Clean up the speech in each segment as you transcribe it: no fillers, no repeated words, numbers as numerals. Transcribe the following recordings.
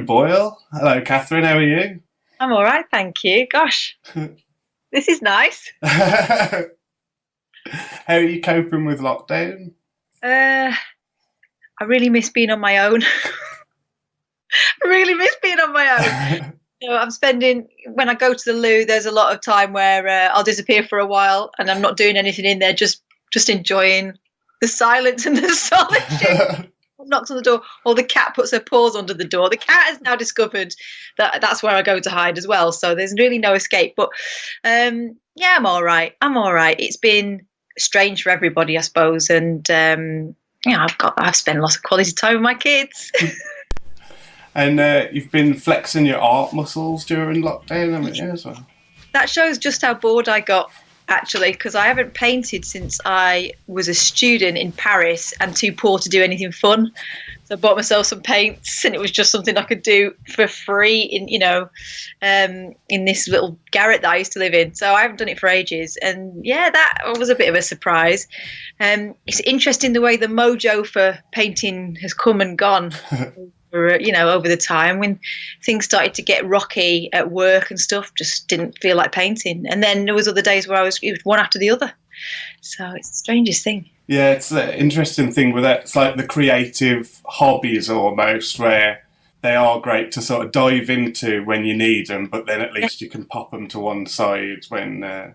Boyle. Hello, Catherine. How are you? I'm all right, thank you. Gosh, this is nice. How are you coping with lockdown? Uh, I really miss being on my own. I really miss being on my own. I'm spending when I go to the loo. There's a lot of time where I'll disappear for a while, and I'm not doing anything in there, just enjoying the silence and the solitude. Knocks on the door, or the cat puts her paws under the door. The cat has now discovered that that's where I go to hide as well. So there's really no escape. But yeah, I'm all right. I'm all right. It's been strange for everybody, I suppose, and yeah, I've spent lots of quality time with my kids. And you've been flexing your art muscles during lockdown, haven't you, as well? That shows just how bored I got, actually, because I haven't painted since I was a student in Paris and too poor to do anything fun. So I bought myself some paints, and it was just something I could do for free in this little garret that I used to live in. So I haven't done it for ages, and yeah, that was a bit of a surprise. It's interesting the way the mojo for painting has come and gone. Over the time when things started to get rocky at work and stuff, just didn't feel like painting. And then there was other days where it was one after the other. So it's the strangest thing. Yeah, it's an interesting thing with that. It's like the creative hobbies almost, where they are great to sort of dive into when you need them, but then at least you can pop them to one side when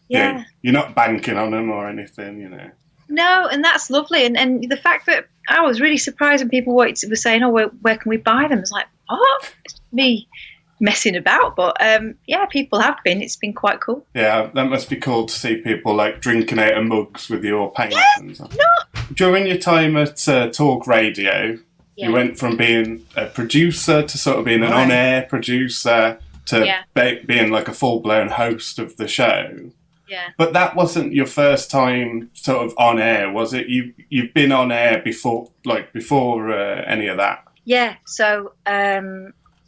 you're not banking on them or anything. No, and that's lovely. And the fact that I was really surprised when people were saying, oh, where can we buy them? It's like, what? It's me messing about. But yeah, people have been. It's been quite cool. Yeah, that must be cool to see people like drinking out of mugs with your paints and stuff. No. During your time at Talk Radio, Yeah. you went from being a producer to sort of being an on-air producer to being like a full-blown host of the show. Yeah. But that wasn't your first time sort of on air, was it? You've been on air before any of that. Yeah. So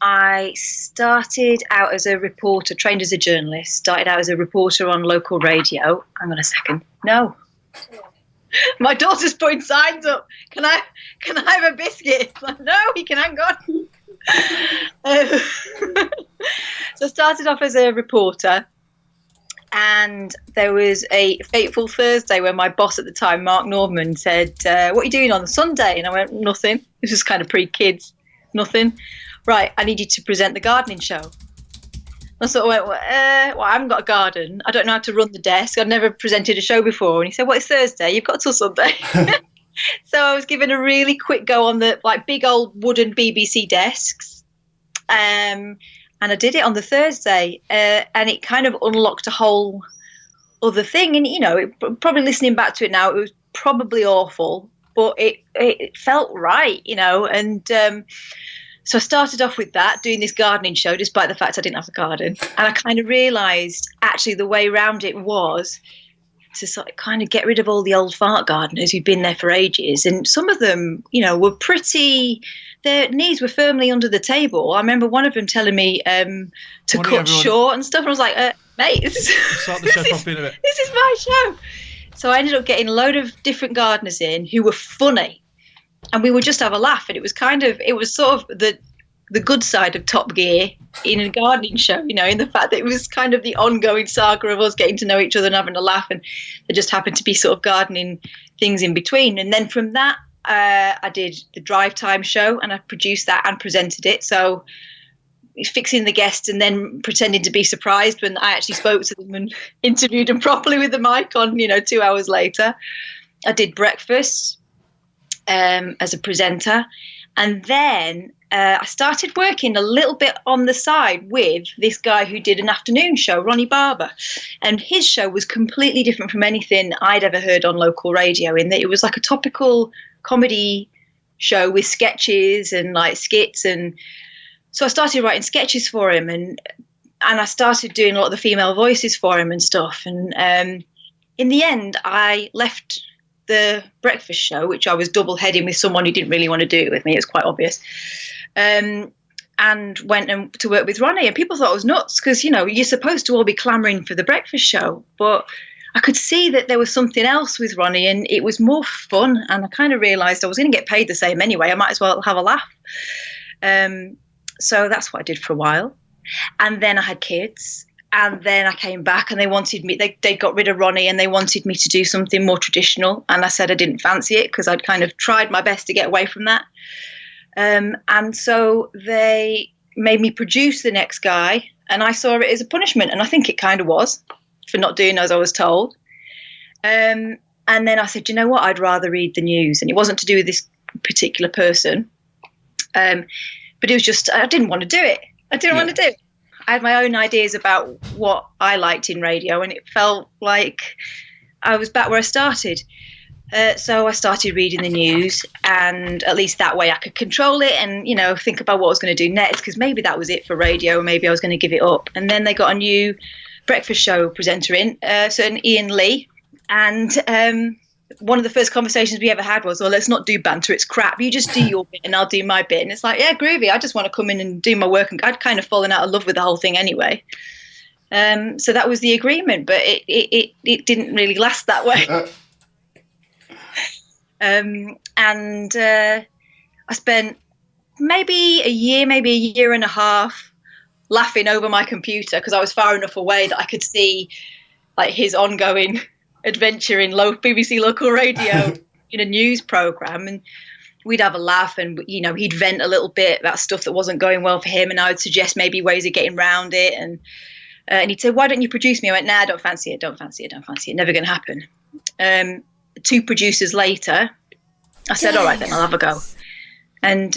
I started out as a reporter, trained as a journalist. Started out as a reporter on local radio. Hang on a second. No. My daughter's putting signs up. Can I have a biscuit? No, he can hang on. So I started off as a reporter. And there was a fateful Thursday where my boss at the time, Mark Norman, said, what are you doing on the Sunday? And I went, nothing. This was kind of pre-kids. Nothing. Right, I need you to present the gardening show. I sort of went, well, I haven't got a garden. I don't know how to run the desk. I've never presented a show before. And he said, well, it's Thursday. You've got till Sunday. So I was given a really quick go on the big old wooden BBC desks. And I did it on the Thursday, and it kind of unlocked a whole other thing. And, probably listening back to it now, it was probably awful, but it felt right, And so I started off with that, doing this gardening show, despite the fact I didn't have a garden. And I kind of realised, actually, the way around it was to sort of kind of get rid of all the old fart gardeners who'd been there for ages. And some of them, were pretty... Their knees were firmly under the table. I remember one of them telling me to cut short and stuff. And I was like, mate, Start the show properly in a bit. This is my show. So I ended up getting a load of different gardeners in who were funny. And we would just have a laugh. And it was sort of the good side of Top Gear in a gardening show, in the fact that it was kind of the ongoing saga of us getting to know each other and having a laugh. And there just happened to be sort of gardening things in between. And then from that, I did the drive time show, and I produced that and presented it. So fixing the guests and then pretending to be surprised when I actually spoke to them and interviewed them properly with the mic on, 2 hours later. I did breakfast as a presenter. And then I started working a little bit on the side with this guy who did an afternoon show, Ronnie Barber. And his show was completely different from anything I'd ever heard on local radio, in that it was like a topical comedy show with sketches and skits. And so I started writing sketches for him, and I started doing a lot of the female voices for him and stuff. And in the end, I left the breakfast show, which I was double heading with someone who didn't really want to do it with me. It's quite obvious. And went to work with Ronnie, and people thought I was nuts because, you're supposed to all be clamouring for the breakfast show. But I could see that there was something else with Ronnie, and it was more fun. And I kind of realised I was going to get paid the same anyway. I might as well have a laugh. So that's what I did for a while. And then I had kids. And then I came back and they wanted me, they got rid of Ronnie and they wanted me to do something more traditional. And I said I didn't fancy it because I'd kind of tried my best to get away from that. And so they made me produce The Next Guy. And I saw it as a punishment. And I think it kind of was for not doing as I was told. And then I said, you know what, I'd rather read the news. And it wasn't to do with this particular person. But it was just, I didn't want to do it. I didn't want to do it. I had my own ideas about what I liked in radio, and it felt like I was back where I started. So I started reading the news, and at least that way I could control it and, you know, think about what I was going to do next, because maybe that was it for radio, maybe I was going to give it up. And then they got a new breakfast show presenter in, certain Ian Lee, and one of the first conversations we ever had was, well, let's not do banter, it's crap. You just do your bit and I'll do my bit. And it's like, yeah, groovy. I just want to come in and do my work. And I'd kind of fallen out of love with the whole thing anyway. So that was the agreement, but it didn't really last that way. I spent maybe a year and a half laughing over my computer because I was far enough away that I could see like his ongoing adventure in BBC local radio in a news program, and we'd have a laugh, and you know, he'd vent a little bit about stuff that wasn't going well for him, and I would suggest maybe ways of getting around it, and he'd say, why don't you produce me? I went, nah, I don't fancy it, never going to happen. 2 producers later I said, all right then, I'll have a go. And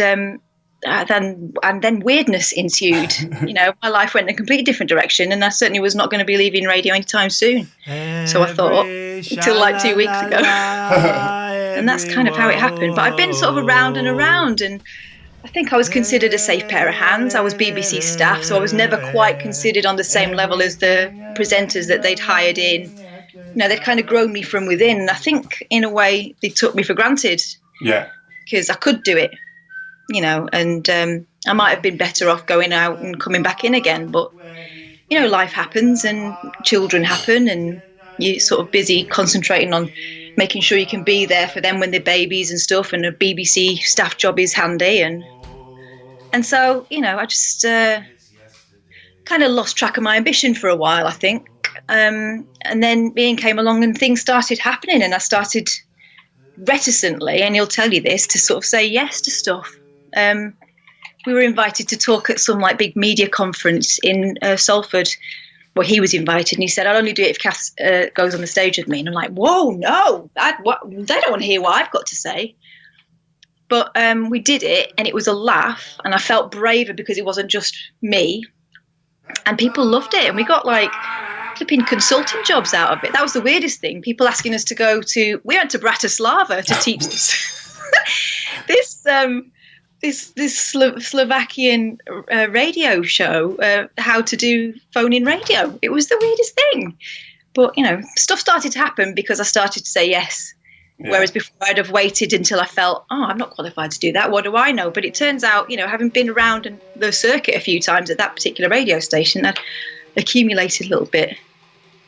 then weirdness ensued. You know, my life went in a completely different direction, and I certainly was not going to be leaving radio anytime soon. So I thought, until like 2 weeks ago. And that's kind of how it happened. But I've been sort of around and around, and I think I was considered a safe pair of hands. I was BBC staff, so I was never quite considered on the same level as the presenters that they'd hired in. You know, they'd kind of grown me from within. And I think, in a way, they took me for granted. Yeah. Because I could do it. You know, and I might have been better off going out and coming back in again. But, you know, life happens and children happen, and you're sort of busy concentrating on making sure you can be there for them when they're babies and stuff. And a BBC staff job is handy. And so, you know, I just kind of lost track of my ambition for a while, I think. And then Ian came along and things started happening, and I started reticently, and he'll tell you this, to sort of say yes to stuff. We were invited to talk at some like big media conference in Salford. Well, he was invited, and he said, I'll only do it if Kath goes on the stage with me. And I'm like, whoa, no, they don't want to hear what I've got to say. But we did it, and it was a laugh, and I felt braver because it wasn't just me. And people loved it, and we got like flipping consulting jobs out of it. That was the weirdest thing. People asking us to go to, we went to Bratislava to teach this Slovakian radio show how to do phone-in radio. It was the weirdest thing. But, you know, stuff started to happen because I started to say yes. Yeah. Whereas before I'd have waited until I felt, I'm not qualified to do that. What do I know? But it turns out, you know, having been around the circuit a few times at that particular radio station, I'd accumulated a little bit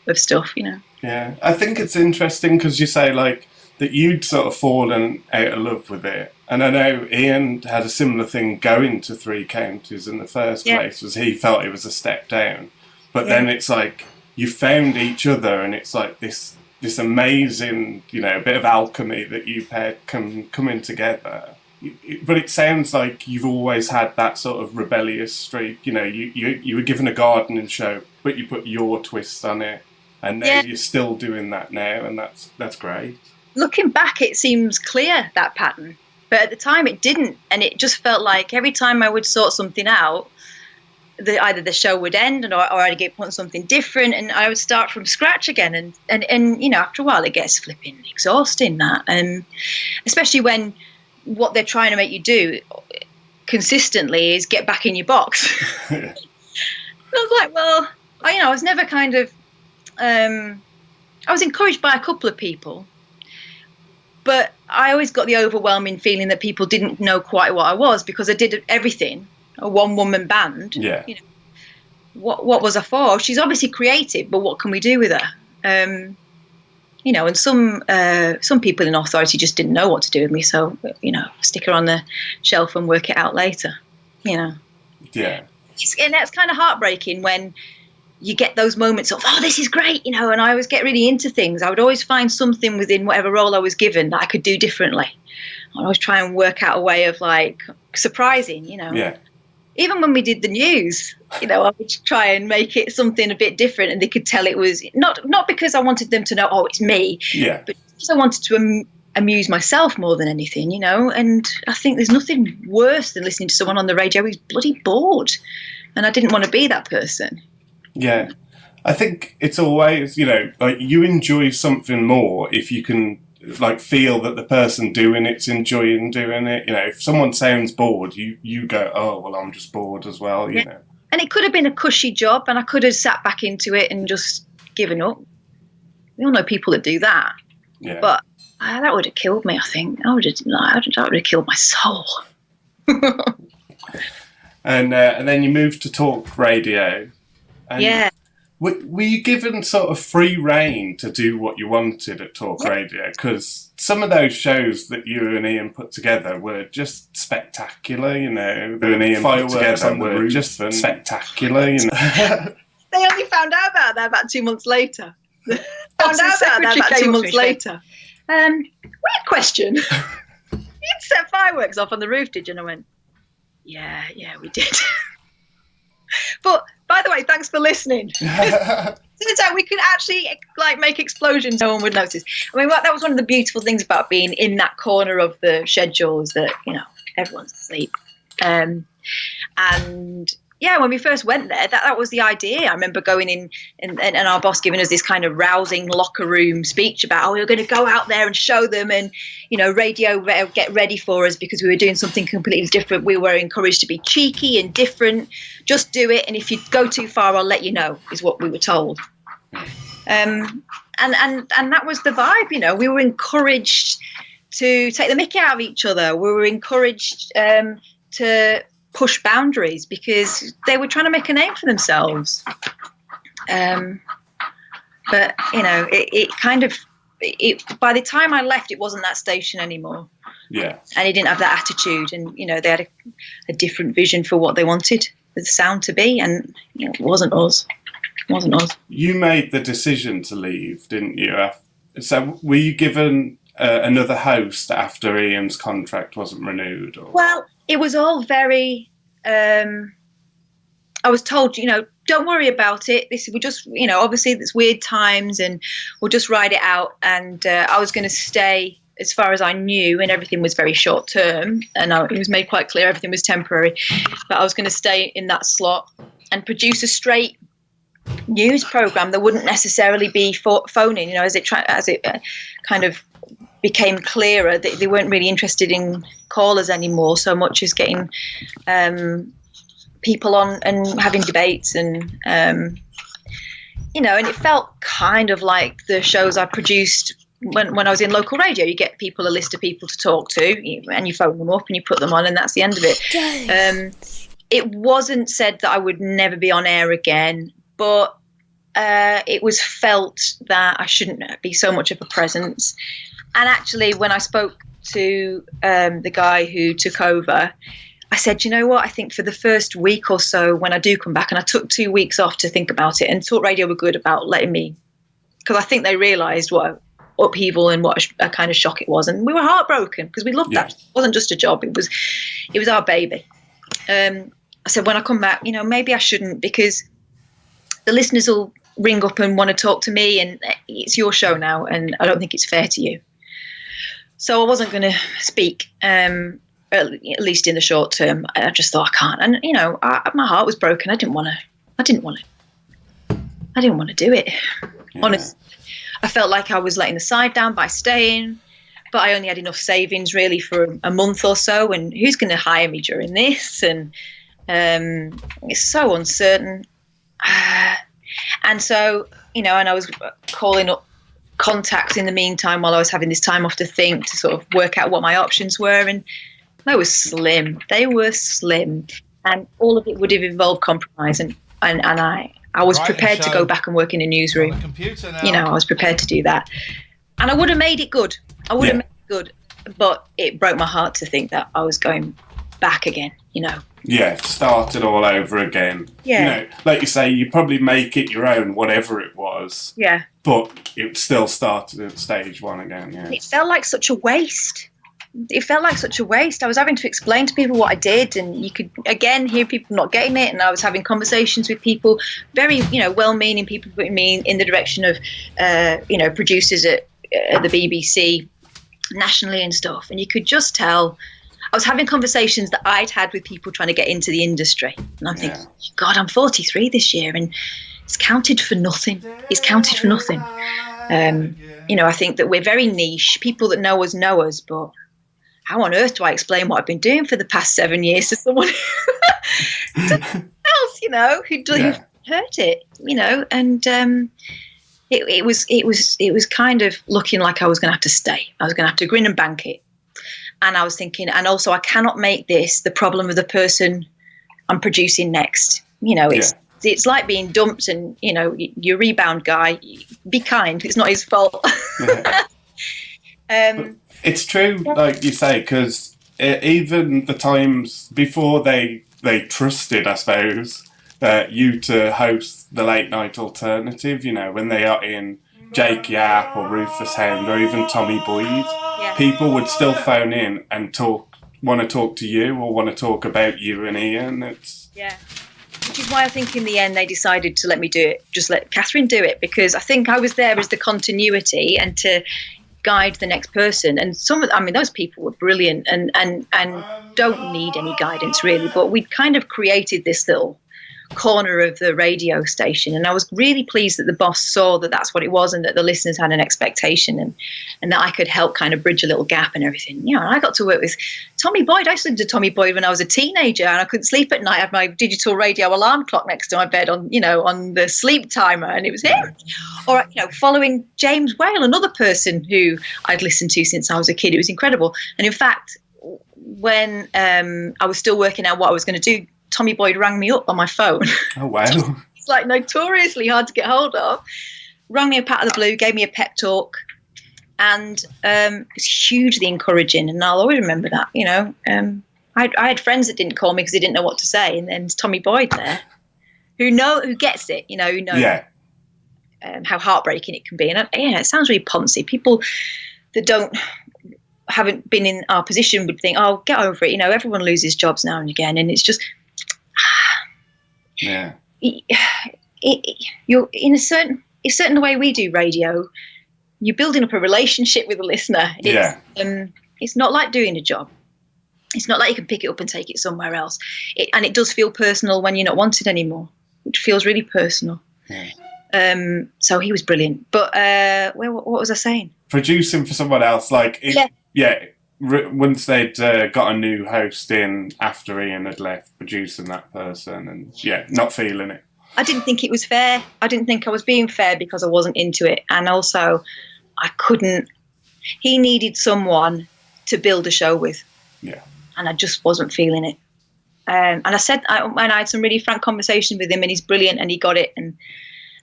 of stuff, you know. Yeah, I think it's interesting because you say like that you'd sort of fallen out of love with it. And I know Ian had a similar thing going to Three Counties in the first place, was he felt it was a step down. But then it's like you found each other, and it's like this amazing, you know, bit of alchemy that you paired coming together. But it sounds like you've always had that sort of rebellious streak. You know, you were given a gardening show, but you put your twist on it, and now you're still doing that now, and that's great. Looking back, it seems clear, that pattern. But at the time, it didn't, and it just felt like every time I would sort something out, either the show would end, or I'd get put on something different, and I would start from scratch again. And you know, after a while, it gets flipping exhausting, that, and especially when what they're trying to make you do consistently is get back in your box. I was like, well, I was never kind of, I was encouraged by a couple of people, but I always got the overwhelming feeling that people didn't know quite what I was, because I did everything, a one-woman band. Yeah. You know, what was I for? She's obviously creative, but what can we do with her? You know, and some people in authority just didn't know what to do with me, so, you know, stick her on the shelf and work it out later, you know. Yeah. And that's kind of heartbreaking when you get those moments of, oh, this is great, you know, and I always get really into things. I would always find something within whatever role I was given that I could do differently. I always try and work out a way of like surprising, you know. Yeah. Even when we did the news, you know, I would try and make it something a bit different, and they could tell it was not because I wanted them to know, oh, it's me, Yeah. but because I wanted to amuse myself more than anything, you know. And I think there's nothing worse than listening to someone on the radio who's bloody bored, and I didn't want to be that person. Yeah. I think it's always, you know, like you enjoy something more if you can like feel that the person doing it's enjoying doing it. You know, if someone sounds bored, you go, oh, well, I'm just bored as well, you know. And it could have been a cushy job, and I could have sat back into it and just given up. We all know people that do that. Yeah. But that would have killed me, I think. That would have killed my soul. And then you moved to talk radio. And yeah. Were you given sort of free rein to do what you wanted at Talk Radio? Because some of those shows that you and Ian put together were just spectacular, you know. You and Ian put together were just spectacular, you know. They only found out about that about 2 months later. Weird question. You'd set fireworks off on the roof, did you? And I went, yeah, we did. But by the way, thanks for listening. Turns out we could actually like make explosions. No one would notice. I mean, that was one of the beautiful things about being in that corner of the schedule, is that, you know, everyone's asleep. And yeah, when we first went there, that was the idea. I remember going in and our boss giving us this kind of rousing locker room speech about, oh, we were going to go out there and show them, and, you know, radio get ready for us because we were doing something completely different. We were encouraged to be cheeky and different. Just do it, and if you go too far, I'll let you know, is what we were told. And that was the vibe, you know. We were encouraged to take the mickey out of each other. We were encouraged to push boundaries because they were trying to make a name for themselves. But, you know, it kind of, by the time I left, it wasn't that station anymore. Yeah. And it didn't have that attitude, and, you know, they had a different vision for what they wanted the sound to be, and, you know, it wasn't us. You made the decision to leave, didn't you? So were you given another host after Ian's contract wasn't renewed? Or? Well, it was all very, I was told, you know, don't worry about it. We just, you know, obviously it's weird times and we'll just ride it out. And I was going to stay as far as I knew, and everything was very short term. And it was made quite clear everything was temporary. But I was going to stay in that slot and produce a straight news program that wouldn't necessarily be phoning, you know, as it kind of became clearer that they weren't really interested in callers anymore so much as getting people on and having debates, and you know, and it felt kind of like the shows I produced when I was in local radio. You get a list of people to talk to, and you phone them up and you put them on, and that's the end of it. It wasn't said that I would never be on air again, but it was felt that I shouldn't be so much of a presence. And actually, when I spoke to the guy who took over, I said, you know what, I think for the first week or so when I do come back, and I took 2 weeks off to think about it, and Talk Radio were good about letting me, because I think they realised what upheaval and what a kind of shock it was. And we were heartbroken because we loved that. It wasn't just a job, it was our baby. I said, when I come back, you know, maybe I shouldn't, because the listeners will ring up and want to talk to me, and it's your show now, and I don't think it's fair to you. So I wasn't going to speak, at least in the short term. I just thought I can't, and you know, my heart was broken. I didn't want to do it. Yeah. Honestly, I felt like I was letting the side down by staying, but I only had enough savings really for a month or so, and who's going to hire me during this? And it's so uncertain. And so, you know, and I was calling up contacts in the meantime while I was having this time off to think, to sort of work out what my options were, and they were slim. And all of it would have involved compromise, and I was prepared to go back and work in a newsroom. You know, I was prepared to do that, and I would have made it good. But it broke my heart to think that I was going back again, you know. Yeah, started all over again. Yeah. You know, like you say, you probably make it your own, whatever it was. Yeah. But it still started at stage one again, yeah. It felt like such a waste. It felt like such a waste. I was having to explain to people what I did, and you could again hear people not getting it. And I was having conversations with people, very well-meaning people, putting me in the direction of producers at the BBC nationally and stuff. And you could just tell I was having conversations that I'd had with people trying to get into the industry. And I'm thinking, God, I'm 43 this year, and it's counted for nothing. It's counted for nothing. I think that we're very niche. People that know us, but how on earth do I explain what I've been doing for the past 7 years to someone else, who heard it, and it was kind of looking like I was going to have to stay. I was going to have to grin and bank it. And I was thinking, and also I cannot make this the problem of the person I'm producing next. It's like being dumped, and your rebound guy, be kind. It's not his fault. It's true, like you say, because even the times before they trusted, I suppose, you to host the late night alternative. When they are in Jake Yapp or Rufus Hound or even Tommy Boyd, people would still phone in and want to talk to you or want to talk about you and Ian. Which is why I think in the end they decided to let me do it. Just let Catherine do it, because I think I was there as the continuity and to guide the next person. And those people were brilliant and don't need any guidance really, but we'd kind of created this little corner of the radio station, and I was really pleased that the boss saw that that's what it was, and that the listeners had an expectation, and that I could help kind of bridge a little gap and everything. And I got to work with Tommy Boyd. I listened to Tommy Boyd when I was a teenager, and I couldn't sleep at night. I had my digital radio alarm clock next to my bed on the sleep timer, and it was him. Or following James Whale, another person who I'd listened to since I was a kid. It was incredible. And in fact, when I was still working out what I was going to do, Tommy Boyd rang me up on my phone. Oh, wow. It's like notoriously hard to get hold of. Rang me up out of the blue, gave me a pep talk, and it's hugely encouraging, and I'll always remember that. I had friends that didn't call me because they didn't know what to say, and then Tommy Boyd there, who gets it, who knows how heartbreaking it can be. And it sounds really poncy. People that haven't been in our position would think, oh, get over it. Everyone loses jobs now and again, and it's just. Yeah. You're in a certain way we do radio. You're building up a relationship with the listener. It's not like doing a job. It's not like you can pick it up and take it somewhere else. And it does feel personal when you're not wanted anymore. It feels really personal. Yeah. So he was brilliant. But what was I saying? Producing for someone else, once they'd got a new host in after Ian had left, producing that person, and not feeling it. I didn't think it was fair. I didn't think I was being fair because I wasn't into it, and also I couldn't. He needed someone to build a show with, and I just wasn't feeling it. And I said, I had some really frank conversation with him, and he's brilliant, and he got it, and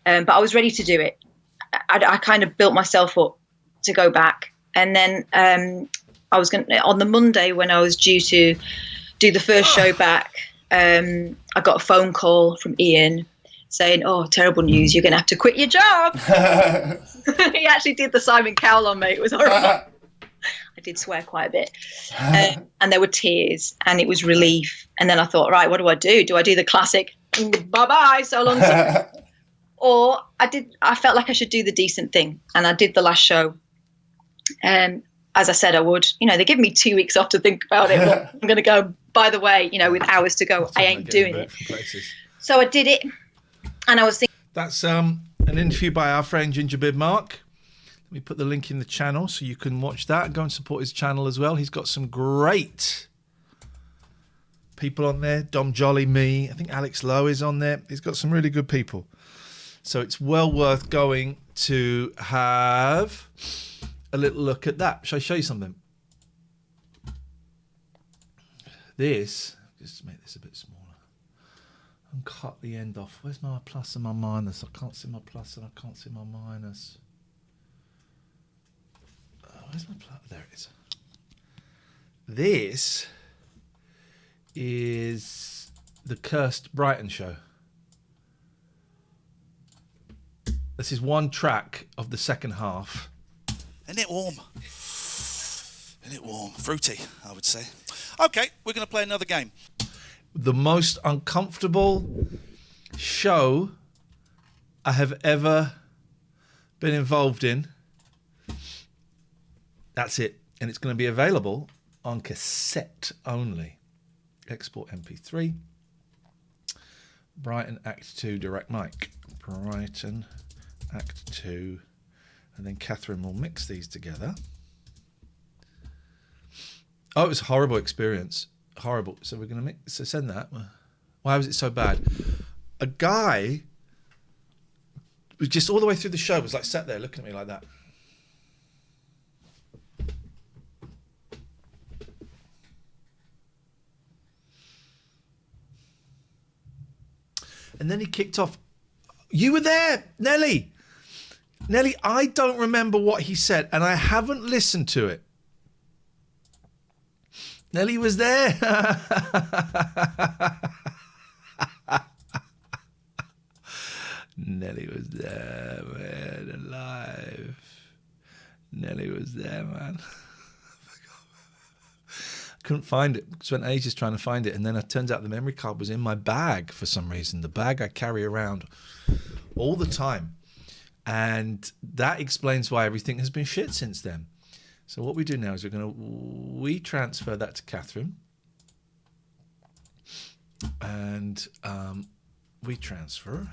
but I was ready to do it. I kind of built myself up to go back, and then. I was on the Monday when I was due to do the first show back. I got a phone call from Ian saying, "Oh, terrible news! You're going to have to quit your job." He actually did the Simon Cowell on me. It was horrible. I did swear quite a bit, and there were tears, and it was relief. And then I thought, right, what do? Do I do the classic "bye bye, so long"? Or I felt like I should do the decent thing, and I did the last show. As I said I would. They give me 2 weeks off to think about it. But I'm going to go, by the way, with hours to go, I ain't doing it. So I did it, and I was thinking... That's an interview by our friend Gingerbread Mark. Let me put the link in the channel so you can watch that and go and support his channel as well. He's got some great people on there. Dom Jolly, me. I think Alex Lowe is on there. He's got some really good people. So it's well worth going to have... a little look at that. Shall I show you something? Just make this a bit smaller and cut the end off. Where's my plus and my minus? I can't see my plus and I can't see my minus. Where's my plus? There it is. This is the Cursed Brighton show. This is one track of the second half. Isn't it warm? Isn't it warm? Fruity, I would say. Okay, we're going to play another game. The most uncomfortable show I have ever been involved in. That's it. And it's going to be available on cassette only. Export MP3. Brighton Act 2 Direct Mic. Brighton Act 2. And then Catherine will mix these together. Oh, it was a horrible experience. Horrible. So we're going to mix. So send that. Why was it so bad? A guy was just all the way through the show was like sat there looking at me like that. And then he kicked off. You were there, Nelly. Nelly, I don't remember what he said, and I haven't listened to it. Nelly was there. Nelly was there, man, alive. Nelly was there, man. Couldn't find it. Spent ages trying to find it, and then it turns out the memory card was in my bag for some reason. The bag I carry around all the time, and that explains why everything has been shit since then. So what we do now is we're going to transfer that to Catherine, and we transfer.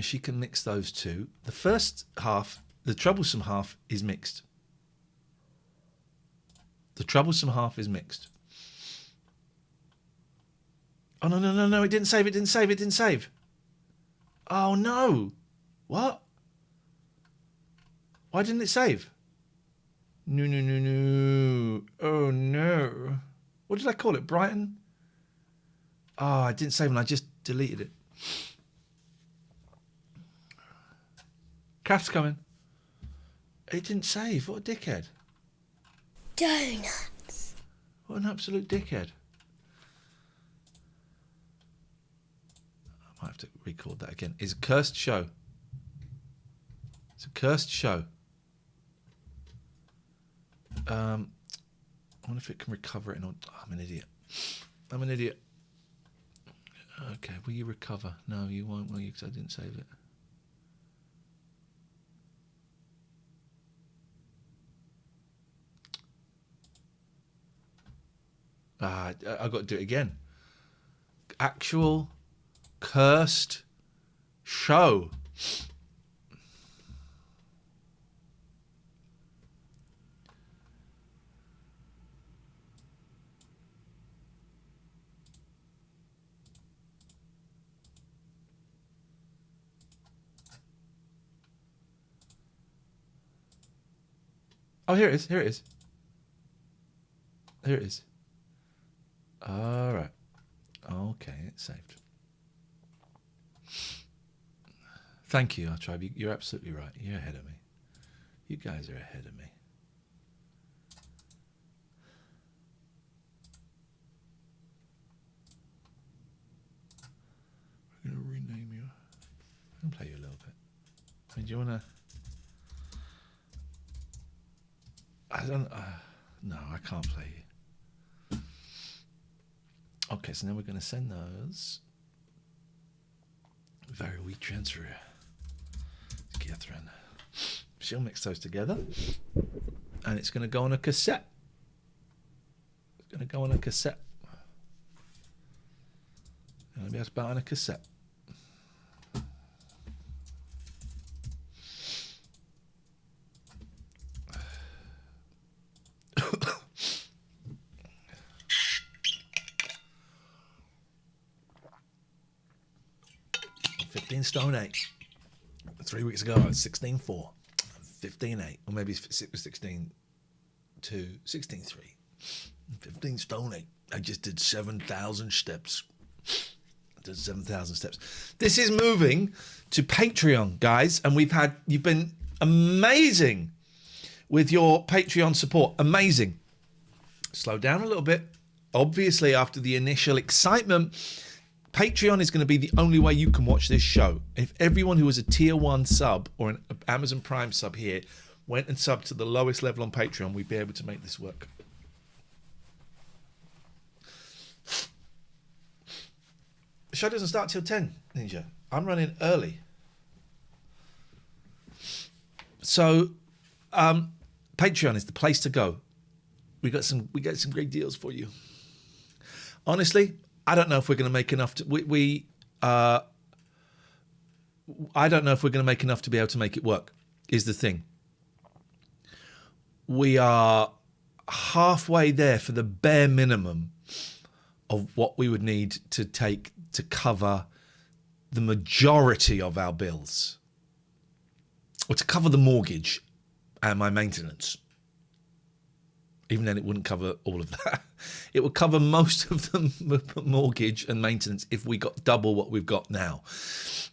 She can mix those two. The first half, the troublesome half, is mixed. The troublesome half is mixed. Oh, no. It didn't save. Oh, no. What? Why didn't it save? No. Oh, no. What did I call it? Brighton? Oh, I didn't save and I just deleted it. Kath's coming. It didn't save. What a dickhead. Donuts. What an absolute dickhead. I might have to record that again. It's a cursed show. It's a cursed show. I wonder if it can recover it. Oh, I'm an idiot. Okay, will you recover? No, you won't, will you? Because I didn't save it. I've got to do it again. Actual cursed show. Oh, here it is. All right. Okay, it's saved. Thank you, Tribe. You're absolutely right. You're ahead of me. You guys are ahead of me. We're going to rename you. I can play you a little bit. I mean, do you want to... I don't... no, I can't play you. Okay, so now we're going to send those. Very weak transfer. Catherine. She'll mix those together. And it's going to go on a cassette. It's going to go on a cassette. And I'll be able to buy it on a cassette. Stone 8. 3 weeks ago I was 16.4. 15.8. Or maybe it was 16.2. 16.3. 15 stone 8. I just did 7,000 steps. This is moving to Patreon, guys, and you've been amazing with your Patreon support. Amazing. slow down a little bit. Obviously, after the initial excitement, Patreon is going to be the only way you can watch this show. If everyone who was a tier 1 sub or an Amazon Prime sub here went and subbed to the lowest level on Patreon, we'd be able to make this work. The show doesn't start till 10, Ninja. I'm running early. So, Patreon is the place to go. We got some great deals for you. Honestly, I don't know if we're going to make enough. I don't know if we're going to make enough to be able to make it work. Is the thing. We are halfway there for the bare minimum of what we would need to take to cover the majority of our bills, or to cover the mortgage and my maintenance. Even then, it wouldn't cover all of that. It would cover most of the mortgage and maintenance if we got double what we've got now.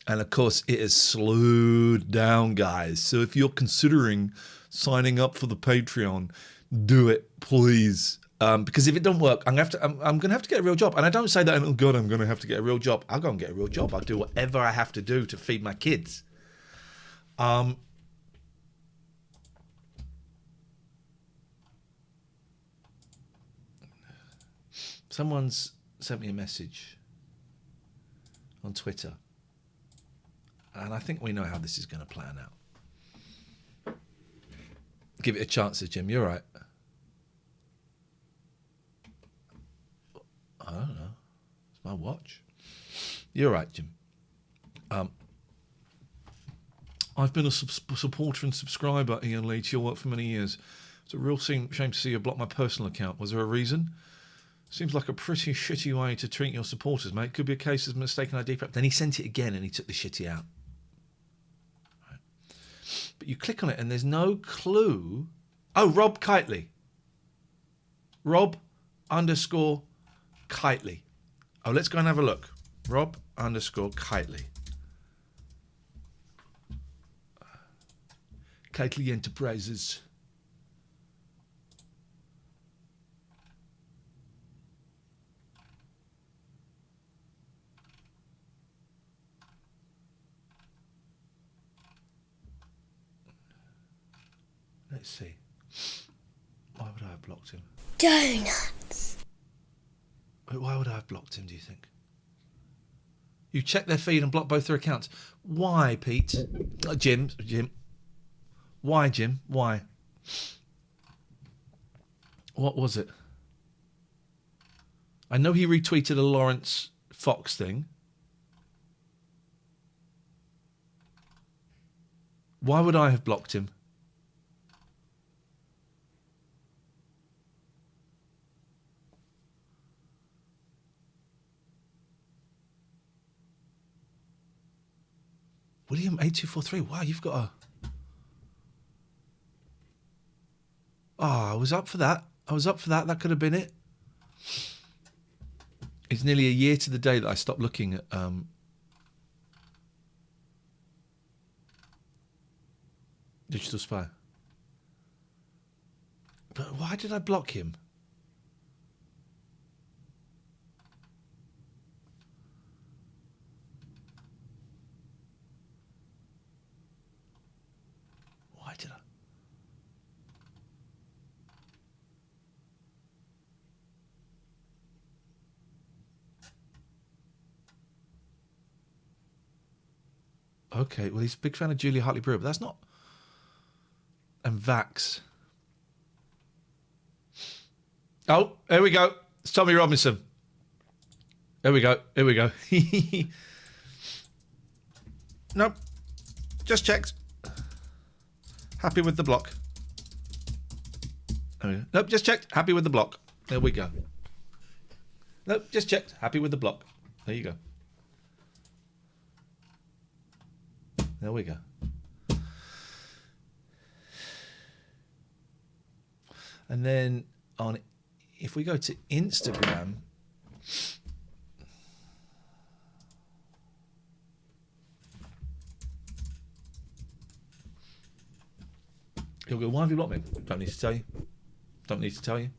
And of course, it has slowed down, guys. So if you're considering signing up for the Patreon, do it, please. Because if it don't work, I'm going to have to get a real job. And I don't say that, oh God, I'm going to have to get a real job. I'll go and get a real job. I'll do whatever I have to do to feed my kids. Someone's sent me a message on Twitter, and I think we know how this is going to plan out. Give it a chance, Jim. You're right. I don't know. It's my watch. You're right, Jim. I've been a supporter and subscriber, Ian Lee, to your work for many years. It's a real shame to see you block my personal account. Was there a reason? Seems like a pretty shitty way to treat your supporters, mate. Could be a case of mistaken ID. Then he sent it again and he took the shitty out. Right. But you click on it and there's no clue. Oh, Rob Kitely. Rob_Kitely. Oh, let's go and have a look. Rob_Kitely. Kitely Enterprises. Let's see. Why would I have blocked him? Donuts. Why would I have blocked him, do you think? You check their feed and block both their accounts. Why, Pete? Jim. Why, Jim? Why? What was it? I know he retweeted a Lawrence Fox thing. Why would I have blocked him? William8243. Wow, you've got a... Oh, I was up for that. That could have been it. It's nearly a year to the day that I stopped looking at Digital Spy. But why did I block him? Why did I? Okay, well, he's a big fan of Julia Hartley-Brewer, but that's not... And Vax. Oh, here we go. It's Tommy Robinson. Here we go. Nope. Just checked. Happy with the block. Nope, just checked. Happy with the block. There we go. Nope, just checked. Happy with the block. There you go. There we go. And then on, if we go to Instagram, he'll go, why have you blocked me? Don't need to tell you.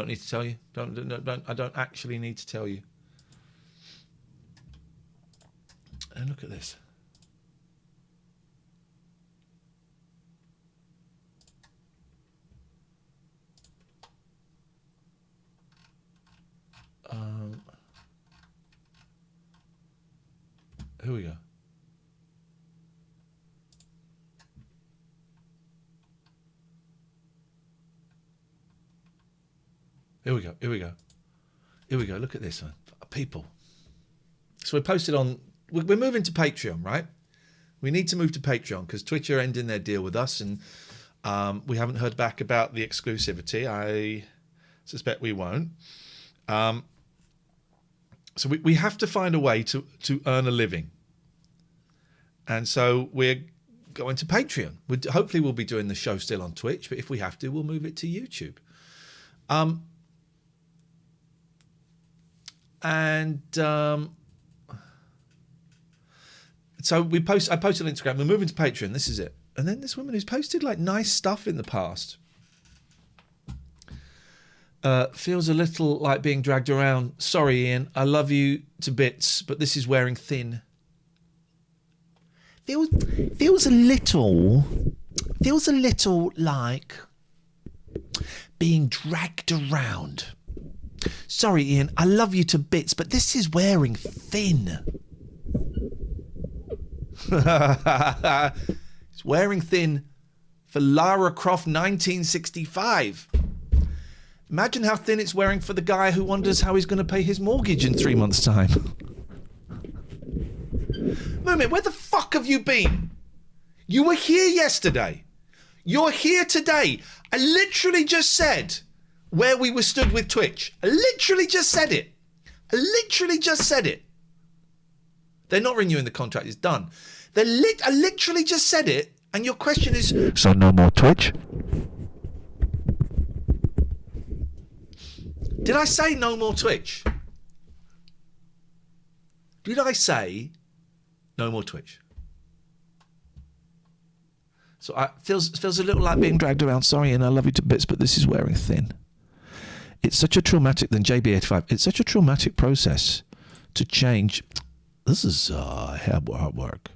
Don't need to tell you. Don't. I don't actually need to tell you. And look at this. Here we go. Here we go. Here we go. Here we go. Look at this, man. People. So we posted on. We're moving to Patreon, right? We need to move to Patreon because Twitch are ending their deal with us, and we haven't heard back about the exclusivity. I suspect we won't. So we have to find a way to earn a living. And so we're going to Patreon. Hopefully we'll be doing the show still on Twitch, but if we have to, we'll move it to YouTube. So I posted on Instagram, we're moving to Patreon, this is it. And then this woman who's posted like nice stuff in the past feels a little like being dragged around. Sorry, Ian, I love you to bits, but this is wearing thin. Feels a little like being dragged around. Sorry, Ian, I love you to bits, but this is wearing thin. It's wearing thin for Lara Croft 1965. Imagine how thin it's wearing for the guy who wonders how he's going to pay his mortgage in 3 months' time. Moomin, where the fuck have you been? You were here yesterday. You're here today. I literally just said where we were stood with Twitch. I literally just said it. They're not renewing the contract. It's done. I literally just said it, and your question is, so no more Twitch? Did I say no more Twitch? Did I say no more Twitch? So it feels a little like being dragged around. Sorry, and I love you to bits, but this is wearing thin. It's such a traumatic, then JB85, it's such a traumatic process to change. This is hard work.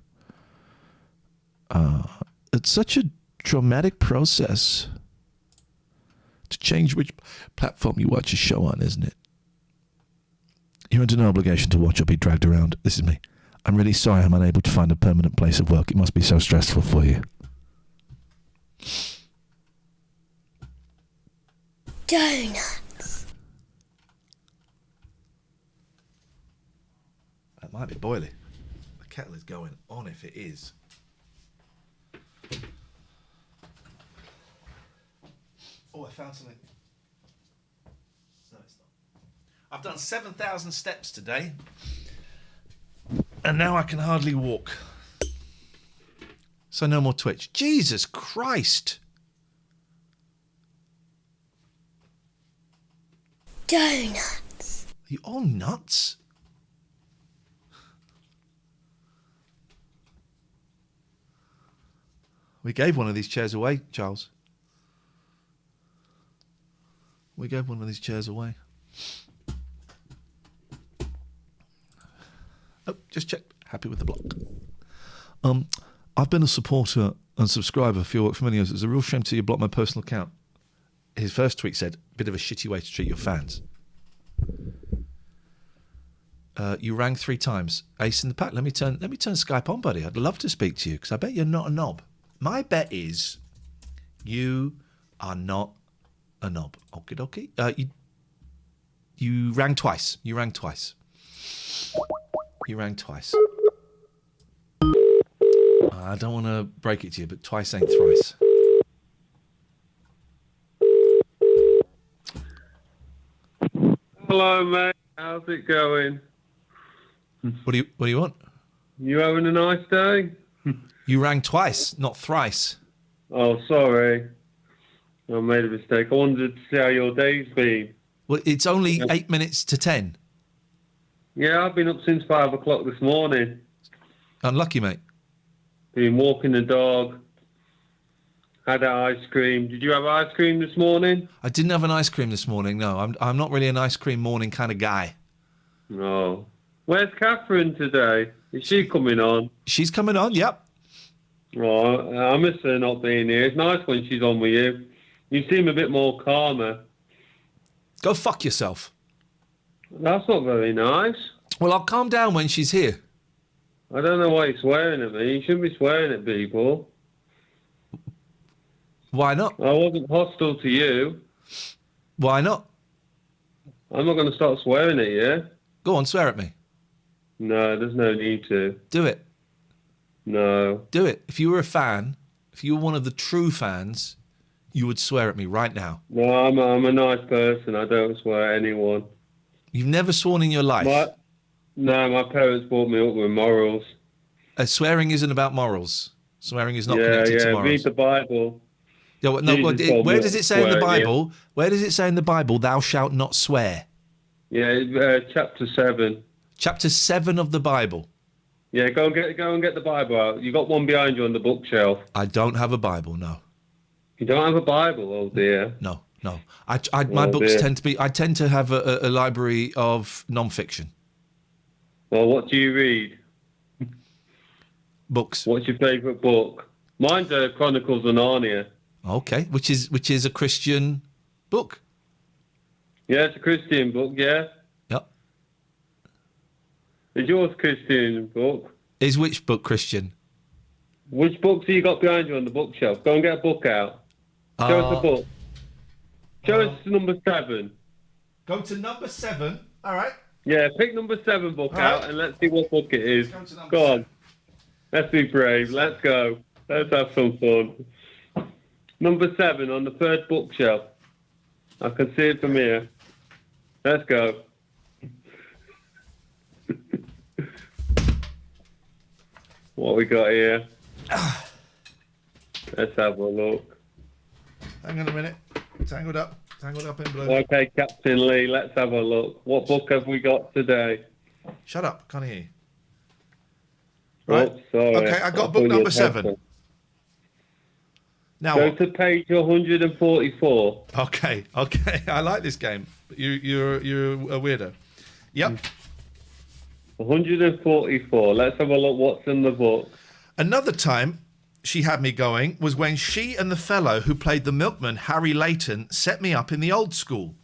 It's such a traumatic process to change which platform you watch a show on, isn't it? You're under no obligation to watch or be dragged around. This is me. I'm really sorry I'm unable to find a permanent place of work. It must be so stressful for you. Donuts. That might be boiling. The kettle is going on if it is. Oh, I found something. No, it's not. I've done 7,000 steps today, and now I can hardly walk. So no more Twitch. Jesus Christ. Donuts. Are you all nuts? We gave one of these chairs away, Charles. We gave one of these chairs away. Oh, just check. Happy with the block. I've been a supporter and subscriber for your work for many years. It's a real shame to see you block my personal account. His first tweet said, bit of a shitty way to treat your fans. You rang 3 times. Ace in the pack. Let me turn Skype on, buddy. I'd love to speak to you because I bet you're not a knob. My bet is you are not a knob. Okie dokie. You rang twice. You rang twice. I don't want to break it to you, but twice ain't thrice. Hello, mate. How's it going? What do you want? You having a nice day? You rang twice, not thrice. Oh, sorry. I made a mistake. I wanted to see how your day's been. Well, it's only 8 minutes to 10. Yeah, I've been up since 5 o'clock this morning. Unlucky, mate. Been walking the dog. Had ice cream. Did you have ice cream this morning? I didn't have an ice cream this morning. No, I'm not really an ice cream morning kind of guy. No. Where's Catherine today? Is she coming on? She's coming on. Yep. Oh, I miss her not being here. It's nice when she's on with you. You seem a bit more calmer. Go fuck yourself. That's not very nice. Well, I'll calm down when she's here. I don't know why you're swearing at me. You shouldn't be swearing at people. Why not? I wasn't hostile to you. Why not? I'm not going to start swearing at you. Go on, swear at me. No, there's no need to. Do it. No. Do it. If you were a fan, if you were one of the true fans, you would swear at me right now. No, I'm a nice person. I don't swear at anyone. You've never sworn in your life. My parents brought me up with morals. Swearing isn't about morals. Swearing is not connected to morals. Read the Bible. Yeah, where does it say in the Bible? Yeah. Where does it say in the Bible, thou shalt not swear? Yeah, chapter 7. Chapter 7 of the Bible. Yeah, go and get the Bible out. You got one behind you on the bookshelf. I don't have a Bible, no. You don't have a Bible, oh dear. No. My books tend to be. I tend to have a library of non-fiction Well, what do you read? books. What's your favourite book? Mine's Chronicles of Narnia. Okay, which is a Christian book. Yeah, it's a Christian book, yeah. Yep. Is yours a Christian book? Is which book Christian? Which books have you got behind you on the bookshelf? Go and get a book out. Show us a book. Show us number 7. Go to number 7. All right. Yeah, pick number 7 book All out right. and let's see what book it is. Go to number Go 7. on. Let's be brave. Let's go. Let's have some fun. Number 7 on the third bookshelf. I can see it from here. Let's go. What we got here? Let's have a look. Hang on a minute. Tangled up in blue. Okay, Captain Lee, let's have a look. What book have we got today? Shut up. Can't hear you. Right. Oh, sorry. Okay, I got I'll book pull number your 7. pencil. Now Go what? to page 144. Okay. I like this game. But you're a weirdo. Yep. 144. Let's have a look what's in the book. Another time she had me going was when she and the fellow who played the milkman, Harry Layton, set me up in the old school.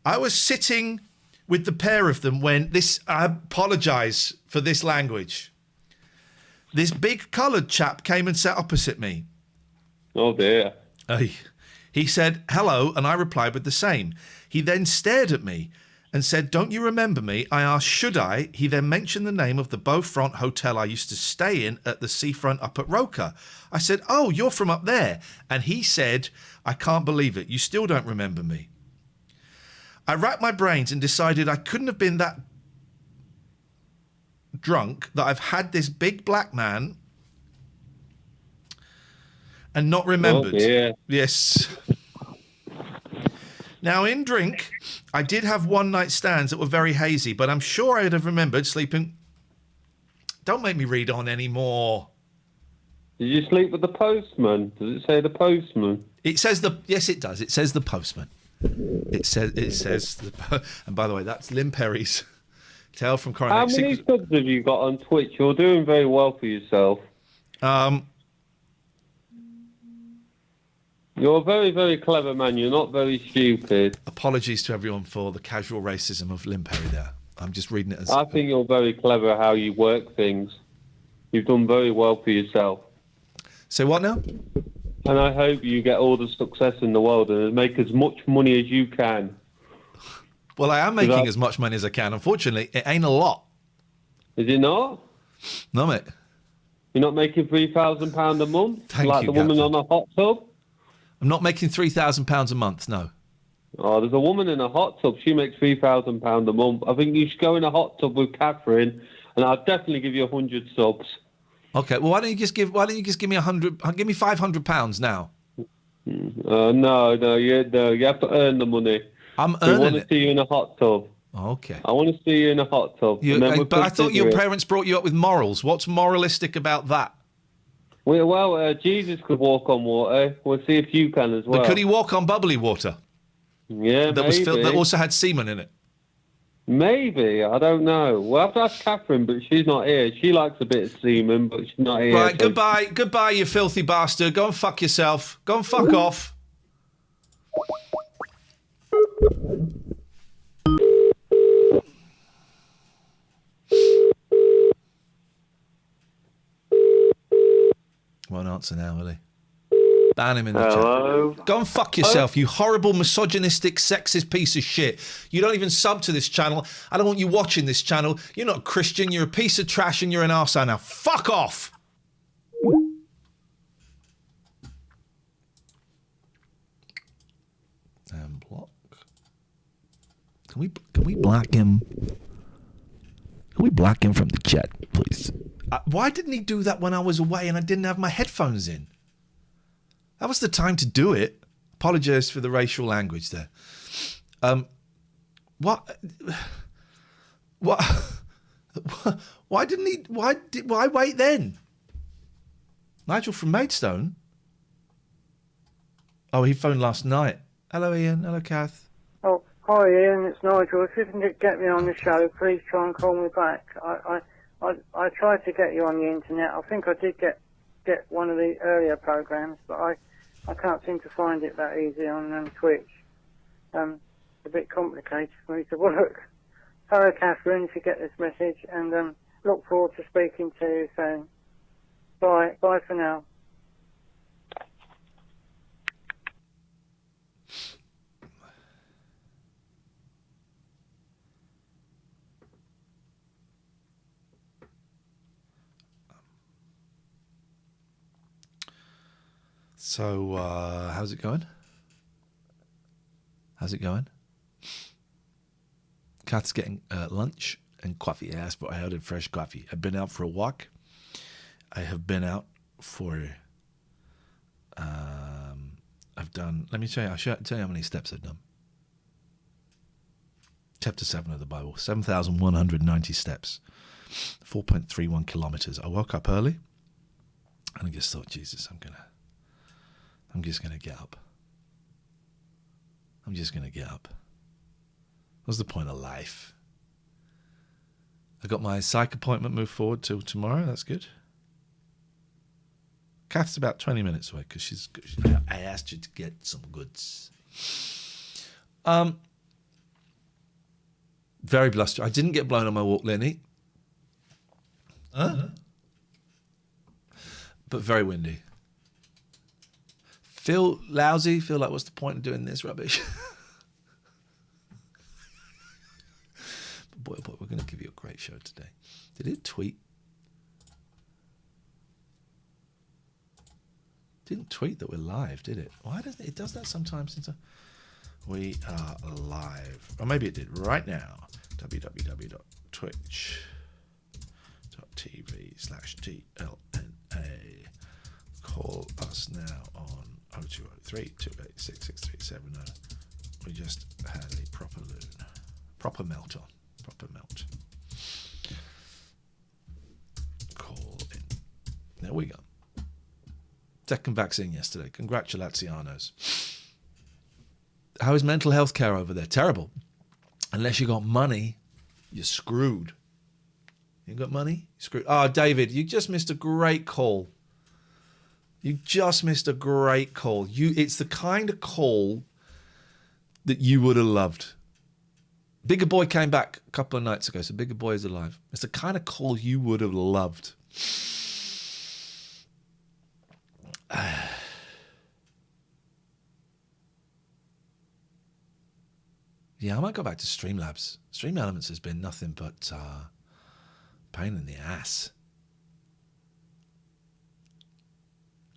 I was sitting with the pair of them when I apologise for this language. This big coloured chap came and sat opposite me. Oh dear. He said, hello, and I replied with the same. He then stared at me and said, don't you remember me? I asked, should I? He then mentioned the name of the Beaufront Hotel I used to stay in at the seafront up at Roker. I said, oh, you're from up there. And he said, I can't believe it. You still don't remember me. I racked my brains and decided I couldn't have been that drunk that I've had this big black man and not remembered. Oh dear. Yes. Now, in drink, I did have one night stands that were very hazy, but I'm sure I'd have remembered sleeping. Don't make me read on anymore. Did you sleep with the postman? Does it say the postman? It says yes, it does. It says the postman. It says and by the way, that's Lynn Perry's Tale from How Coronation. many subs have you got on Twitch? You're doing very well for yourself. You're a very, very clever man. You're not very stupid. Apologies to everyone for the casual racism of Lynn Perry there. I'm just reading it as... I think you're very clever how you work things. You've done very well for yourself. Say what now? And I hope you get all the success in the world and make as much money as you can. Well, I am making as much money as I can. Unfortunately, it ain't a lot. Is it not? No, mate. You're not making £3,000 a month? Thank like you, the woman Gaffer. on a hot tub? I'm not making £3,000 a month, no. Oh, there's a woman in a hot tub. She makes £3,000 a month. I think you should go in a hot tub with Catherine, and I'll definitely give you 100 subs. Okay, well, why don't you just give me give me £500 now? No, you have to earn the money. I'm I want earning to it. see you in a hot tub. Okay. I want to see you in a hot tub. And then we'll But I thought your consider it. parents brought you up with morals. What's moralistic about that? Jesus could walk on water. We'll see if you can as well. But could he walk on bubbly water? Yeah, That was filled, that also had semen in it. Maybe, I don't know. We'll have to ask Catherine, but she's not here. She likes a bit of semen, but she's not here. Right, goodbye, you filthy bastard. Go and fuck yourself. Go and fuck off. Won't answer now, will he? Ban him in the chat. Go and fuck yourself, you horrible, misogynistic, sexist piece of shit. You don't even sub to this channel. I don't want you watching this channel. You're not a Christian. You're a piece of trash and you're an arsehole now. Fuck off. And block. Can we block him? Can we block him from the chat, please? Why didn't he do that when I was away and I didn't have my headphones in? That was the time to do it. Apologise for the racial language there. What? Why didn't he? Why wait then? Nigel from Maidstone. Oh, he phoned last night. Hello, Ian. Hello, Kath. Oh, hi, Ian. It's Nigel. If you can get me on the show, please try and call me back. I tried to get you on the internet. I think I did get one of the earlier programs, but I can't seem to find it that easy on Twitch. It's a bit complicated for me to work. Hello, Catherine, if you get this message, and look forward to speaking to you soon. Bye. Bye for now. So, how's it going? How's it going? Kath's getting lunch and coffee. Yes, but I had fresh coffee. I've been out for a walk. I have been out for... I've done... Let me tell you. I'll tell you how many steps I've done. Chapter 7 of the Bible. 7,190 steps. 4.31 kilometers. I woke up early. And I just thought, Jesus, I'm just going to get up. I'm just going to get up. What's the point of life? I got my psych appointment moved forward till tomorrow. That's good. Kath's about 20 minutes away because I asked her to get some goods. Very blustery. I didn't get blown on my walk, Lenny. But very windy. Feel lousy. Feel like, what's the point of doing this rubbish? But boy, oh boy, we're going to give you a great show today. Did it tweet? Didn't tweet that we're live, did it? Why does it does that sometimes? We are live. Or maybe it did right now. www.twitch.tv/TLNA. Call us now on 0203 286 6370. We just had a proper loon. Proper melt on. Proper melt. Call in. There we go. Second vaccine yesterday. Congratulations. How is mental health care over there? Terrible. Unless you got money, you're screwed. You got money? You're screwed. Oh, David, you just missed a great call. It's the kind of call that you would have loved. Bigger Boy came back a couple of nights ago, so Bigger Boy is alive. It's the kind of call you would have loved. Yeah, I might go back to Streamlabs. Stream Elements has been nothing but pain in the ass.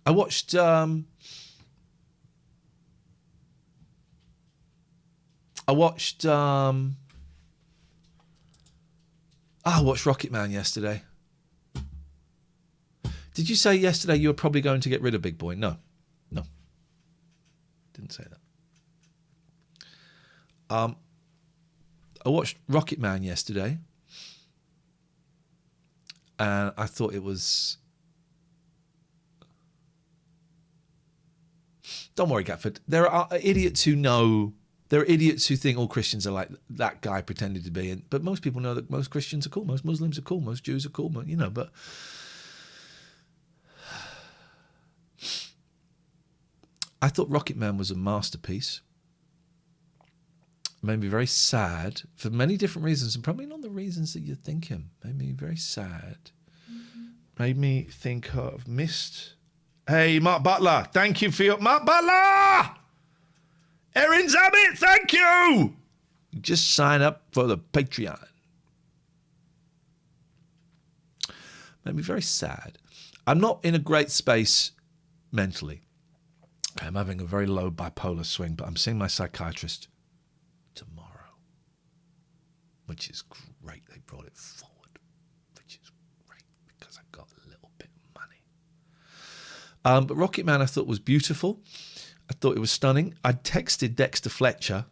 I watched I watched Rocket Man yesterday. Did you say yesterday you were probably going to get rid of Big Boy? No. Didn't say that. I watched Rocket Man yesterday, and I thought it was Don't worry, Gatford. There are idiots who know. There are idiots who think all Christians are like that guy pretended to be. But most people know that most Christians are cool. Most Muslims are cool. Most Jews are cool. You know, but I thought Rocket Man was a masterpiece. It made me very sad for many different reasons, and probably not the reasons that you're thinking. Made me very sad. Made me think of missed. Hey, Mark Butler, thank you for your... Mark Butler! Erin Zabbit, thank you! Just sign up for the Patreon. Made me very sad. I'm not in a great space mentally. I'm having a very low bipolar swing, but I'm seeing my psychiatrist tomorrow, which is great. They brought it forward, which is great because I got a little bit of money. But Rocket Man I thought was beautiful. I thought it was stunning. I texted Dexter Fletcher.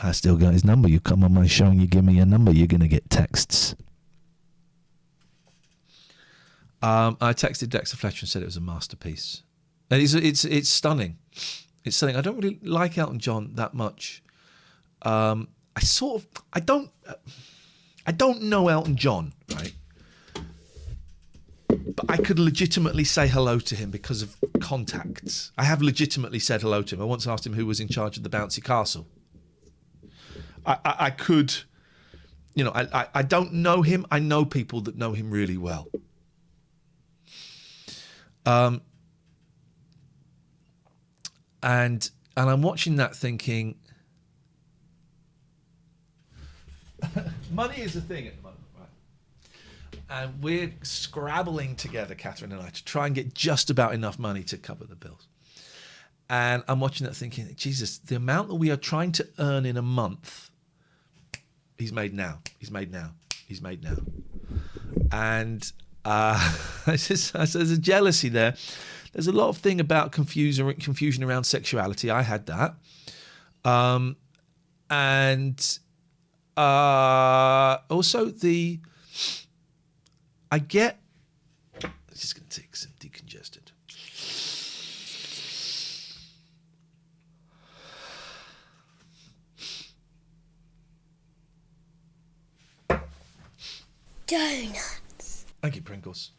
I still got his number. You come on my show and you give me your number, you're going to get texts. I texted Dexter Fletcher and said it was a masterpiece. And it's stunning. It's stunning. I don't really like Elton John that much. I don't know Elton John, right? But I could legitimately say hello to him because of contacts. I have legitimately said hello to him. I once asked him who was in charge of the bouncy castle. I could, you know, I don't know him. I know people that know him really well. And I'm watching that thinking, money is a thing at the moment, right? And we're scrabbling together, Catherine and I, to try and get just about enough money to cover the bills. And I'm watching that thinking, Jesus, the amount that we are trying to earn in a month, he's made now. And there's a jealousy there. There's a lot of thing about confusion around sexuality. I had that. And also I get, it's just going to take some decongestant. Donuts. Thank you, Pringles.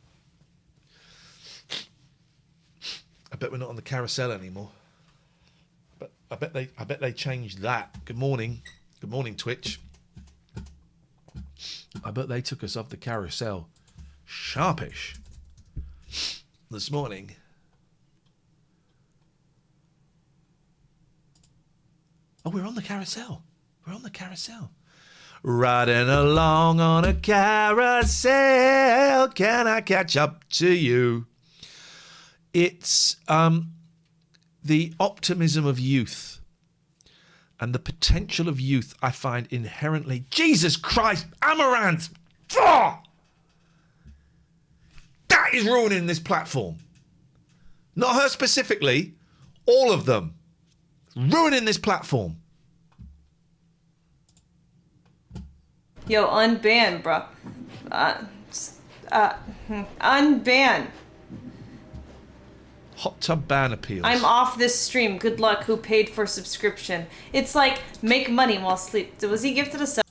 I bet we're not on the carousel anymore. But I bet they changed that. Good morning, Twitch. I bet they took us off the carousel sharpish this morning. Oh, we're on the carousel. Riding along on a carousel, can I catch up to you? It's the optimism of youth and the potential of youth I find inherently... Jesus Christ, Amaranth! Oh! That is ruining this platform. Not her specifically, all of them. Ruining this platform. Yo, unban, bro. Unban. Hot tub ban appeals. I'm off this stream. Good luck. Who paid for subscription? It's like make money while sleep. Was he gifted a sub?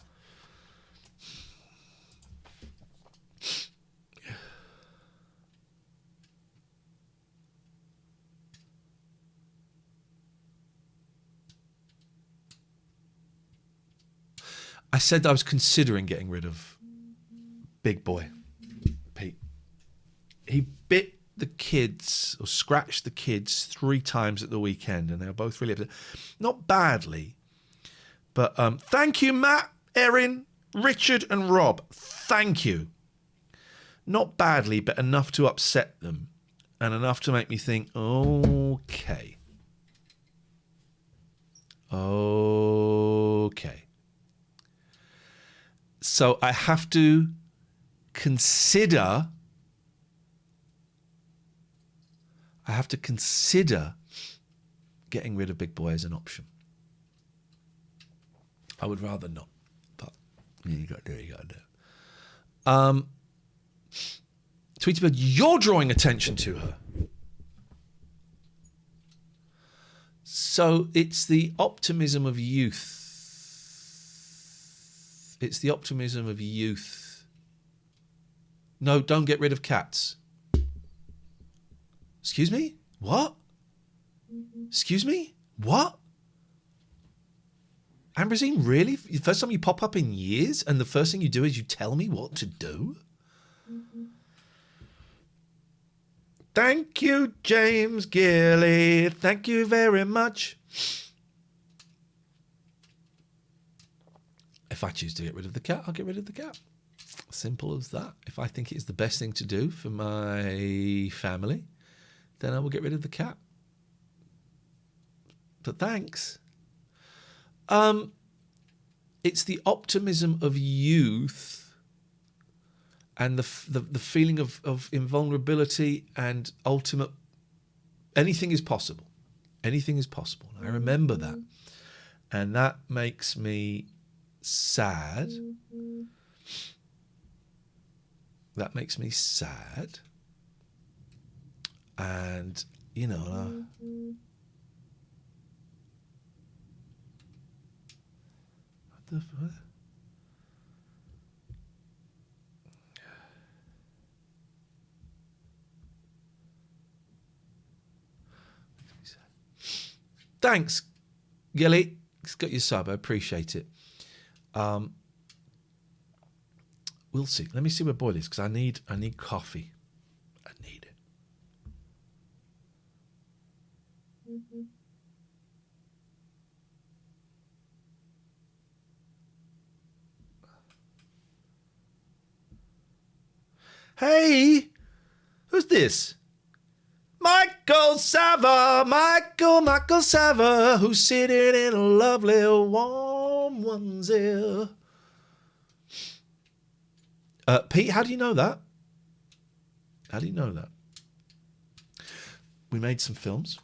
I said I was considering getting rid of Big Boy, Pete. He bit the kids, or scratched the kids 3 times at the weekend, and they were both really upset. Not badly, but thank you, Matt, Erin, Richard, and Rob. Thank you. Not badly, but enough to upset them, and enough to make me think, okay. So I have to consider getting rid of Big Boy as an option. I would rather not, but you got to do. Tweety Bird, you're drawing attention to her. So it's the optimism of youth. It's the optimism of youth. No, don't get rid of cats. Excuse me? What? Excuse me? What? Ambrosine, really? The first time you pop up in years and the first thing you do is you tell me what to do? Thank you, James Gilly. Thank you very much. If I choose to get rid of the cat, I'll get rid of the cat. Simple as that. If I think it's the best thing to do for my family, then I will get rid of the cat. But thanks. It's the optimism of youth and the feeling of invulnerability and ultimate. Anything is possible. Anything is possible. I remember that, and that makes me sad. That makes me sad, and you know. What the fuck? Thanks, Gilly. It's got your sub. I appreciate it. We'll see. Let me see where Boyle is because I need coffee. I need it. Hey, who's this? Michael Sava, Michael Sava, who's sitting in a lovely warm onesie. Pete, how do you know that? How do you know that? We made some films.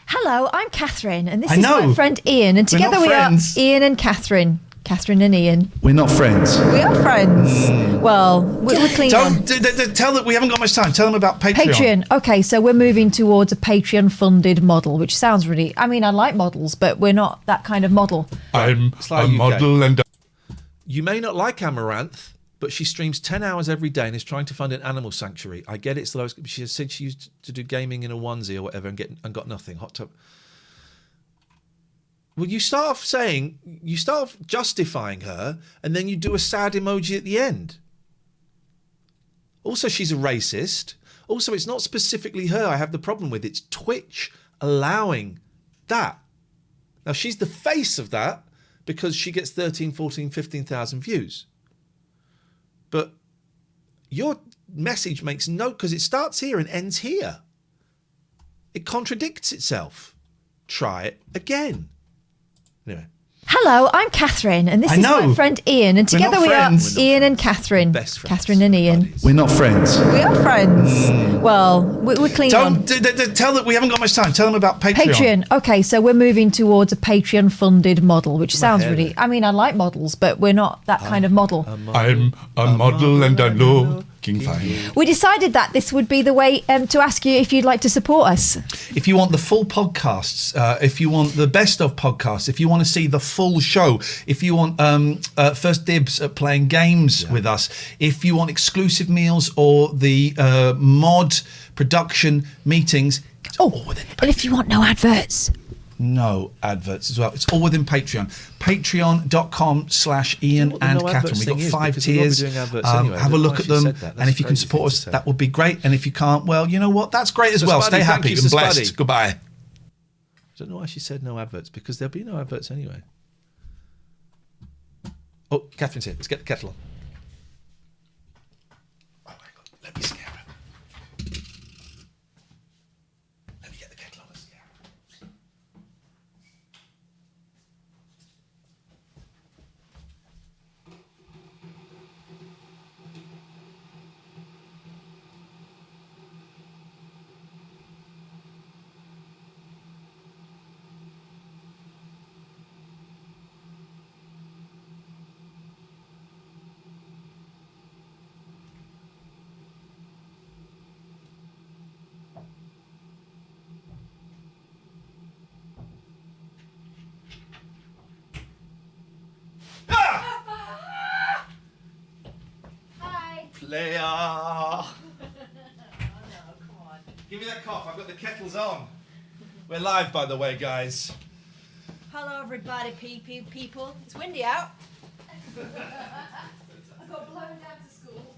Hello, I'm Catherine, and this I is know. my friend Ian, and We're together not we are friends. Ian and Catherine. Catherine and Ian. We're not friends. We are friends. Well, we're clean on. Tell them we haven't got much time. Tell them about Patreon. Patreon. Okay, so we're moving towards a Patreon-funded model, which sounds really... I mean, I like models, but we're not that kind of model. I'm like a UK. model and... You may not like Amaranth, but she streams 10 hours every day and is trying to fund an animal sanctuary. I get it's the lowest... She said she used to do gaming in a onesie or whatever and got nothing. Hot tub... Well, you start off justifying her, and then you do a sad emoji at the end. Also, she's a racist. Also, it's not specifically her I have the problem with. It's Twitch allowing that. Now, she's the face of that because she gets 13, 14, 15,000 views. But your message makes no... Because it starts here and ends here. It contradicts itself. Try it again. Anyway. Hello, I'm Catherine, and this I is know. my friend Ian, and We're together not we are friends. Ian and Catherine. Best friends. Catherine and Ian. We're not friends. We are friends. Well, we're clean on. Tell them we haven't got much time. Tell them about Patreon. Patreon. Okay, so we're moving towards a Patreon-funded model, which sounds hair really... there. I mean, I like models, but we're not that kind of model. I'm a model and I'm looking fine. We decided that this would be the way to ask you if you'd like to support us. If you want the full podcasts, if you want the best of podcasts, if you want to see the full show, if you want first dibs at playing games with us, if you want exclusive meals or the mod production meetings, it's all within the And if you want no adverts. no adverts as well. It's all within Patreon. Patreon.com/Ian what the and no Catherine. adverts We've got thing is, 5 because we won't be tiers. doing adverts anyway. I Have a don't know look why at she them. said that. That's And if you can crazy support thing us, to say. that would be great. And if you can't, well, you know what? That's great as So well. Spuddy, Stay thank happy you, and Sir blessed. Spuddy. Goodbye. I don't know why she said no adverts, because there'll be no adverts anyway. Oh, Catherine's here. Let's get the kettle on. Oh my God. Let me scare her. Let me get the kettle on and scare her. player. Oh, no, come on. Give me that cough. I've got the kettles on. We're live, by the way, guys. Hello, everybody, people. It's windy out. I got blown down to school.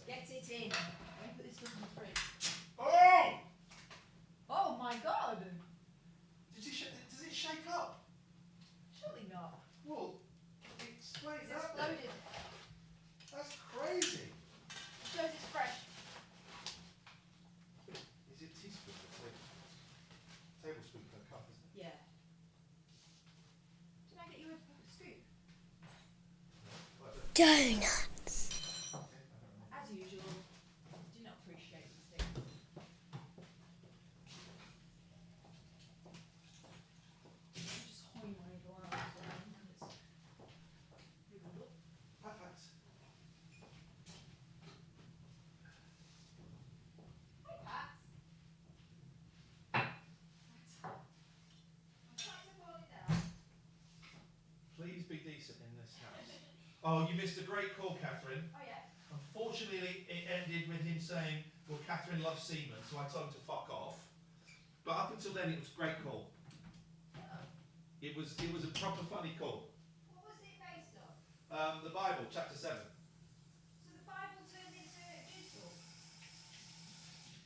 Get it in. Let me put this stuff in the fridge. Oh! Oh my god! Does it shake up? Surely not. Well, it's It's exploded. That's crazy. Shows it's fresh. Is it teaspoon per tablespoon per cup, isn't it? Yeah. Did I get you a scoop? Donuts. As usual. Do not appreciate these things. Just hoy my glass around and it's wriggled up. Perfect. Hi, Pat. I'm trying to hold it down. Please be decent in this house. Oh, you missed a great call, Catherine. Oh yeah. Unfortunately, it ended with him saying, well, Catherine loves semen, so I told him to fuck off. But up until then, it was a great call. It was a proper funny call. What was it based on? The Bible, chapter 7. So the Bible turned into digital.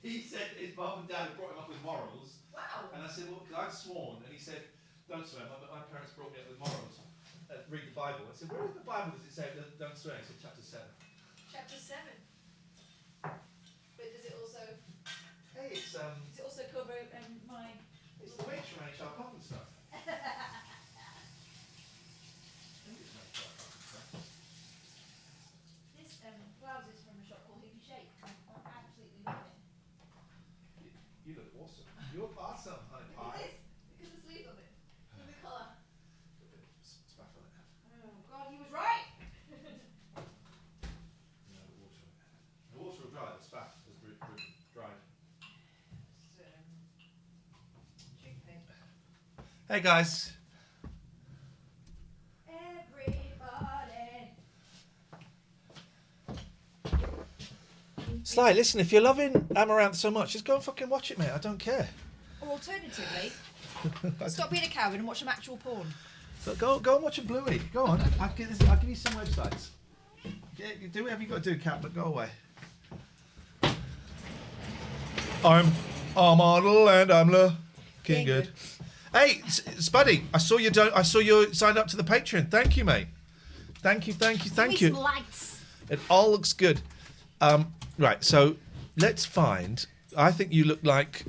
He said his mum and dad had brought him up with morals. Wow. And I said, well, because I'd sworn, and he said, don't swear, my parents brought me up with morals. Read the Bible. I said, where in the Bible does it say don't swear? He said, chapter 7. Chapter 7. But does it also Hey, it's cover my the witch from HR Pop and stuff. I think it's from HR Pop and stuff. this blouse is from a shop called Hippie Shake. I absolutely love it. You look awesome. You're awesome, honey pie. It is because the sleeve of it. And the colour. Spaff on it. Oh god, he was right. No, the water. The water will dry. The spaff has dried. Chickpea. Hey guys. Everybody. Sly, listen, if you're loving Amaranth so much, just go and fucking watch it, mate. I don't care. Or alternatively, stop being a coward and watch some actual porn. But go and watch a Bluey. Go on. I'll give you some websites. Yeah, you do whatever you got to do, Cat, but go away. I'm a model and I'm looking good. Hey, Spuddy, I saw you signed up to the Patreon. Thank you, mate. Thank you. Some lights. It all looks good. Right, so let's find. I think you look like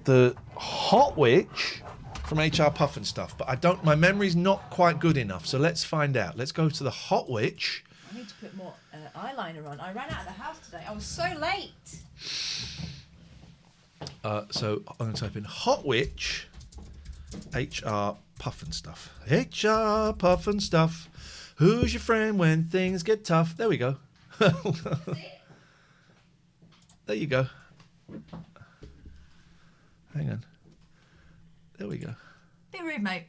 the Hot Witch from HR Puff and stuff, but I don't. My memory's not quite good enough. So let's find out. Let's go to the Hot Witch. I need to put more eyeliner on. I ran out of the house today. I was so late. So I'm going to type in Hot Witch, HR Puff and stuff. HR Puff and stuff. Who's your friend when things get tough? There we go. There you go. Hang on. There we go. Bit rude, mate.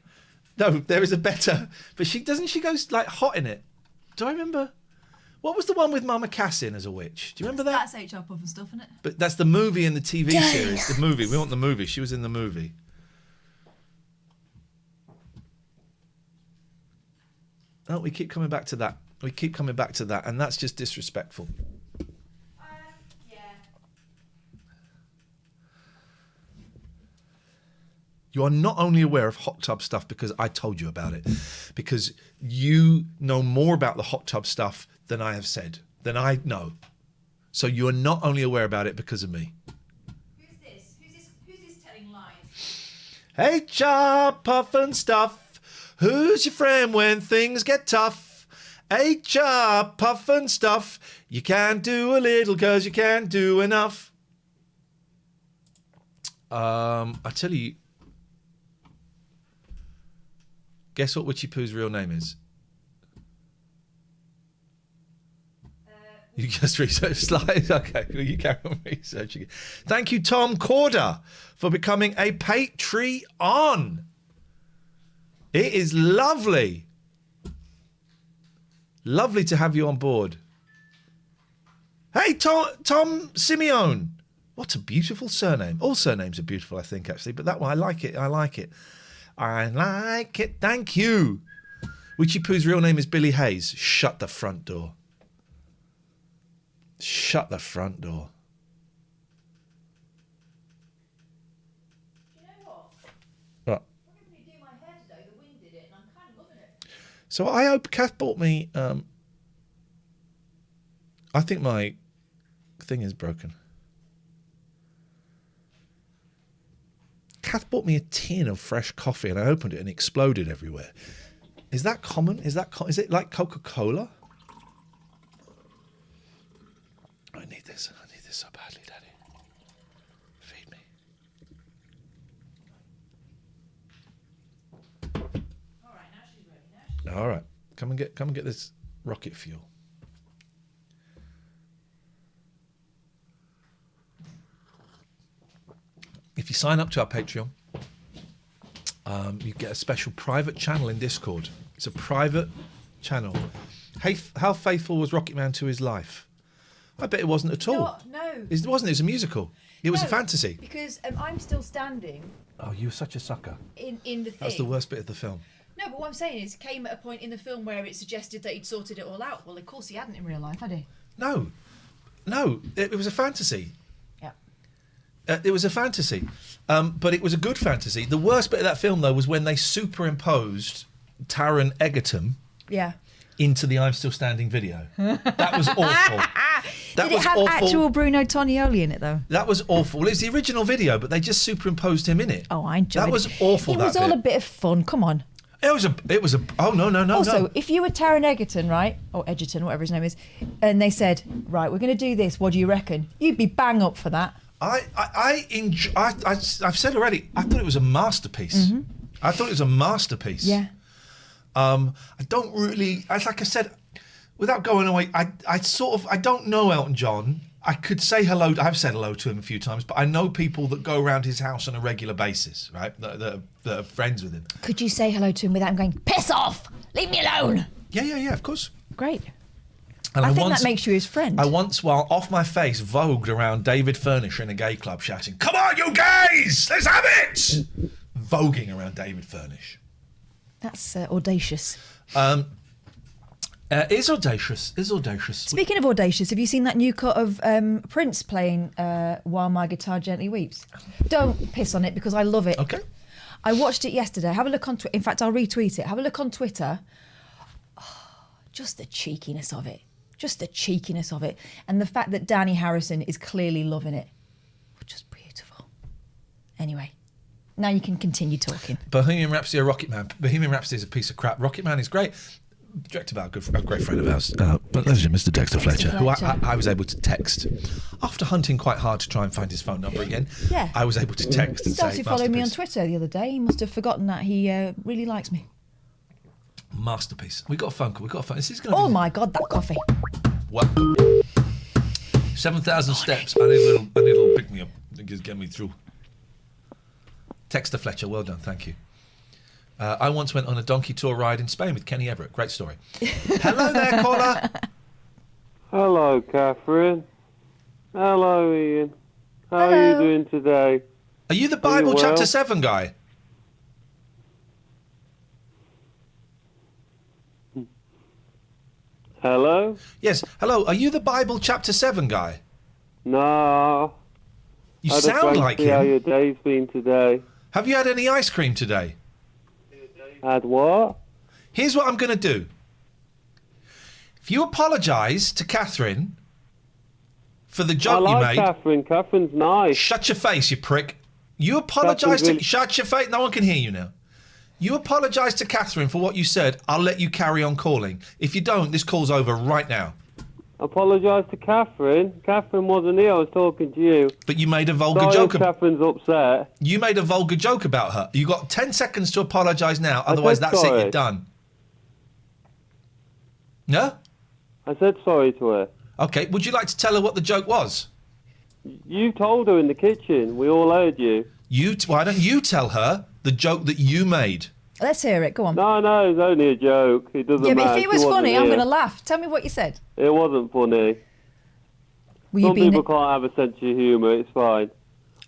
No, there is a better. But she goes like hot in it. Do I remember? What was the one with Mama Cass in as a witch? Do you remember that? That's HR Puff and stuff, isn't it? But that's the movie and the TV series. The movie. We want the movie. She was in the movie. Oh, we keep coming back to that. And that's just disrespectful. Yeah. You are not only aware of hot tub stuff because I told you about it, because you know more about the hot tub stuff than I have said, than I know. So you are not only aware about it because of me. Who's this? Who's this telling lies? HR Puff and stuff. Who's your friend when things get tough? HR Puff and stuff. You can't do a little cause you can't do enough. I tell you. Guess what Witchy Poo's real name is? You just research slides. Okay, well, you carry on researching it. Thank you, Tom Corder, for becoming a Patreon. It is lovely. Lovely to have you on board. Hey, Tom Simeone. What a beautiful surname. All surnames are beautiful, I think, actually. But that one, I like it. I like it. Thank you. Witchy Poo's real name is Billy Hayes. Shut the front door. Shut the front door. Do you know what? What? Whenever you do my hair today, the wind did it, and I'm kind of loving it. So I hope Kath bought me. I think my thing is broken. Kath bought me a tin of fresh coffee, and I opened it and it exploded everywhere. Is that common? Is it like Coca-Cola? I need this. I need this so badly, Daddy. Feed me. All right, now she's ready. All right, come and get this rocket fuel. If you sign up to our Patreon, you get a special private channel in Discord. It's a private channel. Hey, how faithful was Rocket Man to his life? I bet it wasn't at all. No. It wasn't. It was a musical. It was a No, fantasy. Because I'm still standing Oh, you were such a sucker. in the thing. That's the worst bit of the film. No, but what I'm saying is, came at a point in the film where it suggested that he'd sorted it all out. Well, of course he hadn't in real life, had he? No, it was a fantasy. Yeah. It was a fantasy, but it was a good fantasy. The worst bit of that film, though, was when they superimposed Taron Egerton Yeah. into the "I'm Still Standing" video. That was awful. That Did was it have awful. actual Bruno Tonioli in it, though? That was awful. Well, it was the original video, but they just superimposed him in it. Oh, I enjoyed it. That was awful. It was that all bit. a bit of fun. Come on. It was a. Oh no. Also, if you were Taron Egerton, right, or Egerton, whatever his name is, and they said, right, we're going to do this. What do you reckon? You'd be bang up for that. I've said already. I thought it was a masterpiece. I thought it was a masterpiece. Yeah. I don't really. Like I said, without going away, I don't know Elton John. I could say hello. I've said hello to him a few times, but I know people that go around his house on a regular basis, right? That are friends with him. Could you say hello to him without him going, piss off, leave me alone? Yeah, of course. Great. And I think that makes you his friend. I once, while off my face, vogued around David Furnish in a gay club, shouting, "Come on, you gays, let's have it!" Voguing around David Furnish. That's audacious. Is audacious. Speaking of audacious, have you seen that new cut of Prince playing While My Guitar Gently Weeps? Don't piss on it because I love it. Okay. I watched it yesterday. Have a look on Twitter. In fact, I'll retweet it. Have a look on Twitter. Oh, just the cheekiness of it. And the fact that Danny Harrison is clearly loving it. Just beautiful. Anyway, now you can continue talking. Bohemian Rhapsody or Rocket Man? Bohemian Rhapsody is a piece of crap. Rocket Man is great. Directed by a great friend of ours, Mr. Dexter Fletcher, who I was able to text after hunting quite hard to try and find his phone number again. Yeah. I was able to text He and say, started following me on masterpiece. Twitter the other day. He must have forgotten that he really likes me. Masterpiece. We got a phone call. This is going to Oh be... my God, that coffee. What? 7,000 steps. I need a little pick me up to get me through. Dexter Fletcher, well done, thank you. I once went on a donkey tour ride in Spain with Kenny Everett. Great story. Hello there, caller. Hello, Catherine. Hello, Ian. How are you doing today? Are you the Bible well? chapter 7 guy? Hello? Yes. Hello. Are you the Bible chapter 7 guy? No. You I just sound want to like see how him. your day's been today. Have you had any ice cream today? Had what? Here's what I'm going to do. If you apologise to Catherine for the joke I you like made... Catherine. Catherine's nice. Shut your face, you prick. You apologise to... Catherine's really- Shut your face. No one can hear you now. You apologise to Catherine for what you said. I'll let you carry on calling. If you don't, this call's over right now. Apologise to Catherine. Catherine wasn't here. I was talking to you. But you made a vulgar Sorry joke. if Catherine's upset. You made a vulgar joke about her. You got 10 seconds to apologise now. Otherwise, said that's it. sorry. You're done. No? I said sorry to her. Okay, would you like to tell her what the joke was? You told her in the kitchen. We all heard you. Why don't you tell her the joke that you made? Let's hear it. Go on. No, it's only a joke. It doesn't Yeah, matter. but if it was She wasn't funny, I'm here. going to laugh. Tell me what you said. It wasn't funny. Were you Some being... people can't have a sense of humour. It's fine.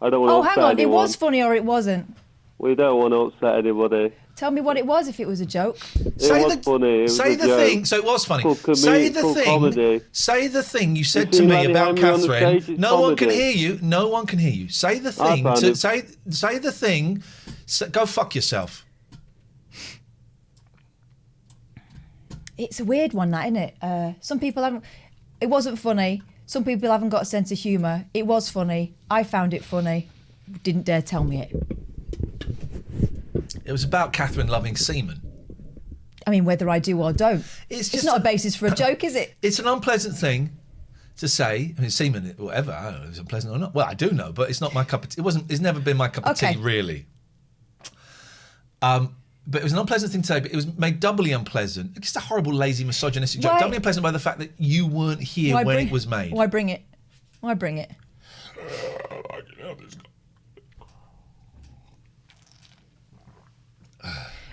I don't want to Oh, upset hang on. anyone. It was funny or it wasn't? We don't want to upset anybody. Tell me what it was if it was a joke. It was funny. It was Say a the joke. thing. So it was funny. Full Say the full thing. comedy. Say the thing you said You to see me Maddie about Henry on the Catherine. stage, it's No one can comedy. hear you. No one can hear you. Say the I thing. found To, it. say the thing. Go fuck yourself. It's a weird one, that, isn't it? Some people haven't... It wasn't funny. Some people haven't got a sense of humour. It was funny. I found it funny. Didn't dare tell me it. It was about Catherine loving semen. I mean, whether I do or don't. It's not a basis for a joke, is it? It's an unpleasant thing to say. I mean, semen, whatever. I don't know if it's unpleasant or not. Well, I do know, but it's not my cup of tea. It's never been my cup of Okay. tea, really. But it was an unpleasant thing to say, but it was made doubly unpleasant. It's just a horrible, lazy, misogynistic joke. Why- Doubly unpleasant by the fact that you weren't here when it was made. Why bring it? Why bring it?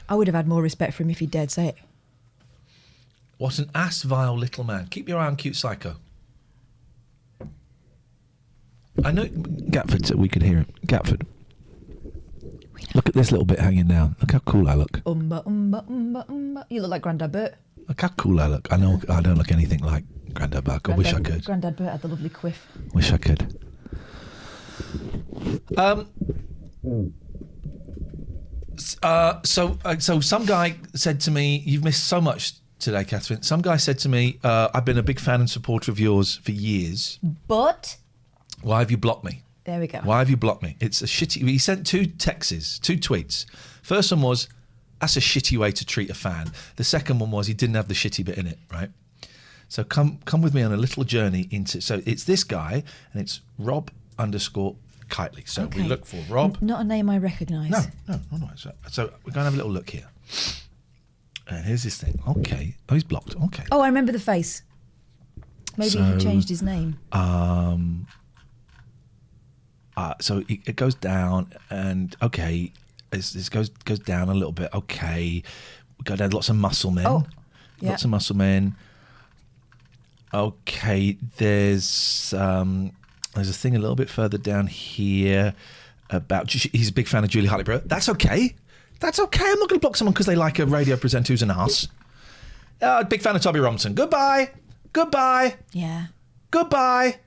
I would have had more respect for him if he dared say it. What an ass vile little man. Keep your eye on Cute Psycho. I know Gatford said we could hear him. Gatford. Look at this little bit hanging down. Look how cool I look. You look like Grandad Bert. Look how cool I look. I know I don't look anything like Grandad Buck. I wish I could. Grandad Bert had the lovely quiff. Wish I could. So some guy said to me, "You've missed so much today, Catherine." Some guy said to me, "I've been a big fan and supporter of yours for years. But Why have you blocked me? there we go. Why have you blocked me?" It's a shitty. He sent two tweets. First one was, "That's a shitty way to treat a fan." The second one was, he didn't have the shitty bit in it, right? So come with me on a little journey into. So it's this guy, and it's Rob_Kitely. So we look for Rob. Not a name I recognise. No. So we're going to have a little look here. And here's this thing. Okay. Oh, he's blocked. Okay. Oh, I remember the face. Maybe he changed his name. So it goes down, and okay, this goes down a little bit. Okay, we go down. Lots of muscle men. Oh, yeah. Lots of muscle men. Okay, there's a thing a little bit further down here about he's a big fan of Julie Hartley-Brewer. That's okay. I'm not going to block someone because they like a radio presenter who's an ass. Big fan of Toby Robinson. Goodbye. Yeah. Goodbye.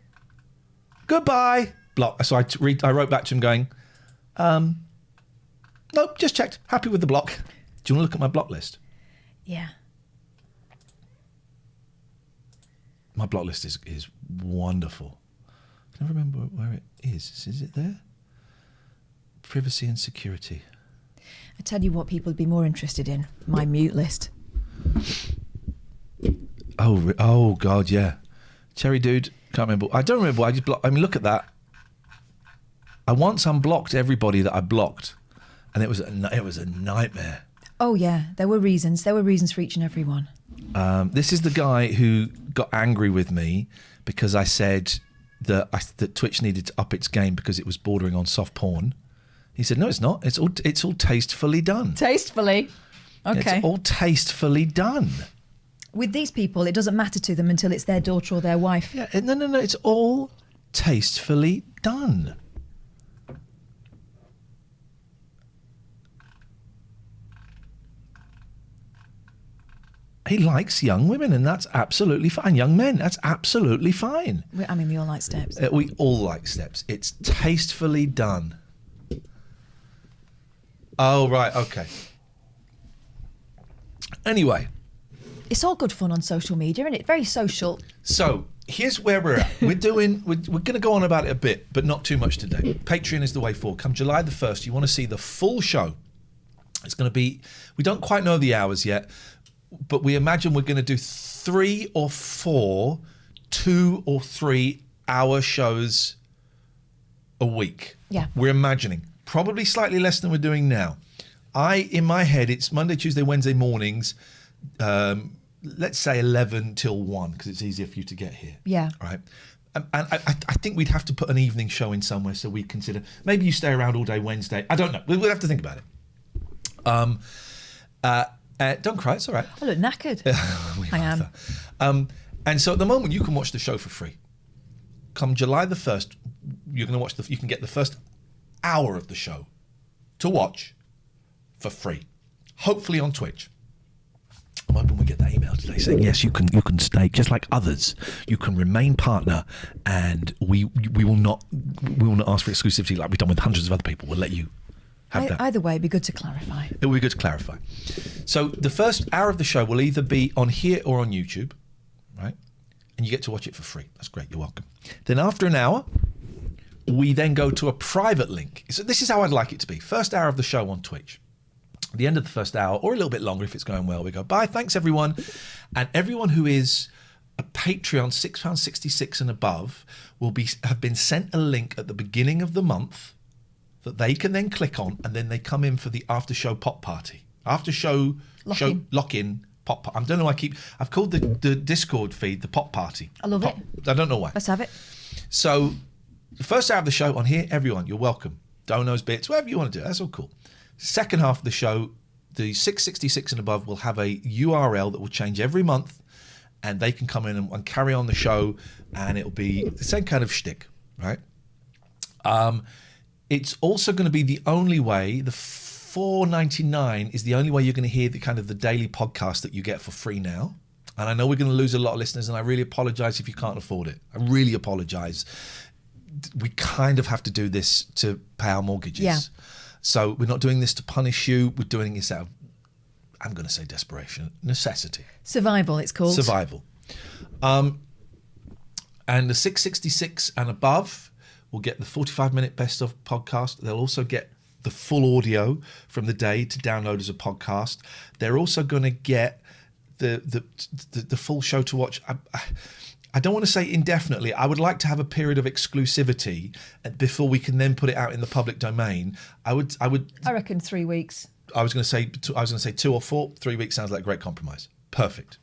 Block. So I wrote back to him going, nope, just checked. Happy with the block. Do you want to look at my block list? Yeah. My block list is wonderful. I can never remember where it is. Is it there? Privacy and security. I tell you what people would be more interested in. My mute list. Oh God, yeah. Cherry Dude, can't remember. I don't remember. I just blocked. I mean, look at that. I once unblocked everybody that I blocked, and it was a nightmare. Oh yeah, there were reasons. There were reasons for each and every one. This is the guy who got angry with me because I said that Twitch needed to up its game because it was bordering on soft porn. He said, "No, it's not. It's all tastefully done. Tastefully. Okay. It's all tastefully done." With these people, it doesn't matter to them until it's their daughter or their wife. Yeah, no. It's all tastefully done. He likes young women, and that's absolutely fine. Young men, that's absolutely fine. I mean, we all like steps. We all like steps. It's tastefully done. Oh, right, okay. Anyway. It's all good fun on social media, isn't it? Very social. So, here's where we're at. We're going to go on about it a bit, but not too much today. Patreon is the way forward. Come July the 1st, you want to see the full show. It's going to be, we don't quite know the hours yet, but we imagine we're going to do 3 or 4 2 or 3 hour shows a week. Yeah. We're imagining. Probably slightly less than we're doing now. In my head, it's Monday, Tuesday, Wednesday mornings, let's say 11 till 1, because it's easier for you to get here. Yeah. Right. And I think we'd have to put an evening show in somewhere, so we consider maybe you stay around all day Wednesday. I don't know. We'll have to think about it. Don't cry. It's all right. I look knackered. I am. And so at the moment, you can watch the show for free. Come July the 1st, you're going to watch you can get the first hour of the show to watch for free, hopefully on Twitch. I'm hoping we get that email today saying yes, you can stay just like others. You can remain partner, and we will not ask for exclusivity like we've done with hundreds of other people. We'll let you have that. Either way, it'd be good to clarify. It will be good to clarify. So the first hour of the show will either be on here or on YouTube, right? And you get to watch it for free. That's great. You're welcome. Then after an hour, we then go to a private link. So this is how I'd like it to be. First hour of the show on Twitch. At the end of the first hour, or a little bit longer if it's going well, we go, bye, thanks everyone. And everyone who is a Patreon, £6.66 and above, have been sent a link at the beginning of the month that they can then click on, and then they come in for the after show pop party. After show lock-in pop. I don't know why I've called the Discord feed the pop party. I love it. I don't know why. Let's have it. So the first hour of the show on here, everyone, you're welcome. Donos, bits, whatever you want to do. That's all cool. Second half of the show, the 666 and above will have a URL that will change every month, and they can come in and carry on the show, and it'll be the same kind of shtick, right? It's also going to be the only way, the $4.99 is the only way you're going to hear the kind of the daily podcast that you get for free now. And I know we're going to lose a lot of listeners, and I really apologize if you can't afford it. I really apologize. We kind of have to do this to pay our mortgages. Yeah. So we're not doing this to punish you. We're doing this out of, I'm going to say desperation, necessity. Survival, it's called. Survival. And the 666 and above will get the 45-minute best of podcast. They'll also get the full audio from the day to download as a podcast. They're also going to get the full show to watch. I don't want to say indefinitely. I would like to have a period of exclusivity before we can then put it out in the public domain. I reckon 3 weeks. I was going to say 2 or 4. 3 weeks sounds like a great compromise. Perfect.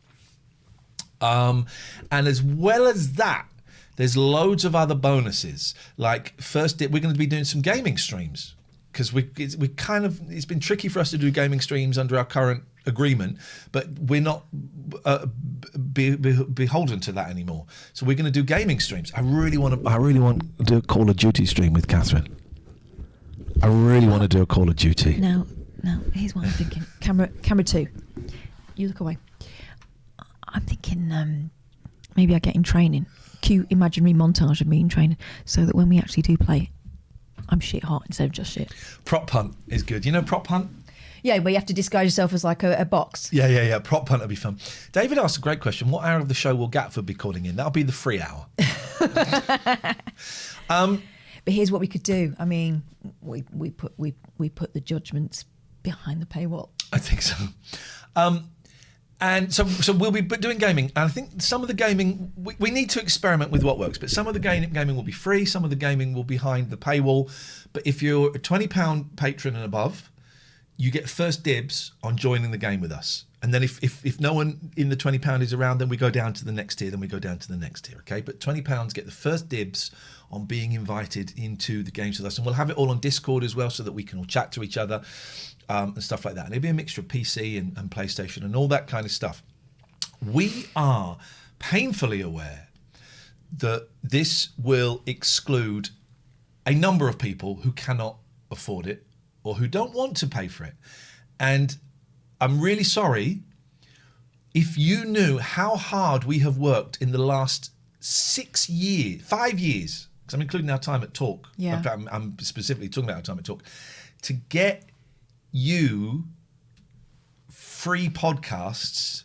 And as well as that, there's loads of other bonuses. Like we're going to be doing some gaming streams, because it's been tricky for us to do gaming streams under our current agreement, but we're not beholden to that anymore. So we're going to do gaming streams. I really want to do a Call of Duty stream with Catherine. I really want to do a Call of Duty. Now, here's what I'm thinking. Camera 2. You look away. I'm thinking maybe I get in training. Cue imaginary montage of me in training, so that when we actually do play, I'm shit hot instead of just shit. Prop hunt is good. You know prop hunt? Yeah, where you have to disguise yourself as like a box. Yeah. Prop hunt would be fun. David asked a great question. What hour of the show will Gatford be calling in? That'll be the free hour. But here's what we could do. I mean, we put the judgments behind the paywall. I think so. And so we'll be doing gaming. And I think some of the gaming, we need to experiment with what works. But some of the gaming will be free. Some of the gaming will be behind the paywall. But if you're a £20 patron and above, you get first dibs on joining the game with us. And then if no one in the £20 is around, then we go down to the next tier, then we go down to the next tier, okay? But £20 get the first dibs on being invited into the games with us. And we'll have it all on Discord as well, so that we can all chat to each other and stuff like that. And it'll be a mixture of PC and PlayStation and all that kind of stuff. We are painfully aware that this will exclude a number of people who cannot afford it or who don't want to pay for it. And I'm really sorry if you knew how hard we have worked in the last 5 years, because I'm including our time at Talk. Yeah. I'm specifically talking about our time at Talk, to get you free podcasts.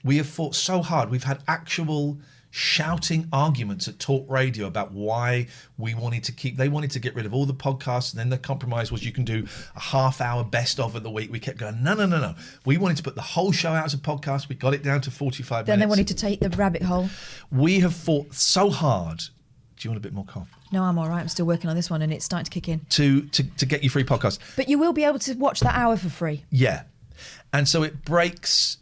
We have fought so hard. We've had actual shouting arguments at Talk Radio about why they wanted to get rid of all the podcasts, and then the compromise was you can do a half-hour best of the week. We kept going, no. We wanted to put the whole show out as a podcast. We got it down to 45 minutes. Then they wanted to take the rabbit hole. We have fought so hard. Do you want a bit more coffee? No, I'm all right. I'm still working on this one, and it's starting to kick in. To get you free podcasts. But you will be able to watch that hour for free. Yeah. And so it breaks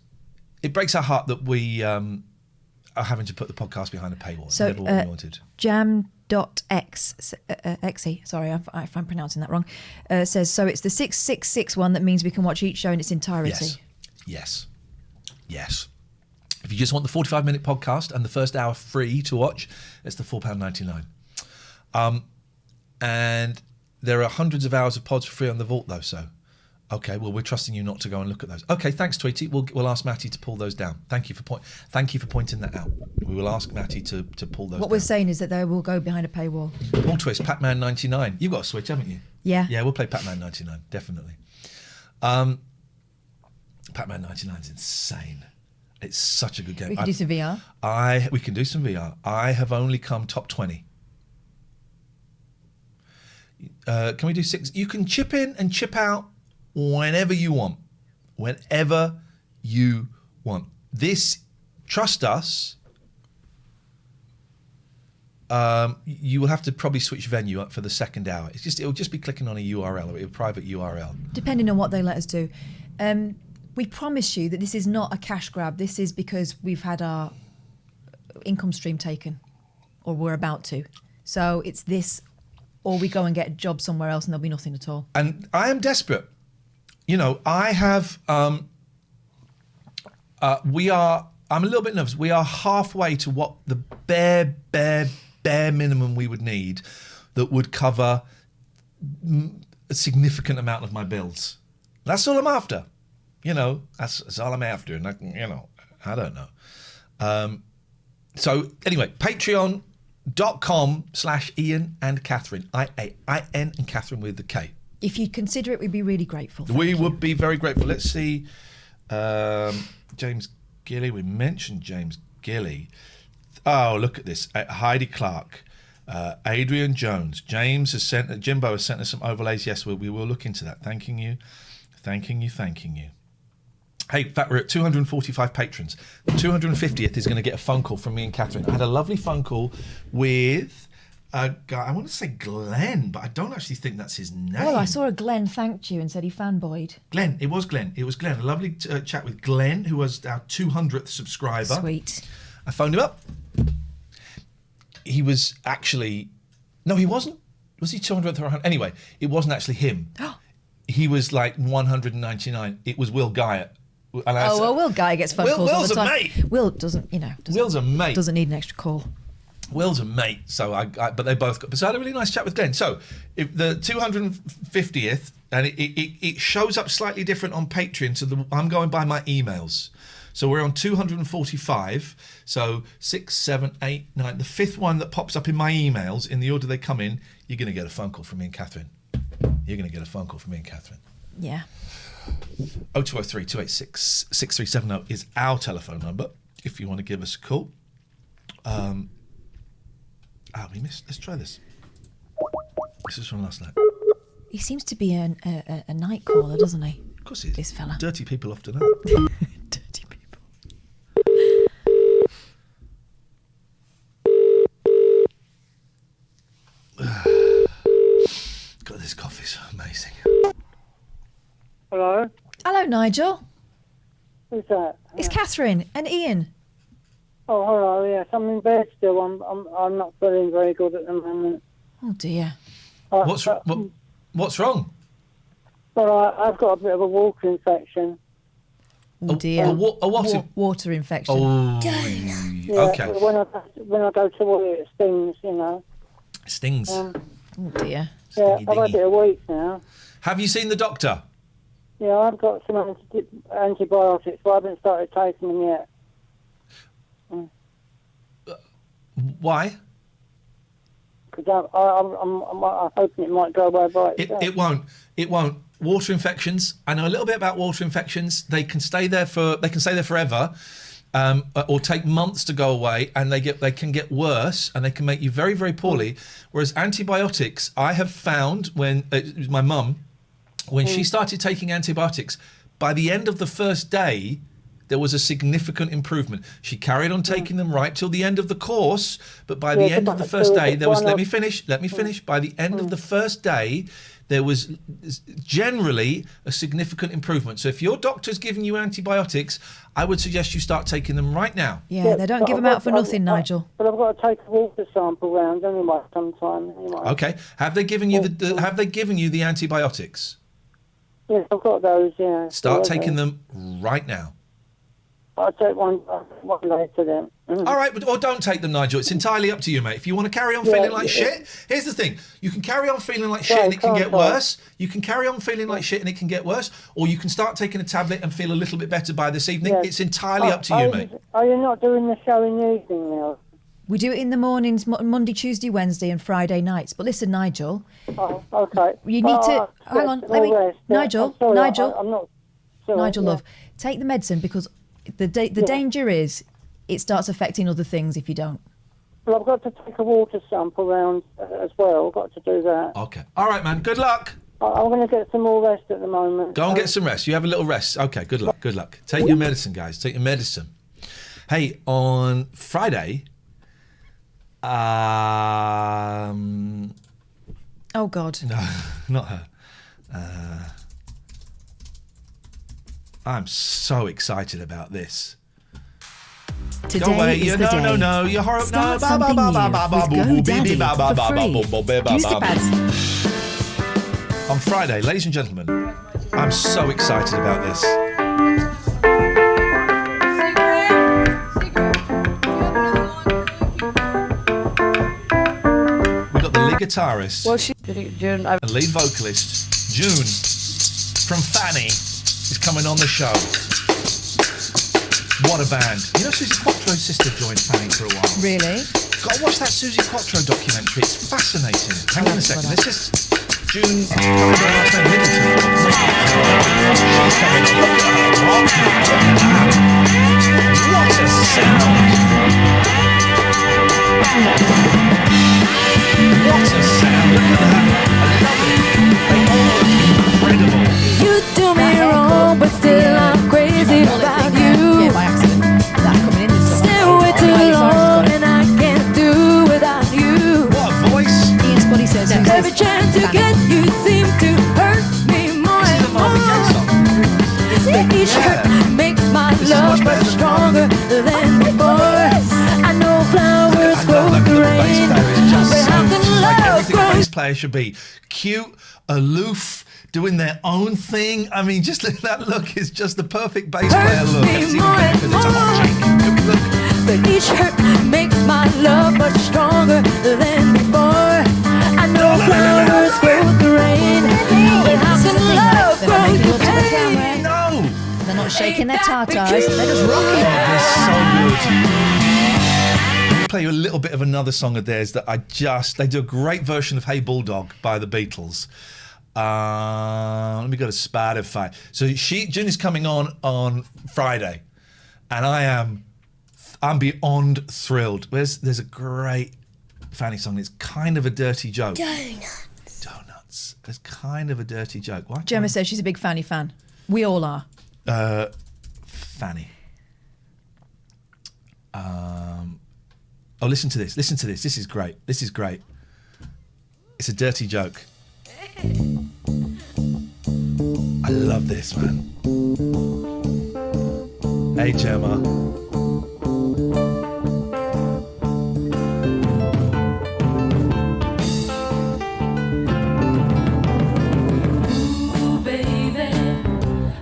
it breaks our heart that we are having to put the podcast behind a paywall. So, Never what we wanted. Jam.exe, sorry if I'm pronouncing that wrong, says, so it's the 666 one that means we can watch each show in its entirety. Yes. If you just want the 45-minute podcast and the first hour free to watch, it's the £4.99. And there are hundreds of hours of pods for free on the Vault, though, so... Okay, well, we're trusting you not to go and look at those. Okay, thanks, Tweety. We'll ask Matty to pull those down. Thank you for pointing that out. We will ask Matty to pull those down. What we're saying is that they will go behind a paywall. Paul Twist, Pac-Man 99. You've got a Switch, haven't you? Yeah. Yeah, we'll play Pac-Man 99, definitely. Pac-Man 99 is insane. It's such a good game. We can do some VR. We can do some VR. I have only come top 20. Can we do 6? You can chip in and chip out whenever you want. This, trust us, you will have to probably switch venue up for the second hour. It'll just be clicking on a URL or a private URL. Depending on what they let us do. We promise you that this is not a cash grab. This is because we've had our income stream taken, or we're about to. So it's this, or we go and get a job somewhere else and there'll be nothing at all. And I am desperate. You know, I have, I'm a little bit nervous. We are halfway to what the bare minimum we would need that would cover a significant amount of my bills. That's all I'm after. You know, that's all I'm after. And, I don't know. So anyway, patreon.com/Ian and Catherine. I-A-I-N and Catherine with the K. If you'd consider it, we'd be really grateful. We would be very grateful. Let's see. James Gilly. We mentioned James Gilly. Oh, look at this. Heidi Clark. Adrian Jones. Jimbo has sent us some overlays. Yes, we will look into that. Thanking you. Hey, in fact, we're at 245 patrons. The 250th is going to get a phone call from me and Catherine. I had a lovely phone call with a guy, I want to say Glenn, but I don't actually think that's his name. Well, I saw a Glenn thanked you and said he fanboyed. Glenn. It was Glenn. A lovely chat with Glenn, who was our 200th subscriber. Sweet. I phoned him up. He was actually... No, he wasn't. Was he 200th or 100th? Anyway, it wasn't actually him. He was like 199. It was Will Guyatt. Will Guy gets phone calls all the time. Will's a mate. Will doesn't, Will's a mate. Doesn't need an extra call. Will's a mate, so but they both got. So I had a really nice chat with Glenn. So if the 250th, and it shows up slightly different on Patreon. So I'm going by my emails. So we're on 245. So 6, 7, 8, 9. The fifth one that pops up in my emails in the order they come in, you're going to get a phone call from me and Catherine. Yeah. 0203 286 6370 is our telephone number if you want to give us a call. We missed. Let's try this. This is from last night. He seems to be a night caller, doesn't he? Of course he is. This fella. Dirty people often are. Dirty people. God, this coffee's amazing. Hello? Hello, Nigel. Who's that? It's Catherine and Ian. Oh, hello, yes. I'm in bed still. I'm not feeling very good at the moment. Oh, dear. What's wrong? Well, I've got a bit of a water infection. Oh, dear. Water infection. Oh, Yeah, okay. When I go to work, it stings, Stings. Oh, dear. Yeah, I've had it a week now. Have you seen the doctor? Yeah, I've got some antibiotics, but I haven't started taking them yet. Why? Because I'm hoping it might go away by itself. It won't. Water infections. I know a little bit about water infections. They can stay there forever, or take months to go away, and they can get worse, and they can make you very, very poorly. Whereas antibiotics, I have found when it was my mum, when she started taking antibiotics, by the end of the first day, there was a significant improvement. She carried on taking them right till the end of the course, but by the end of the first day, there was. Let me finish. By the end of the first day, there was generally a significant improvement. So if your doctor's giving you antibiotics, I would suggest you start taking them right now. Yeah, they don't give them out for nothing, Nigel. But I've got to take a water sample round anyway sometime. Anyway. Okay. Have they given you have they given you the antibiotics? Yes, I've got those, yeah. Start taking them right now. I'll take one later then. All right, or don't take them, Nigel. It's entirely up to you, mate. If you want to carry on feeling like shit, here's the thing. You can carry on feeling like shit and it can get worse. You can carry on feeling like shit and it can get worse. Or you can start taking a tablet and feel a little bit better by this evening. It's entirely up to you, mate. Are you not doing the show in the evening now? We do it in the mornings, Monday, Tuesday, Wednesday and Friday nights. But listen, Nigel. Oh, okay. You need to... Hang on, let me... Nigel, sorry, Nigel. I'm not... Sorry, Nigel, love, take the medicine because the danger is it starts affecting other things if you don't. Well, I've got to take a water sample round as well. I've got to do that. Okay. All right, man. Good luck. I'm going to get some more rest at the moment. Go and get some rest. You have a little rest. Okay, good luck. Good luck. Take your medicine, guys. Take your medicine. Hey, on Friday... Oh, God. No, not her. I'm so excited about this. Today is the day. No, you're horrible. Start something new with GoDaddy for free. Use the pads. On Friday, ladies and gentlemen, I'm so excited about this. We've got the lead guitarist and lead vocalist, June, from Fanny, is coming on the show. What a band. You know Susie Quattro's sister joined Fanny for a while. Really? Got to watch that Susie Quattro documentary. It's fascinating. Hang on a second. This is June. Coming on last name Middleton. She's coming on. Look at her. What a sound. What a sound. Look at that. I love it. They all look incredible. You do me wrong, but still I'm crazy about you. Yeah, by accident. That coming in this Stay away too long, and I can't do without you. What a voice. Ian Spuddy says Every chance you get, you seem to hurt me more This is a and Marvin Gaye song. more. But each hurt makes my love much stronger than before. I know flowers grow Like the the rain, bass player is just but so how can like love everything a grow? bass player should be. Cute, aloof, doing their own thing. I mean, just that look is just the perfect bass player look. And it's even better because it's a hot chick. Look. But each hurt makes my love much stronger than before. I know flowers grow with the rain, but how can love They're not grow making with love to the pain? camera. No. They're not shaking their tartars. They're just rocking. They're so good. Let me play you a little bit of another song of theirs that they do a great version of Hey Bulldog by the Beatles. Let me go to Spotify. So June is coming on Friday, and I'm beyond thrilled. There's a great Fanny song. It's kind of a dirty joke. Donuts. It's kind of a dirty joke. Why? Gemma says she's a big Fanny fan. We all are. Fanny. Oh, listen to this. Listen to this. This is great. This is great. It's a dirty joke. I love this, man. Hey, Gemma. Ooh, baby,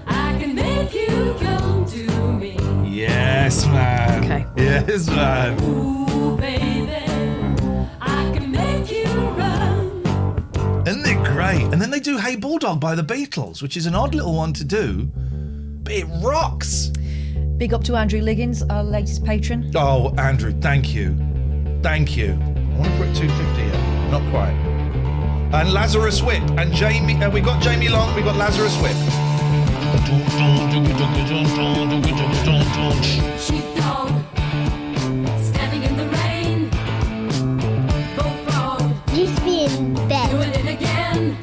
I can make you come to me. Yes, man. Okay. Yes, man. Ooh, baby, I can make you run. Isn't it great? And then they do Hey Bulldog by the Beatles, which is an odd little one to do, but it rocks. Big up to Andrew Liggins, our latest patron. Oh, Andrew, thank you. Thank you. I wonder if we're at 250 yet. Not quite. And Lazarus Whip. And Jamie, we got Jamie Long, we got Lazarus Whip. Sheepdog, standing in the rain. Bullfrog, Used to be in bed. doing it again.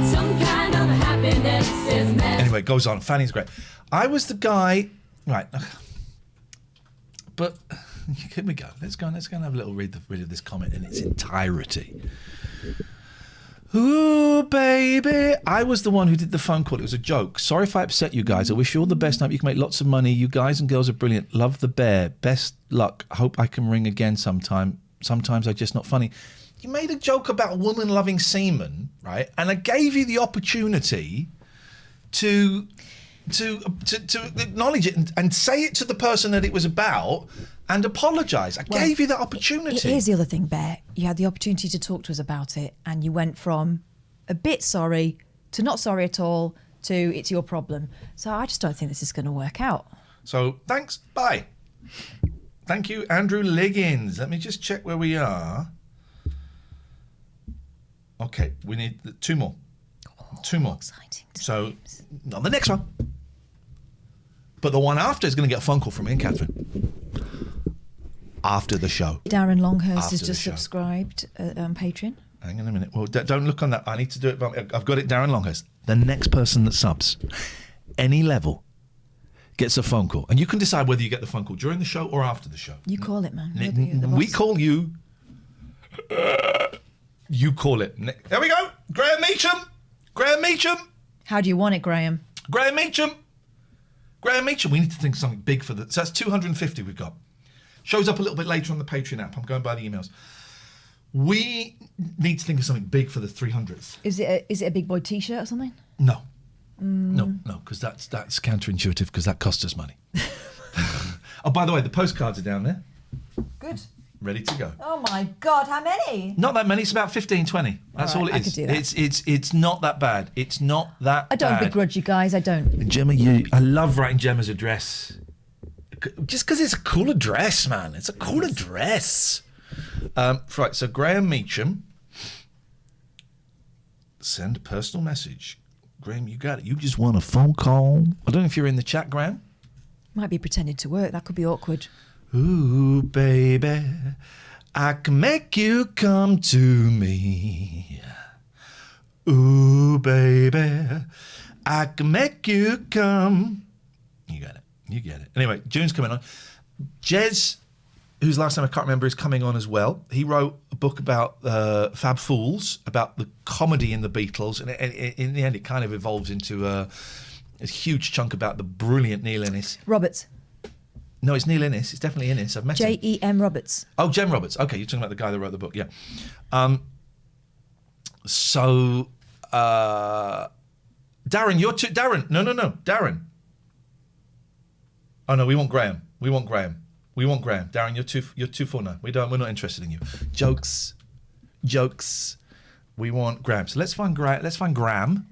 Some kind of happiness is meant. Anyway, it goes on. Fanny's great. I was the guy, right? But here we go. Let's go and have a little read of this comment in its entirety. Ooh, baby. I was the one who did the phone call. It was a joke. Sorry if I upset you guys. I wish you all the best. I hope you can make lots of money. You guys and girls are brilliant. Love the bear. Best luck. Hope I can ring again sometime. Sometimes I'm just not funny. You made a joke about woman loving semen, right? And I gave you the opportunity to acknowledge it and say it to the person that it was about and apologise. I gave you that opportunity. Here's the other thing, Bear. You had the opportunity to talk to us about it, and you went from a bit sorry to not sorry at all to it's your problem. So I just don't think this is going to work out. So thanks. Bye. Thank you, Andrew Liggins. Let me just check where we are. Okay, we need 2 more. 2 more. Exciting. So, on the next one. But the one after is going to get a phone call from me and Catherine. After the show. Darren Longhurst After has the just show. subscribed on Patreon. Hang on a minute. Well, don't look on that. I need to do it. I've got it, Darren Longhurst. The next person that subs, any level, gets a phone call. And you can decide whether you get the phone call during the show or after the show. You call it, man. You're the We boss. call you. You call it. There we go. Graham Meacham. Graham Meacham. How do you want it, Graham? Graham Meacham. Graham Meacham. We need to think of something big for the. So that's 250 we've got. Shows up a little bit later on the Patreon app. I'm going by the emails. We need to think of something big for the 300th. Is it a big boy T-shirt or something? No. No, because that's counterintuitive because that costs us money. Oh, by the way, the postcards are down there. Good. Ready to go. Oh my God, how many? Not that many. It's about 15, 20. That's all it I is. could do that. It's not that bad. It's not that I don't bad. begrudge you guys. I don't. Gemma, I love writing Gemma's address. Just because it's a cool address, man. It's a cool address. Right, so Graham Meacham. Send a personal message. Graham, you got it. You just want a phone call. I don't know if you're in the chat, Graham. Might be pretending to work. That could be awkward. Ooh, baby, I can make you come to me. Ooh, baby, I can make you come. You got it. You get it. Anyway, June's coming on. Jez, whose last name I can't remember, is coming on as well. He wrote a book about Fab Fools, about the comedy in the Beatles, and in the end it kind of evolves into a huge chunk about the brilliant Neil Innes. Roberts. No, it's Neil Innes. It's definitely Innes. I've met him. J.E.M. Roberts. Oh, Jem Roberts. Okay, you're talking about the guy that wrote the book, yeah. So, Darren, you're too... Darren, no, Darren. Oh, no, we want Graham. Darren, you're too full now. We're not interested in you. Jokes. We want Graham. So let's find Graham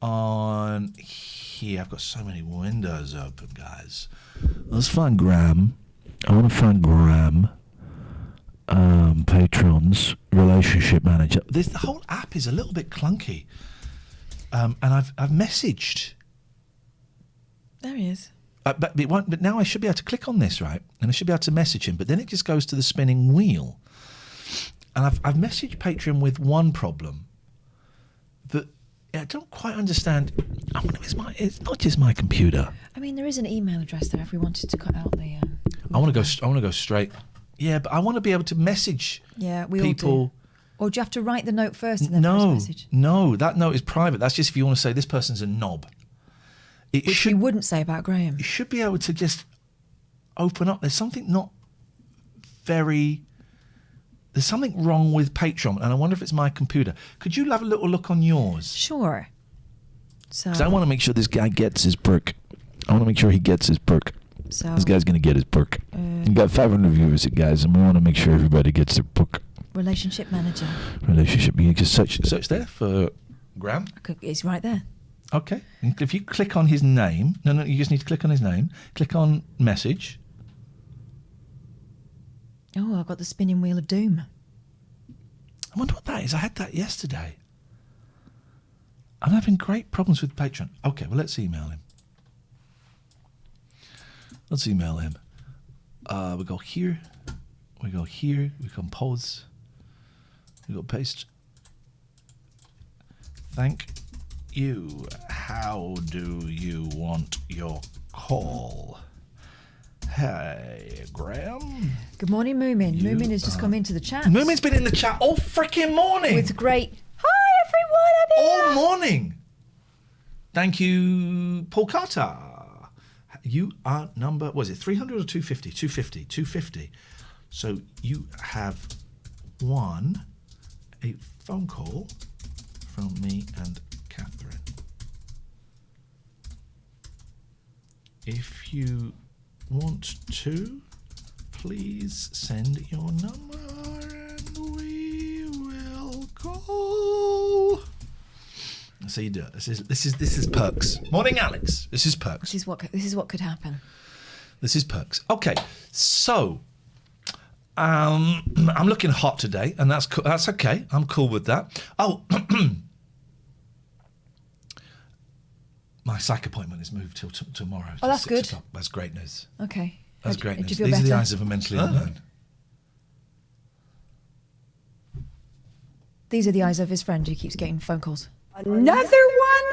on here. I've got so many windows open, guys. Let's find Graham. I want to find Graham. Patrons, relationship manager. The whole app is a little bit clunky. And I've messaged. There he is. But now I should be able to click on this, right? And I should be able to message him. But then it just goes to the spinning wheel. And I've messaged Patreon with one problem that I don't quite understand. I wonder if it's not just my computer. I mean, there is an email address there if we wanted to cut out the... I want to go straight. Yeah, but I want to be able to message people. All do. Or do you have to write the note first and then press message? No, that note is private. That's just if you want to say this person's a knob. Which you wouldn't say about Graham. You should be able to just open up. There's something there's something wrong with Patreon, and I wonder if it's my computer. Could you have a little look on yours? Sure. So. Because I want to make sure this guy gets his perk. I want to make sure he gets his perk. So. This guy's going to get his perk. You got 500 viewers, guys, and we want to make sure everybody gets their perk. Relationship manager. You can search there for Graham. It's right there. Okay. If you click on his name, no, you just need to click on his name. Click on message. Oh, I've got the spinning wheel of doom. I wonder what that is. I had that yesterday. I'm having great problems with Patreon. Okay, well, let's email him. We go here. We compose. We go paste. Thank you. How do you want your call? Hey, Graham. Good morning, Moomin. Moomin has just come into the chat. Moomin's been in the chat all freaking morning. With great... Hi, all morning. Thank you, Paul Carter. You are number, what is it, 300 or 250? 250. 250. So you have won a phone call from me and Catherine. If you want to, please send your number and we will call. So you do it. This is perks. Morning, Alex. This is perks. This is what could happen. This is perks. Okay, so I'm looking hot today, and that's cool. That's okay. I'm cool with that. Oh, my psych appointment is moved till tomorrow. Oh, that's good. That's great news. Okay. That's great news. Do you feel These are the better? eyes of a mentally ill man. These are the eyes of his friend who keeps getting phone calls. Another one?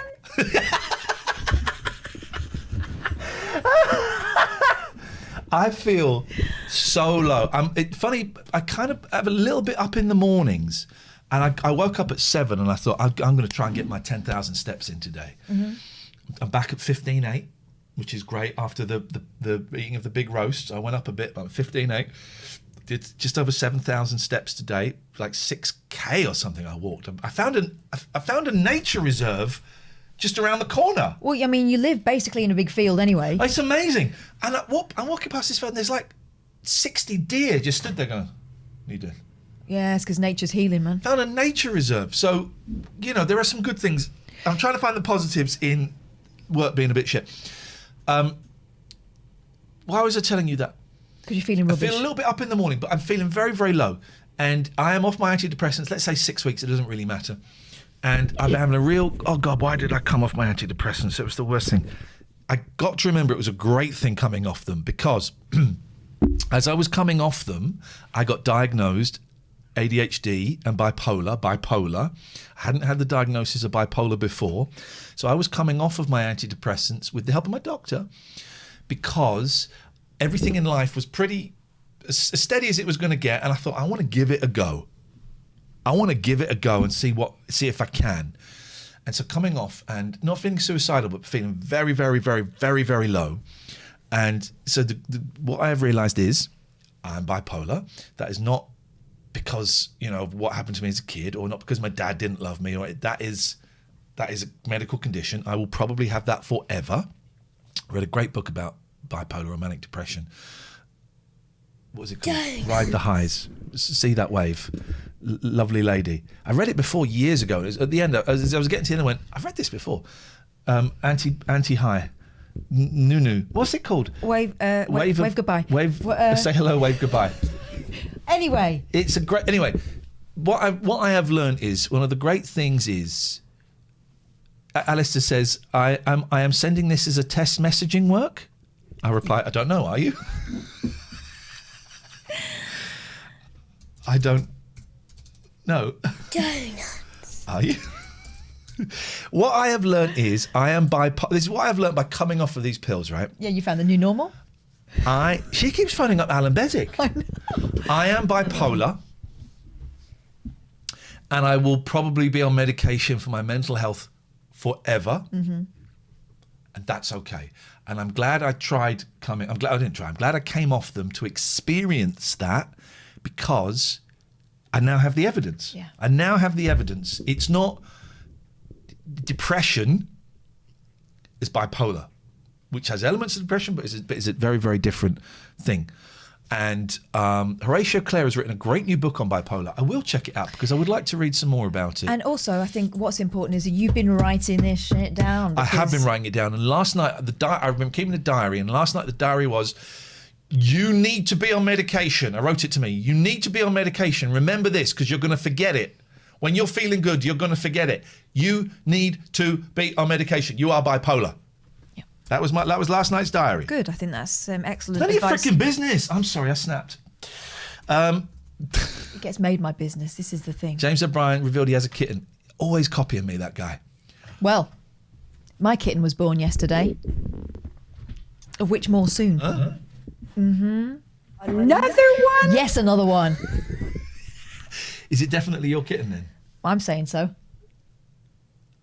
I feel so low. Funny, I kind of have a little bit up in the mornings, and I woke up at 7 and I thought, I'm going to try and get my 10,000 steps in today. Mm-hmm. I'm back at 15.8, which is great after the eating of the big roast. I went up a bit, but 15.8. Did just over 7,000 steps today, like 6K or something I walked. I found a nature reserve just around the corner. Well, I mean, you live basically in a big field anyway. It's amazing. And I'm walking past this field and there's like 60 deer just stood there going, what are you doing? Yeah, it's because nature's healing, man. Found a nature reserve. So, there are some good things. I'm trying to find the positives in work being a bit shit. Why was I telling you that? Because you're feeling rubbish. I feel a little bit up in the morning, but I'm feeling very, very low. And I am off my antidepressants, let's say 6 weeks, it doesn't really matter. And I'm having a real, oh God, why did I come off my antidepressants? It was the worst thing. I got to remember it was a great thing coming off them because as I was coming off them, I got diagnosed ADHD and bipolar. I hadn't had the diagnosis of bipolar before. So I was coming off of my antidepressants with the help of my doctor because everything in life was pretty as steady as it was going to get, and I thought I want to give it a go. I want to give it a go and see if I can. And so coming off and not feeling suicidal, but feeling very, very, very, very, very low. And so what I have realised is I'm bipolar. That is not because of what happened to me as a kid, or not because my dad didn't love me, or that is a medical condition. I will probably have that forever. I read a great book about bipolar or manic depression. What was it called? Ride the Highs. See That Wave. Lovely lady. I read it before years ago. It was at the end, as I was getting to the end, I went, I've read this before. Anti-high. Nunu. What's it called? Wave goodbye. Say hello, wave goodbye. Anyway. It's a great... Anyway, what I have learned is, one of the great things is, Alistair says, I am sending this as a test messaging work. I reply, I don't know, are you? I don't know. Donuts. Are you? What I have learned is this is what I have learned by coming off of these pills, right? Yeah, you found the new normal? She keeps phoning up Alan Bezic. I am bipolar, and I will probably be on medication for my mental health forever. Mm-hmm. And that's okay. And I'm glad I tried coming. I'm glad I didn't try. I'm glad I came off them to experience that, because I now have the evidence. Yeah. I now have the evidence. It's not depression. It's bipolar, which has elements of depression, but is a very, very different thing. And Horatio Clare has written a great new book on bipolar. I will check it out because I would like to read some more about it. And also, I think what's important is that you've been writing this shit down. I have been writing it down. And last night, I've been keeping a diary. And last night, the diary was, you need to be on medication. I wrote it to me. You need to be on medication. Remember this, because you're going to forget it. When you're feeling good, you're going to forget it. You need to be on medication. You are bipolar. That was last night's diary. Good. I think that's excellent None of your advice. freaking business. I'm sorry, I snapped. It gets made my business. This is the thing. James O'Brien revealed he has a kitten. Always copying me, that guy. Well, my kitten was born yesterday. Of which more soon. Uh-huh. Mm-hmm. Another one? Yes, another one. Is it definitely your kitten then? I'm saying so.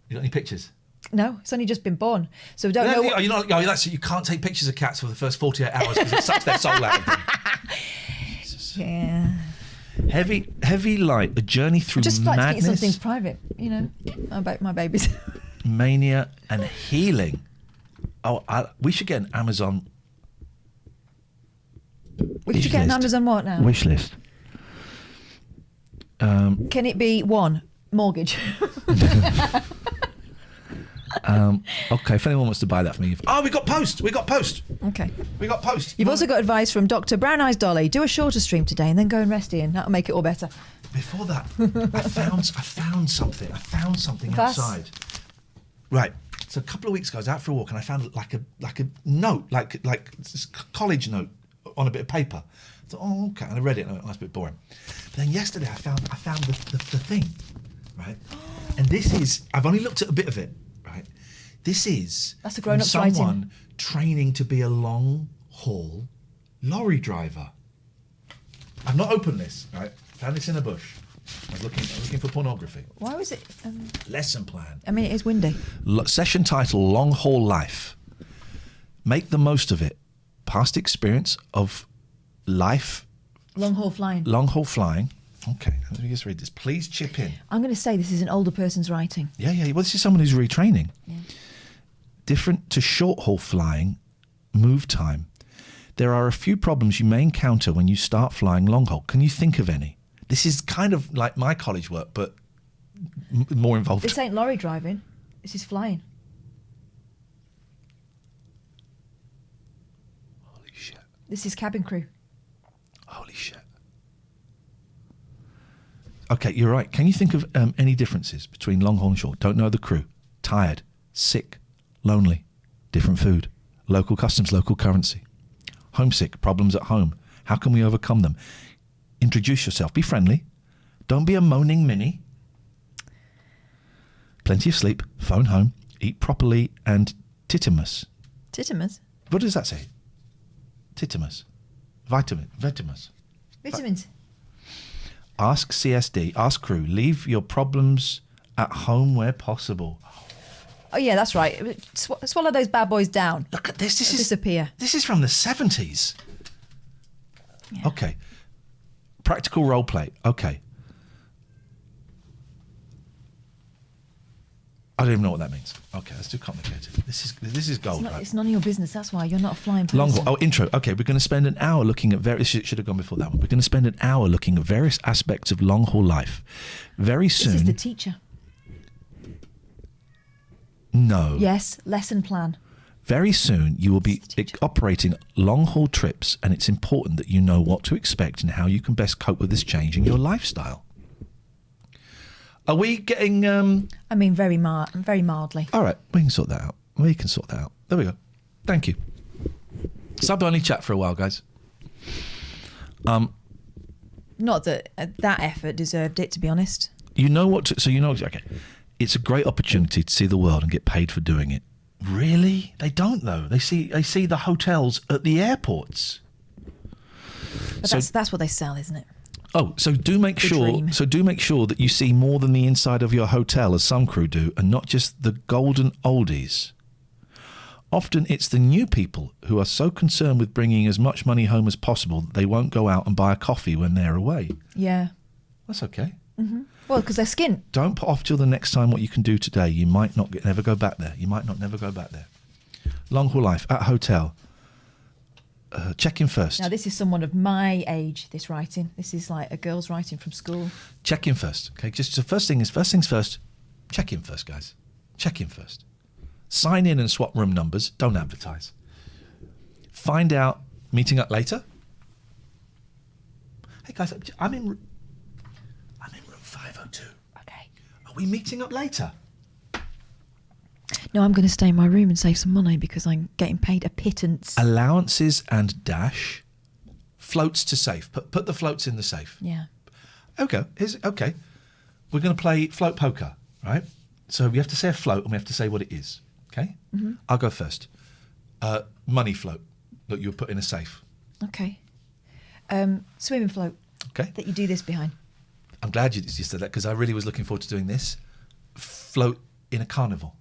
You got any pictures? No, it's only just been born, so we don't know. You're not, that's it. You can't take pictures of cats for the first 48 hours because it sucks their soul out of them. Yeah. Heavy light, a journey through Just like to keep some madness, things private, about my babies. mania, and healing. Oh, we should get an Amazon. We should get an Amazon what now? Wish list. Can it be one mortgage? Okay, if anyone wants to buy that for me. Oh, we got post. Okay. We got post. You've also got advice from Dr. Brown Eyes Dolly. Do a shorter stream today and then go and rest in. That'll make it all better. Before that, I found something. I found something Fuss. outside. Right. So a couple of weeks ago, I was out for a walk and I found like a note, like this college note on a bit of paper. I thought, oh, okay, and I read it and I went, oh, that's a bit boring. But then yesterday, I found the thing, right? And this is, I've only looked at a bit of it, right? This is That's a grown-up's from someone writing. training to be a long haul lorry driver. I've not opened this, right? Found this in a bush. I was looking for pornography. Why was it? Lesson plan. I mean, it is windy. Session title: Long Haul Life. Make the most of it. Past experience of life. Long haul flying. Long haul flying. Okay, let me just read this. Please chip in. I'm going to say this is an older person's writing. Yeah. Well, this is someone who's retraining. Yeah. Different to short haul flying, move time. There are a few problems you may encounter when you start flying long haul. Can you think of any? This is kind of like my college work, but more involved. This ain't lorry driving. This is flying. Holy shit. This is cabin crew. Holy shit. Okay, you're right. Can you think of any differences between long haul and short? Don't know the crew. Tired. Sick. Lonely. Different food. Local customs, local currency. Homesick. Problems at home. How can we overcome them? Introduce yourself. Be friendly. Don't be a moaning Minnie. Plenty of sleep. Phone home. Eat properly and titimus. Titimus? What does that say? Titimus. Vitamus. Vitamins. Ask CSD. Ask crew. Leave your problems at home where possible. Oh, yeah, that's right. Swallow those bad boys down. Look at this. This is disappear. This is from the 70s. Yeah. Okay. Practical role play. Okay. I don't even know what that means. Okay, that's too complicated. This is gold, right? It's none of your business. That's why you're not a flying person. Long haul. Oh, intro. Okay, we're going to spend an hour looking at various. Should have gone before that one. We're going to spend an hour looking at various aspects of long haul life. Very soon. This is the teacher. No. Yes, lesson plan. Very soon, you will be operating long-haul trips, and it's important that you know what to expect and how you can best cope with this change in your lifestyle. Are we getting... I mean, very mildly. All right, we can sort that out. There we go. Thank you. Sub-only chat for a while, guys. Not that that effort deserved it, to be honest. You know what to... So you know... Okay. It's a great opportunity to see the world and get paid for doing it. Really? They don't though. They see the hotels at the airports. But that's what they sell, isn't it? Oh, so do make sure that you see more than the inside of your hotel, as some crew do, and not just the golden oldies. Often it's the new people who are so concerned with bringing as much money home as possible that they won't go out and buy a coffee when they're away. Yeah. That's okay. Mm-hmm. Well, because they're skint. Don't put off till the next time what you can do today. You might not never go back there. Long haul life at hotel. Check in first. Now, this is someone of my age, this writing. This is like a girl's writing from school. Check in first. Okay, just the first things first. Check in first, guys. Check in first. Sign in and swap room numbers. Don't advertise. Find out. Meeting up later. Hey, guys, I'm in room 502. Okay. Are we meeting up later? No, I'm going to stay in my room and save some money because I'm getting paid a pittance. Allowances and dash. Floats to safe. Put the floats in the safe. Yeah. Okay. We're going to play float poker, right? So we have to say a float and we have to say what it is. Okay? Mm-hmm. I'll go first. Money float that you put in a safe. Okay. Swimming float. Okay. That you do this behind. I'm glad you said that because I really was looking forward to doing this. Float in a carnival?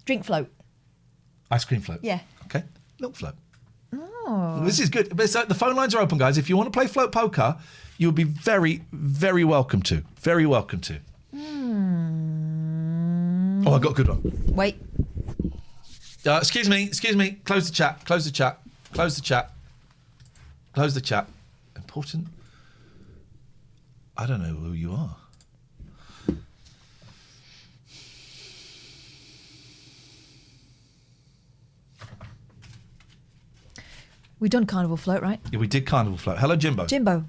Drink float. Ice cream float. Yeah. Okay. Milk float. Oh. This is good. But so the phone lines are open, guys. If you want to play float poker, you would be very, very welcome to. Very welcome to. Oh, I got a good one. Wait. Excuse me. Close the chat. Close the chat. Close the chat. Close the chat. Important. I don't know who you are. We've done carnival float, right? Yeah, we did carnival float. Hello, Jimbo. Jimbo.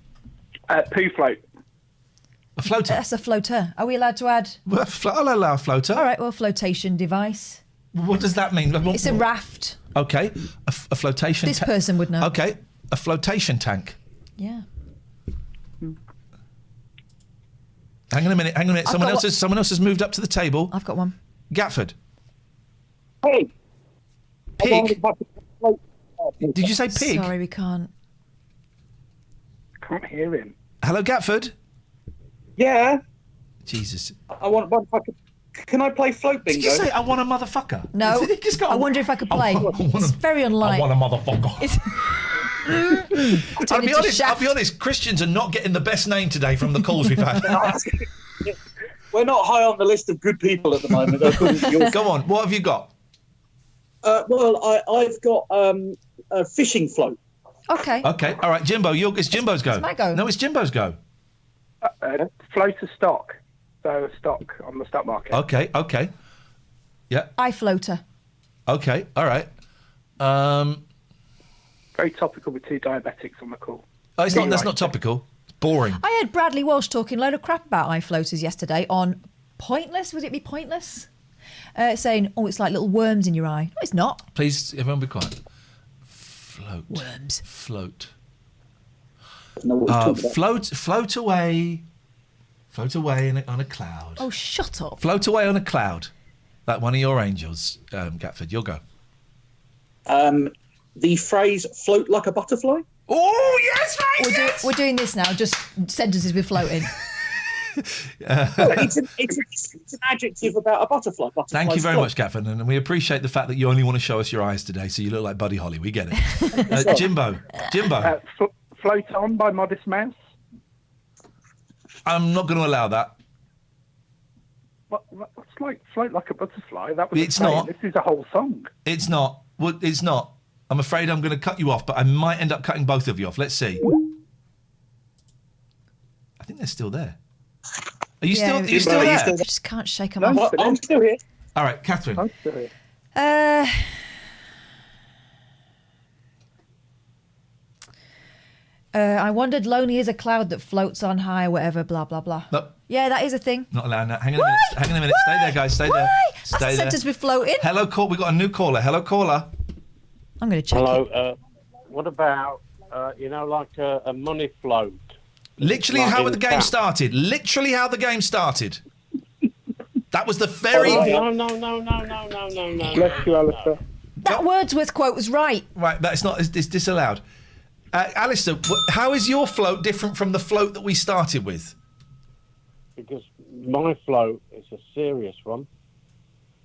Poo float. A floater. That's a floater. Are we allowed to add? Well, I'll allow a floater. All right, well, flotation device. What does that mean? It's a raft. Okay, a flotation. This person would know. Okay, a flotation tank. Yeah. Hang on a minute. I've Someone got else has moved up to the table. I've got one. Gatford. Pig. Pig. Did you say pig? Sorry, we can't. Can't hear him. Hello, Gatford. Yeah. Jesus. I want one. Can I play float bingo? Did you say I want a motherfucker? No. He just got I wonder if I could play. It's very unlike. I want a motherfucker. It's I'll be honest. Christians are not getting the best name today from the calls we've had. We're not high on the list of good people at the moment. Go on. What have you got? I've got a fishing float. Okay. Okay. All right, Jimbo. It's Jimbo's go. It's my go. No, it's Jimbo's go. Floater stock. So stock on the stock market. Okay. Yeah. iFloater. Okay. All right. Very topical with two diabetics on the call. Oh, that's not topical. It's boring. I heard Bradley Walsh talking a load of crap about iFloaters yesterday on Pointless. Would it be Pointless? Saying, oh, it's like little worms in your eye. No, it's not. Please, everyone be quiet. Float. Worms. Float. No, Float away. Float away on a cloud. Oh, shut up. Float away on a cloud. Like one of your angels, Gatford. You'll go. The phrase "float like a butterfly." Oh yes, mate! We're doing this now. Just sentences with floating. It's an adjective about a butterfly. Thank you very much, Gatford, and we appreciate the fact that you only want to show us your eyes today, so you look like Buddy Holly. We get it. Jimbo. Float on by Modest Mouse. I'm not going to allow that. What's like float like a butterfly? That was It's not. This is a whole song. It's not. Well, it's not. I'm afraid I'm going to cut you off, but I might end up cutting both of you off. Let's see. I think they're still there. Are you still there? I just can't shake them off. I'm still here. All right, Catherine. I'm still here. I wondered, lonely is a cloud that floats on high, whatever, blah, blah, blah. No. Yeah, that is a thing. Not allowed now. Hang on a minute. Stay there, guys. Stay there. That's a sentence with floating. Hello, call. We've got a new caller. Hello, caller. I'm going to check Hello. What about, like a money float? Literally Like how in the game town. started. Literally how the game started. That was the very... No. Bless you, Alistair. That Wordsworth quote was right. Right, that's not... It's disallowed. Alistair, how is your float different from the float that we started with? Because my float is a serious one,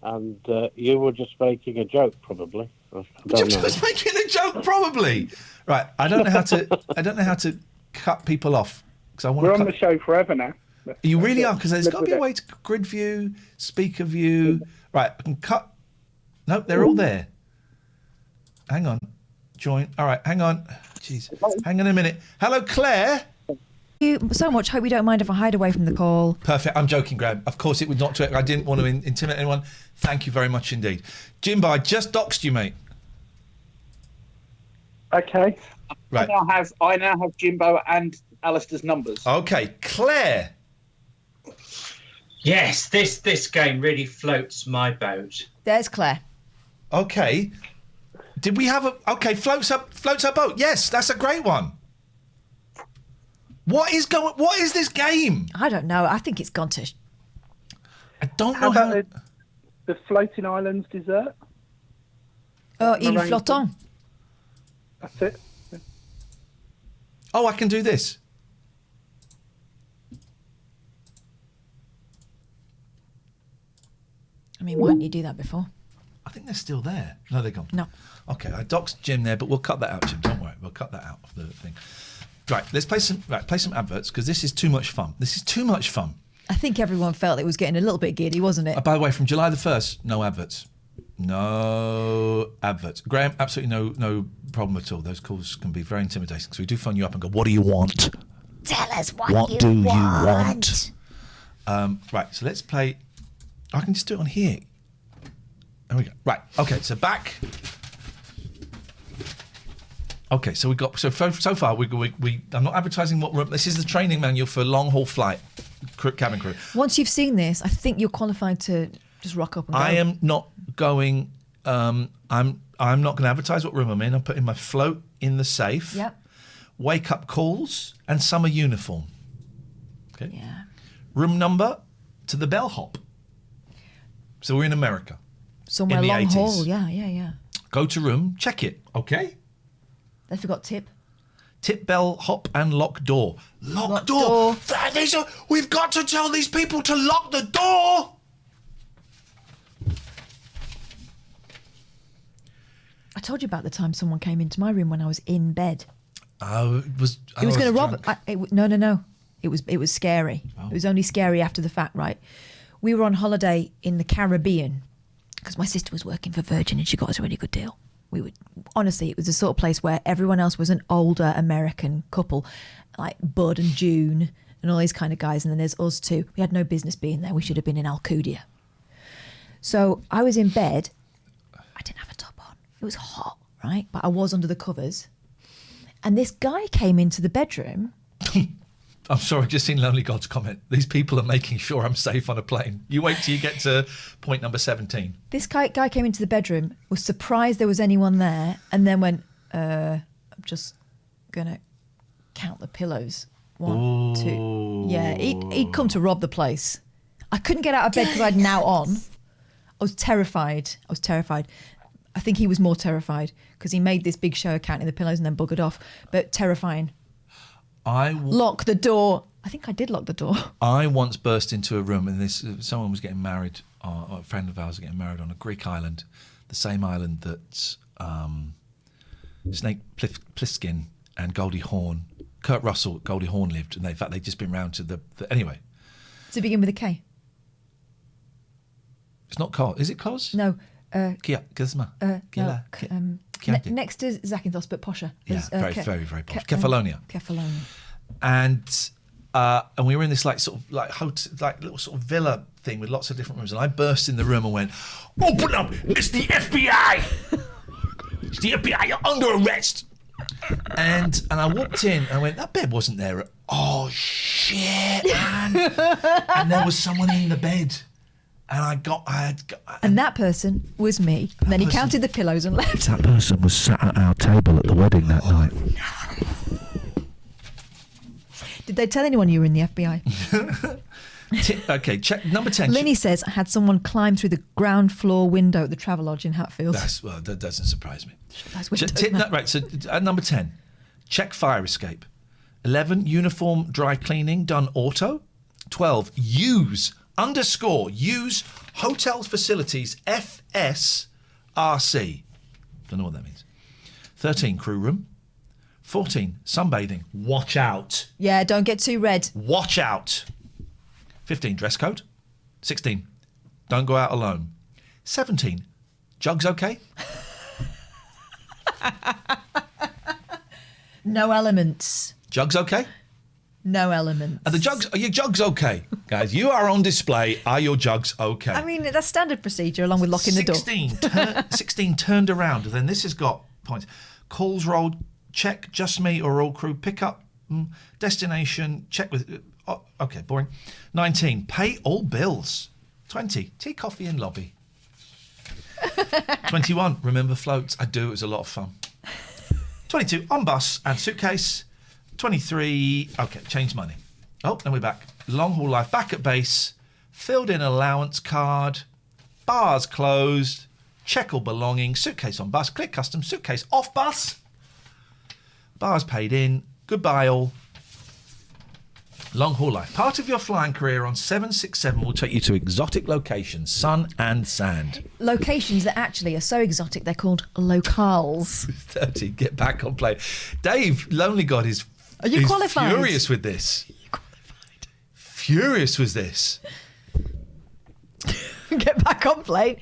and you were just making a joke, probably. I don't know. Just making a joke, probably. Right, I don't know how to cut people off because I want. We're on the show forever now. You really are, because there's got to be a way to grid view, speaker view. Right, I can cut. Nope, they're all there. Hang on, join. All right, hang on. Jeez, hang on a minute. Hello, Claire. Thank you so much. Hope you don't mind if I hide away from the call. Perfect. I'm joking, Graham. Of course, it would not. I didn't want to intimidate anyone. Thank you very much indeed, Jimbo. I just doxed you, mate. Okay. Right. I now have Jimbo and Alistair's numbers. Okay, Claire. Yes, this game really floats my boat. There's Claire. Okay. Did we have a... Okay, floats her boat. Yes, that's a great one. What is this game? I don't know. I think it's gone to... I don't How know about the floating islands dessert? Oh, il Meringue. flottant. That's it. Oh, I can do this. mean, why didn't you do that before? I think they're still there. No, they're gone. No. Okay, I doxed Jim there, but we'll cut that out, Jim. Don't worry, we'll cut that out of the thing. Right, let's play some adverts because this is too much fun. I think everyone felt it was getting a little bit giddy, wasn't it? By the way, from July the 1st, no adverts. No adverts. Graham, absolutely no problem at all. Those calls can be very intimidating. So we do phone you up and go, what do you want? Tell us what do you you want? Right, so let's play. I can just do it on here. There we go. Right, okay, so back. Okay, so we got so far we I'm not advertising what room. This is the training manual for long haul flight cabin crew. Once you've seen this, I think you're qualified to just rock up and go. I am not going. I'm not going to advertise what room I'm in. I'm putting my float in the safe. Yep. Wake up calls and summer uniform. Okay. Yeah. Room number to the bellhop. So we're in America. Somewhere in the long 80s. haul. Yeah. Go to room, check it. Okay. They forgot tip. Tip, bell, hop, and lock door. Lock door. We've got to tell these people to lock the door. I told you about the time someone came into my room when I was in bed. Oh, it was going to rob. No. It was scary. It was only scary after the fact, right? We were on holiday in the Caribbean because my sister was working for Virgin and she got us a really good deal. Honestly, it was the sort of place where everyone else was an older American couple, like Bud and June and all these kind of guys. And then there's us two. We had no business being there. We should have been in Alcudia. So I was in bed. I didn't have a top on. It was hot, right? But I was under the covers. And this guy came into the bedroom. I'm sorry, I've just seen Lonely God's comment. These people are making sure I'm safe on a plane. You wait till you get to point number 17. This guy came into the bedroom, was surprised there was anyone there, and then went, I'm just going to count the pillows. 1, 2. Yeah, he'd come to rob the place. I couldn't get out of bed because I'd now on. I was terrified. I think he was more terrified because he made this big show of counting the pillows and then buggered off. But terrifying. Lock the door. I think I did lock the door. I once burst into a room and someone was getting married, or a friend of ours was getting married on a Greek island, the same island that Snake Plissken and Goldie Hawn, Kurt Russell, Goldie Hawn lived, and in fact they'd just been round to the anyway. Does it begin with a K? It's not Cos. Is it Cos? No. Gizma. Next to Zakynthos, but posher. Yeah, very, very posh. Kefalonia. Kefalonia. And we were in this like sort of like hotel, like little sort of villa thing with lots of different rooms, and I burst in the room and went, "Open up! It's the FBI! It's the FBI! You're under arrest!" And I walked in and I went, "That bed wasn't there." Oh shit, man! And there was someone in the bed. And and that person was me. And then he counted the pillows and left. That person was sat at our table at the wedding that night. Did they tell anyone you were in the FBI? Okay, check number 10. Linny says I had someone climb through the ground floor window at the Travelodge in Hatfield. That doesn't surprise me. Windows, right, so at number 10, check fire escape. 11, uniform dry cleaning done auto. 12, use hotel facilities FSRC. Don't know what that means. 13, crew room. 14, sunbathing. Watch out. Yeah, don't get too red. Watch out. 15, dress code. 16, don't go out alone. 17, jugs okay? No elements. Jugs okay? No elements. Are your jugs okay? Guys, you are on display. Are your jugs okay? I mean, that's standard procedure along with locking the door. 16 turned around. Then this has got points. Calls rolled, check, just me or all crew, pick up, destination, check with, okay, boring. 19, pay all bills. 20, tea, coffee in lobby. 21, remember floats. I do, it was a lot of fun. 22, on bus and suitcase. 23, okay, change money. Oh, then we're back. Long haul life, back at base, filled in allowance card, bars closed, check all belongings, suitcase on bus, click custom, suitcase off bus, bars paid in, goodbye all. Long haul life. Part of your flying career on 767 will take you to exotic locations, sun and sand. Locations that actually are so exotic, they're called locales. 30, get back on plane. Dave, Lonely God, is qualified? Furious with this. Are you qualified? Furious with this. Get back on plane.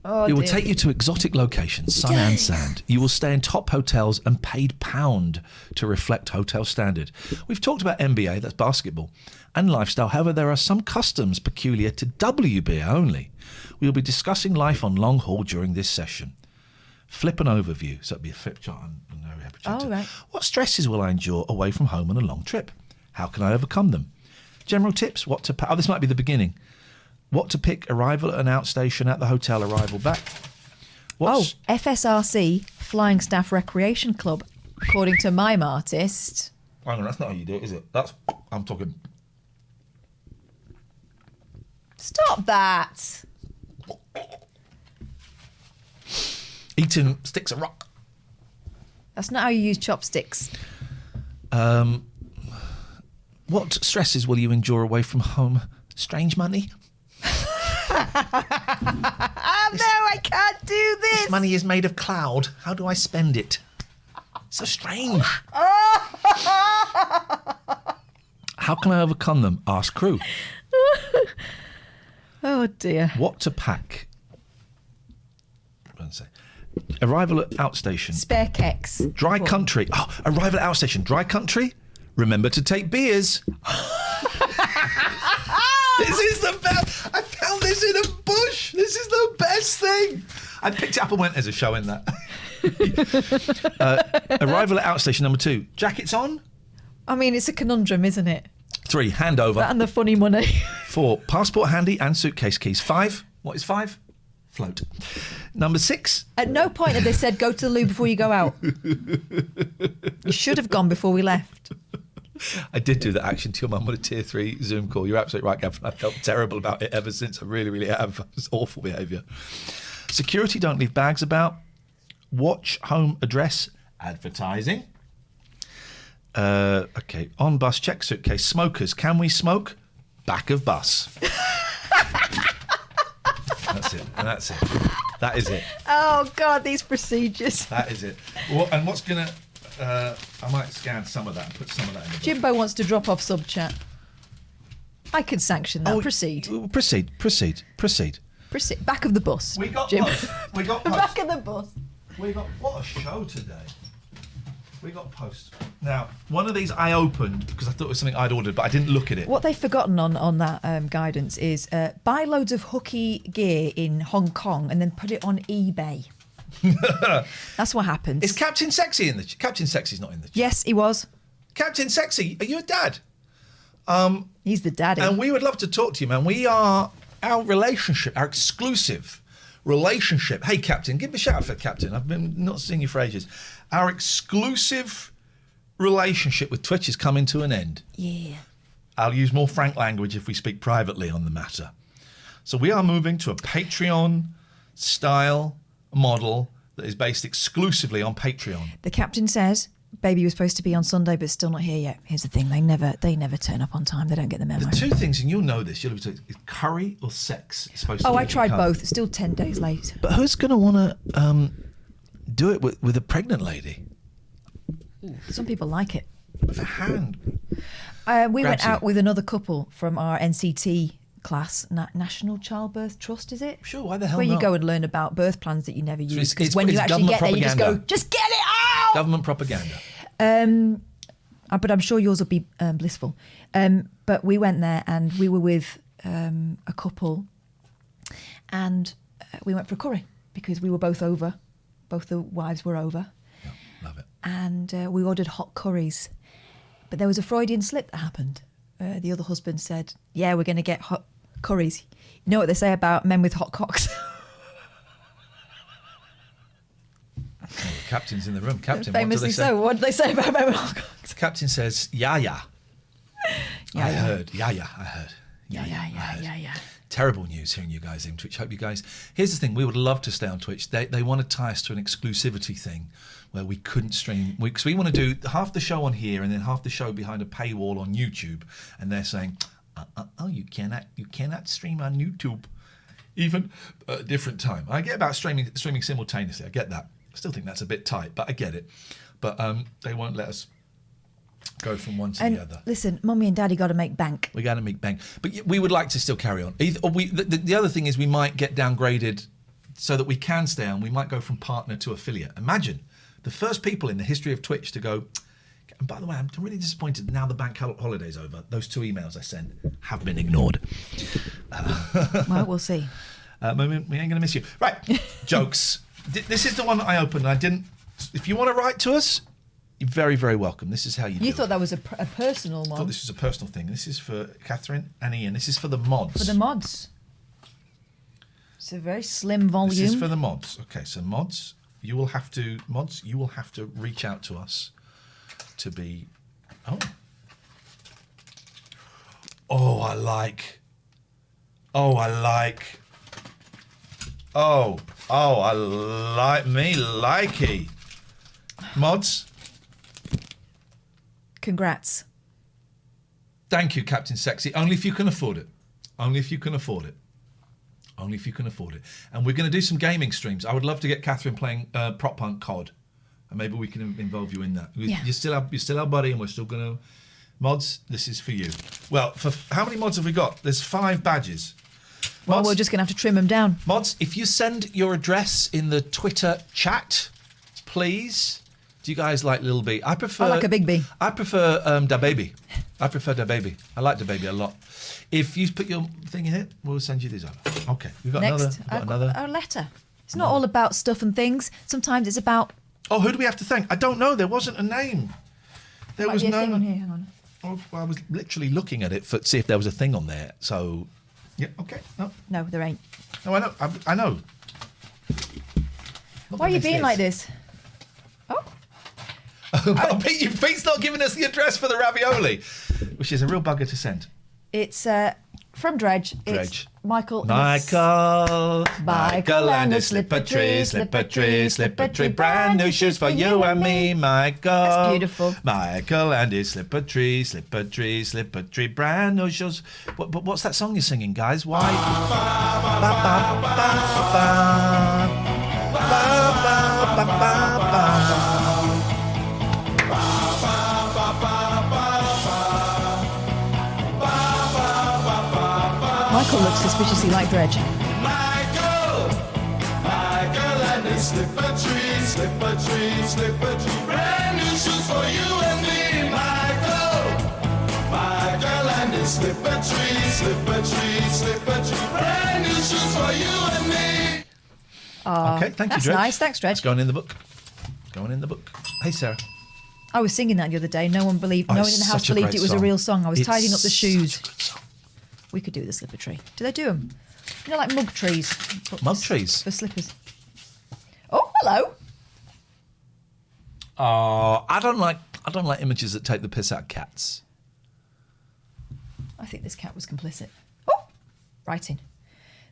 Oh, It will dear. take you to exotic locations, sun and sand. You will stay in top hotels and paid pound to reflect hotel standard. We've talked about NBA, that's basketball, and lifestyle. However, there are some customs peculiar to WBA only. We will be discussing life on long haul during this session. Flip an overview. So it'll be a flip chart and an area projector. Oh, right. What stresses will I endure away from home on a long trip? How can I overcome them? General tips. What to pack. Oh, this might be the beginning. What to pick, arrival at an outstation at the hotel, arrival back. FSRC, Flying Staff Recreation Club, according to Mime Artist. Hang on, that's not how you do it, is it? I'm talking. Stop that. Eating sticks of rock. That's not how you use chopsticks. What stresses will you endure away from home? Strange money? No, I can't do this. This money is made of cloud. How do I spend it? So strange. How can I overcome them? Ask crew. Oh, dear. What to pack? Arrival at outstation. Spare keks. Dry country. Oh, arrival at outstation. Dry country. Remember to take beers. This is the best. I found this in a bush. This is the best thing. I picked it up and went, there's a show in that. Arrival at outstation number 2. Jackets on. I mean, it's a conundrum, isn't it? 3. Handover. That and the funny money. 4. Passport handy and suitcase keys. 5. What is 5? Float. Number 6. At no point have they said go to the loo before you go out. You should have gone before we left. I did do that action to your mum on a tier 3 Zoom call. You're absolutely right, Gav. I felt terrible about it ever since. I really, really have. It's awful behaviour. Security, don't leave bags about. Watch home address. Advertising. Okay. On bus, check suitcase. Smokers, can we smoke? Back of bus. That's it. And that's it. That is it. Oh, God, these procedures. That is it. And what's going to... I might scan some of that and put some of that in the book. Jimbo wants to drop off sub chat. I can sanction that. Proceed. Proceed. Proceed. Back of the bus. We got Jim. post. We got post. Back of the bus. We got what a show today. We got post. Now, one of these I opened because I thought it was something I'd ordered, but I didn't look at it. What they've forgotten on that guidance is buy loads of hooky gear in Hong Kong and then put it on eBay. That's what happens. Is Captain Sexy in the... Captain Sexy's not in the... Yes, he was. Captain Sexy, are you a dad? He's the daddy. And we would love to talk to you, man. We are... Our relationship, our exclusive relationship... Hey, Captain, give me a shout out for Captain. I've been not seeing you for ages. Our exclusive relationship with Twitch is coming to an end. Yeah. I'll use more frank language if we speak privately on the matter. So we are moving to a Patreon-style model that is based exclusively on Patreon. The captain says baby was supposed to be on Sunday but still not here yet. Here's the thing, they never turn up on time. They don't get the memo. There's 2 things, and you'll know this. You'll be talking, is curry or sex supposed to be. I tried both. It's still 10 days late. But who's going to want to do it with a pregnant lady? Some people like it. With a hand. We went out with another couple from our NCT class, National Childbirth Trust, is it? Sure, why the hell Where not? you go and learn about birth plans that you never use. Because it's when you actually get there, you just go, propaganda. just get it out! Government propaganda. But I'm sure yours will be blissful. But we went there and we were with a couple and we went for a curry because we were both over. Both the wives were over. Yeah, love it. And we ordered hot curries. But there was a Freudian slip that happened. The other husband said, yeah, we're going to get hot curries. You know what they say about men with hot cocks? Oh, the captain's in the room. Captain, Famously so. What do they say about men with hot cocks? The captain says, yeah. I heard. Yeah. I heard. Yeah. Terrible news hearing you guys in Twitch. Hope you guys... Here's the thing. We would love to stay on Twitch. They want to tie us to an exclusivity thing where we couldn't stream. Because we want to do half the show on here and then half the show behind a paywall on YouTube. And they're saying, oh, you cannot stream on YouTube even at a different time. I get about streaming simultaneously. I get that. I still think that's a bit tight, but I get it. But they won't let us go from one to the other. Listen, Mummy and Daddy got to make bank. We got to make bank. But we would like to still carry on. The other thing is we might get downgraded so that we can stay on. We might go from partner to affiliate. Imagine the first people in the history of Twitch to go, and by the way, I'm really disappointed now the bank holiday's over. Those 2 emails I sent have been ignored. Well, we'll see. We ain't going to miss you. Right, jokes. This is the one that I opened and I didn't... If you want to write to us, you're very, very welcome. This is how you do You it. thought that was a personal one. I thought this was a personal thing. This is for Catherine and Ian. This is for the mods. For the mods. It's a very slim volume. This is for the mods. Okay, so mods, you will have to reach out to us to be... Oh, I like... me likey. Mods. Congrats. Thank you, Captain Sexy. Only if you can afford it. Only if you can afford it. Only if you can afford it. And we're going to do some gaming streams. I would love to get Catherine playing Prop Punk COD. And maybe we can involve you in that. Yeah. You're still our buddy and we're still going to... Mods, this is for you. Well, for how many mods have we got? There's 5 badges. Well, Mods, we're just going to have to trim them down. Mods, if you send your address in the Twitter chat, please. Do you guys like Lil B? I like a big B. I prefer Da Baby. I prefer Da Baby. I like Da Baby a lot. If you put your thing in it, we'll send you these over. Okay, we've got Next, another. a letter. It's not all about stuff and things. Sometimes it's about... Oh, who do we have to thank? I don't know. There wasn't a name. There was Might be no a thing on here. Hang on. Oh, well, I was literally looking at it to see if there was a thing on there. So, yeah, okay. No, there ain't. No, I know. I know. Why are you being like this? Pete's not giving us the address for the ravioli, which is a real bugger to send. It's from Dredge. It's Dredge. Michael and the slipper tree, brand new shoes for you and me, Michael. That's beautiful. Michael and his slipper tree, brand new shoes. But what's that song you're singing, guys? Why? Michael looks suspiciously like Dredge. Michael and his slipper tree, brand new shoes for you and me, Michael and his slipper tree, brand new shoes for you and me. Okay, thank you, That's Dredge. nice. Thanks, Dredge. It's going in the book. Hey, Sarah. I was singing that the other day. No one in the house such a believed great it was a song. real song. I was It's tidying up the shoes. such a good song. We could do the slipper tree. Do they do them? You know, like mug trees. Mug trees? For slippers. Oh, hello. Oh, I don't like images that take the piss out of cats. I think this cat was complicit. Oh, writing.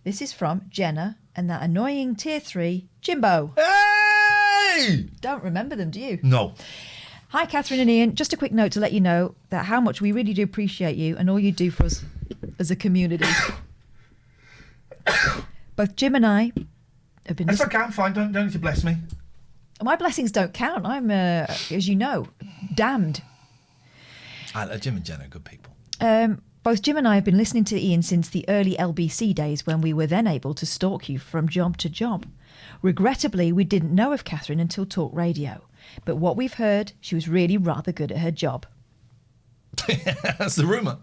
This is from Jenna and that annoying tier 3 Jimbo. Hey! Don't remember them, do you? No. Hi, Catherine and Ian. Just a quick note to let you know that how much we really do appreciate you and all you do for us as a community. Both Jim and I have been... That's okay, I'm fine. Don't need to bless me. My blessings don't count. I'm, as you know, damned. Jim and Jen are good people. Both Jim and I have been listening to Ian since the early LBC days when we were then able to stalk you from job to job. Regrettably, we didn't know of Catherine until Talk Radio. But what we've heard, she was really rather good at her job. That's the rumour.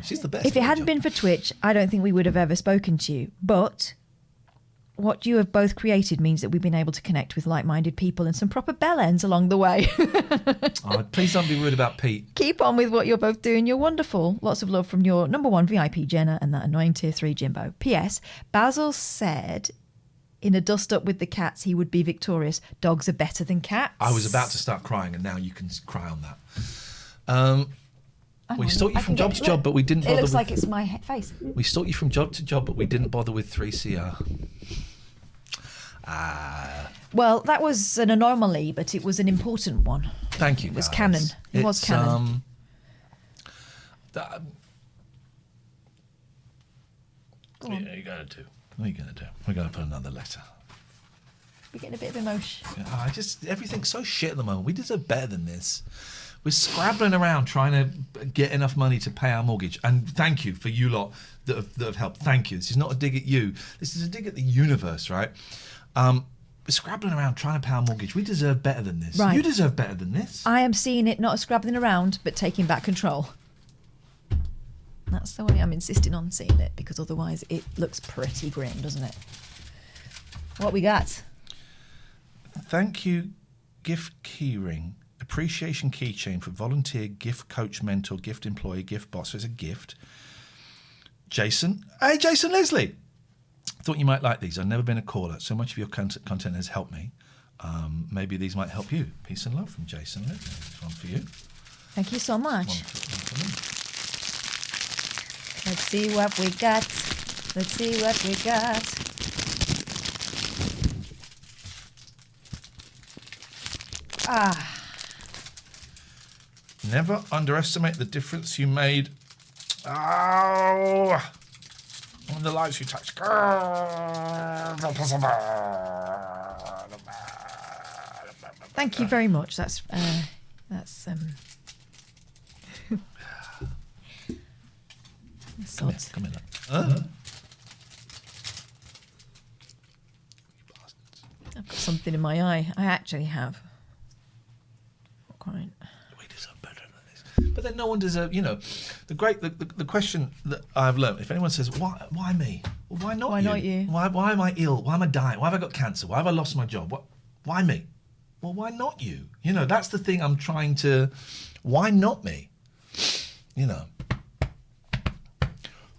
She's the best. If it hadn't been for Twitch, I don't think we would have ever spoken to you. But what you have both created means that we've been able to connect with like-minded people and some proper bell ends along the way. Oh, please don't be rude about Pete. Keep on with what you're both doing. You're wonderful. Lots of love from your number 1 VIP, Jenna, and that annoying tier 3 Jimbo. P.S. Basil said in a dust-up with the cats he would be victorious. Dogs are better than cats. I was about to start crying, and now you can cry on that. We stalked you from job to job, but we didn't It bother looks with... like it's my face. We stalked you from job to job, but we didn't bother with 3CR. Well, that was an anomaly, but it was an important one. Thank you, It was guys. canon. It was It's, canon. What are you going to do? What are you going to do? We're going to put another letter. We're getting a bit of emotion. Everything's so shit at the moment. We deserve better than this. We're scrabbling around trying to get enough money to pay our mortgage. And thank you for you lot that have helped. Thank you. This is not a dig at you. This is a dig at the universe, right? We're scrabbling around trying to pay our mortgage. We deserve better than this. Right. You deserve better than this. I am seeing it not as scrabbling around, but taking back control. That's the way I'm insisting on seeing it, because otherwise it looks pretty grim, doesn't it? What we got? Thank you, gift keyring. Appreciation keychain for volunteer, gift coach, mentor, gift employee, gift boss. So it's a gift. Jason. Hey, Jason Leslie. Thought you might like these. I've never been a caller. So much of your content has helped me. Maybe these might help you. Peace and love from Jason Leslie. This one for you. Thank you so much. One for me. Let's see what we got. Let's see what we got. Never underestimate the difference you made. Oh, on the lives you touched. Thank you very much. That's Come in. I've got something in my eye. I actually have. Not quite. But then no one deserves, the question that I've learned, if anyone says, why me? Well, why not you? Why not you? Why am I ill? Why am I dying? Why have I got cancer? Why have I lost my job? Why me? Well, why not you? That's the thing I'm trying to, why not me?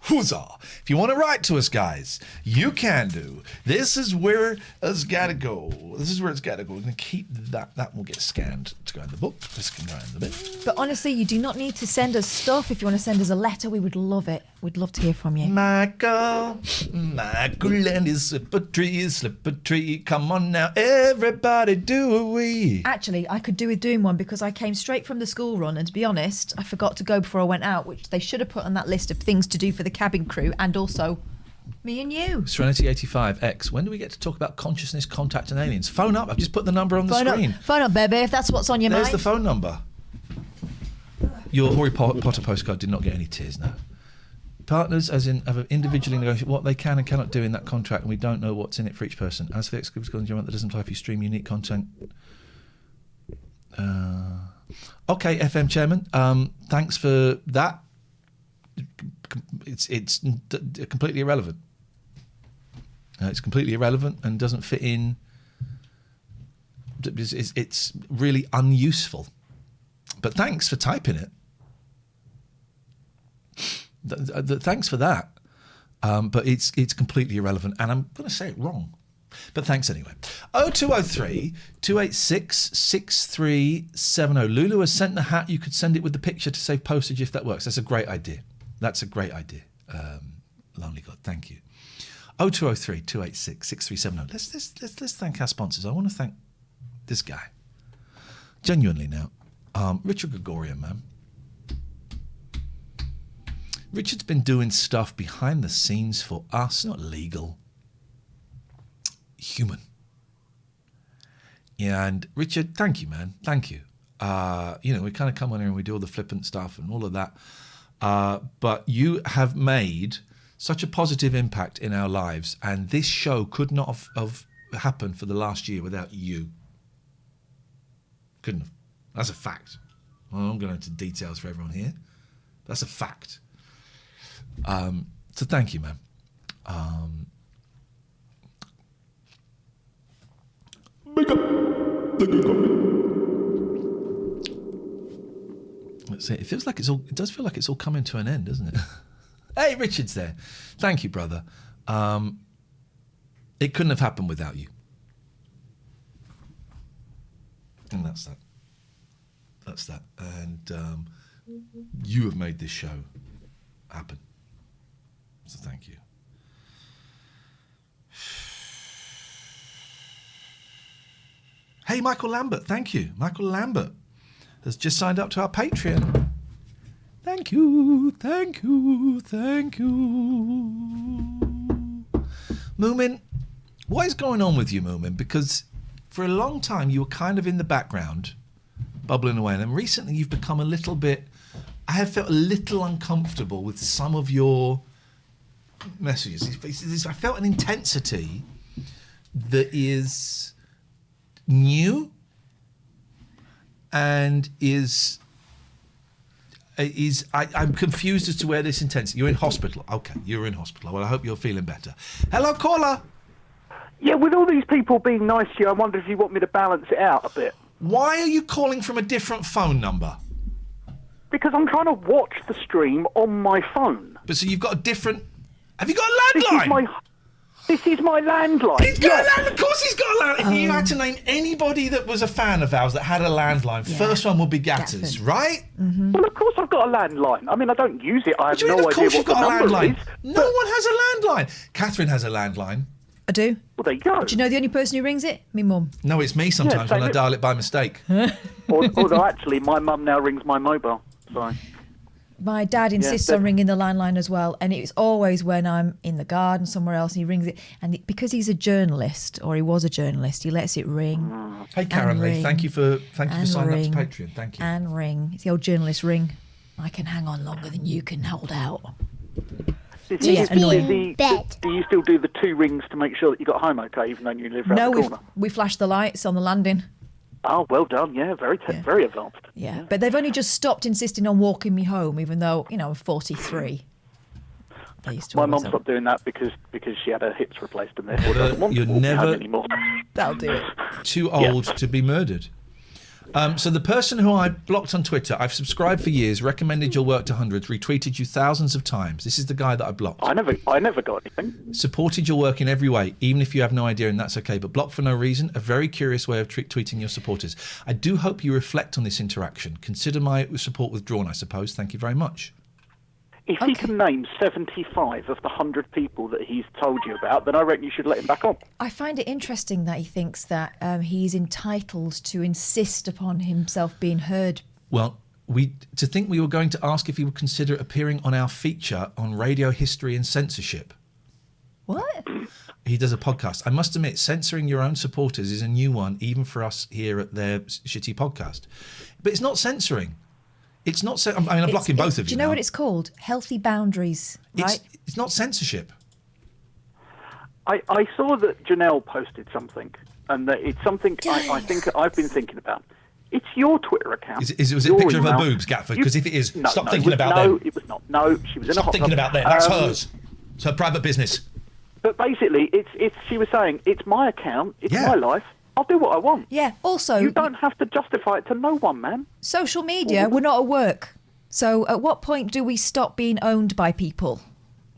Huzzah! If you want to write to us, guys, you can do. This is where it's got to go. This is where it's got to go. We're going to keep that. That will get scanned to go in the book. This can go in the bin. But honestly, you do not need to send us stuff. If you want to send us a letter, we would love it. We'd love to hear from you. Michael and his slipper-tree. Come on now, everybody do a wee. Actually, I could do with doing one because I came straight from the school run, and to be honest, I forgot to go before I went out, which they should have put on that list of things to do for the cabin crew, and also me and you. Serenity 85X. When do we get to talk about consciousness, contact, and aliens? Phone up. I've just put the number on the screen. Phone up, baby, if that's what's on your There's mind. the phone number. Your Harry Potter postcard did not get any tears, no. Partners, as in, have individually negotiated what they can and cannot do in that contract, and we don't know what's in it for each person. As for the exclusive enjoyment, that doesn't apply if you stream unique content. Okay, FM chairman. Thanks for that. It's completely irrelevant. It's completely irrelevant and doesn't fit in. It's really unuseful. But thanks for typing it. Thanks for that. But it's completely irrelevant, and I'm going to say it wrong. But thanks anyway. 0203 286 6370. Lulu has sent the hat. You could send it with the picture to save postage if that works. That's a great idea. Lonely God, thank you. 0203 286 6370. Let's thank our sponsors. I want to thank this guy. Genuinely now. Richard Gregorian, man. Richard's been doing stuff behind the scenes for us, not legal, human. And Richard, thank you, man. Thank you. We kind of come on here and we do all the flippant stuff and all of that. But you have made such a positive impact in our lives, and this show could not have happened for the last year without you. Couldn't have. That's a fact. Well, I'm going into details for everyone here. That's a fact. So thank you, man. Big up. Let's see. It does feel like it's all coming to an end, doesn't it? Hey, Richard's there. Thank you, brother. It couldn't have happened without you. And that's that. And You have made this show happen. So thank you. Hey, Michael Lambert, thank you. Michael Lambert has just signed up to our Patreon. Thank you, thank you, thank you. Moomin, what is going on with you, Moomin? Because for a long time you were kind of in the background, bubbling away, and then recently you've become a little bit... I have felt a little uncomfortable with some of your messages. I felt an intensity that is new and I'm confused as to where this intensity... You're in hospital. Okay, you're in hospital. Well, I hope you're feeling better. Hello, caller. Yeah, with all these people being nice to you, I wonder if you want me to balance it out a bit. Why are you calling from a different phone number? Because I'm trying to watch the stream on my phone. But so you've got a different... Have you got a landline? This is my landline. He's got a landline. Of course he's got a landline. If you had to name anybody that was a fan of ours that had a landline, first one would be Gatter's, right? Mm-hmm. Well, of course I've got a landline. I mean, I don't use it. I have no idea Of course what you've the got a number landline. is. No one has a landline. Catherine has a landline. I do. Well, there you go. Do you know the only person who rings it? Me mum. No, it's me sometimes when I dial it by mistake. Although actually, my mum now rings my mobile. So. My dad insists on ringing the landline as well, and it's always when I'm in the garden somewhere else. And he rings it, and because he's a journalist, or he was a journalist, he lets it ring. Hey, Karen Lee, ring, thank you for signing ring, up to Patreon. Thank you. And ring. It's the old journalist ring. I can hang on longer than you can hold out. Do you still do the 2 rings to make sure that you got home okay, even though you live around the corner? we flash the lights on the landing. Oh, well done. Yeah, very advanced. Yeah, but they've only just stopped insisting on walking me home, even though, I'm 43. My mum stopped doing that because she had her hips replaced and therefore doesn't want to walk home anymore. That'll do it. Too old to be murdered. So the person who I blocked on Twitter, I've subscribed for years, recommended your work to hundreds, retweeted you thousands of times. This is the guy that I blocked. I never got anything. Supported your work in every way, even if you have no idea, and that's okay. But blocked for no reason, a very curious way of tweeting your supporters. I do hope you reflect on this interaction. Consider my support withdrawn, I suppose. Thank you very much. If he can name 75 of the 100 people that he's told you about, then I reckon you should let him back on. I find it interesting that he thinks that he's entitled to insist upon himself being heard. Well, to think we were going to ask if he would consider appearing on our feature on radio history and censorship. What? He does a podcast. I must admit, censoring your own supporters is a new one, even for us here at their shitty podcast. But it's not censoring. It's not. I'm blocking both of you. Do you know now. what it's called? Healthy boundaries, right? It's not censorship. I saw that Janelle posted something, and that it's something I think I've been thinking about. It's your Twitter account. Was it a picture of her boobs, Gatford? Because if it is, stop thinking about them. No, it was not. No, she was in a hot tub. Stop thinking about them. That's hers. It's her private business. But basically, it's. She was saying it's my account. It's my life. I'll do what I want. Yeah, also... You don't have to justify it to no one, man. Social media, we're not at work. So at what point do we stop being owned by people?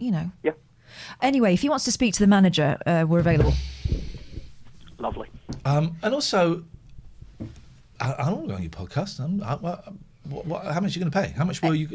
Yeah. Anyway, if he wants to speak to the manager, we're available. Lovely. And also, I don't want to go on your podcast. How much are you going to pay? How much were you...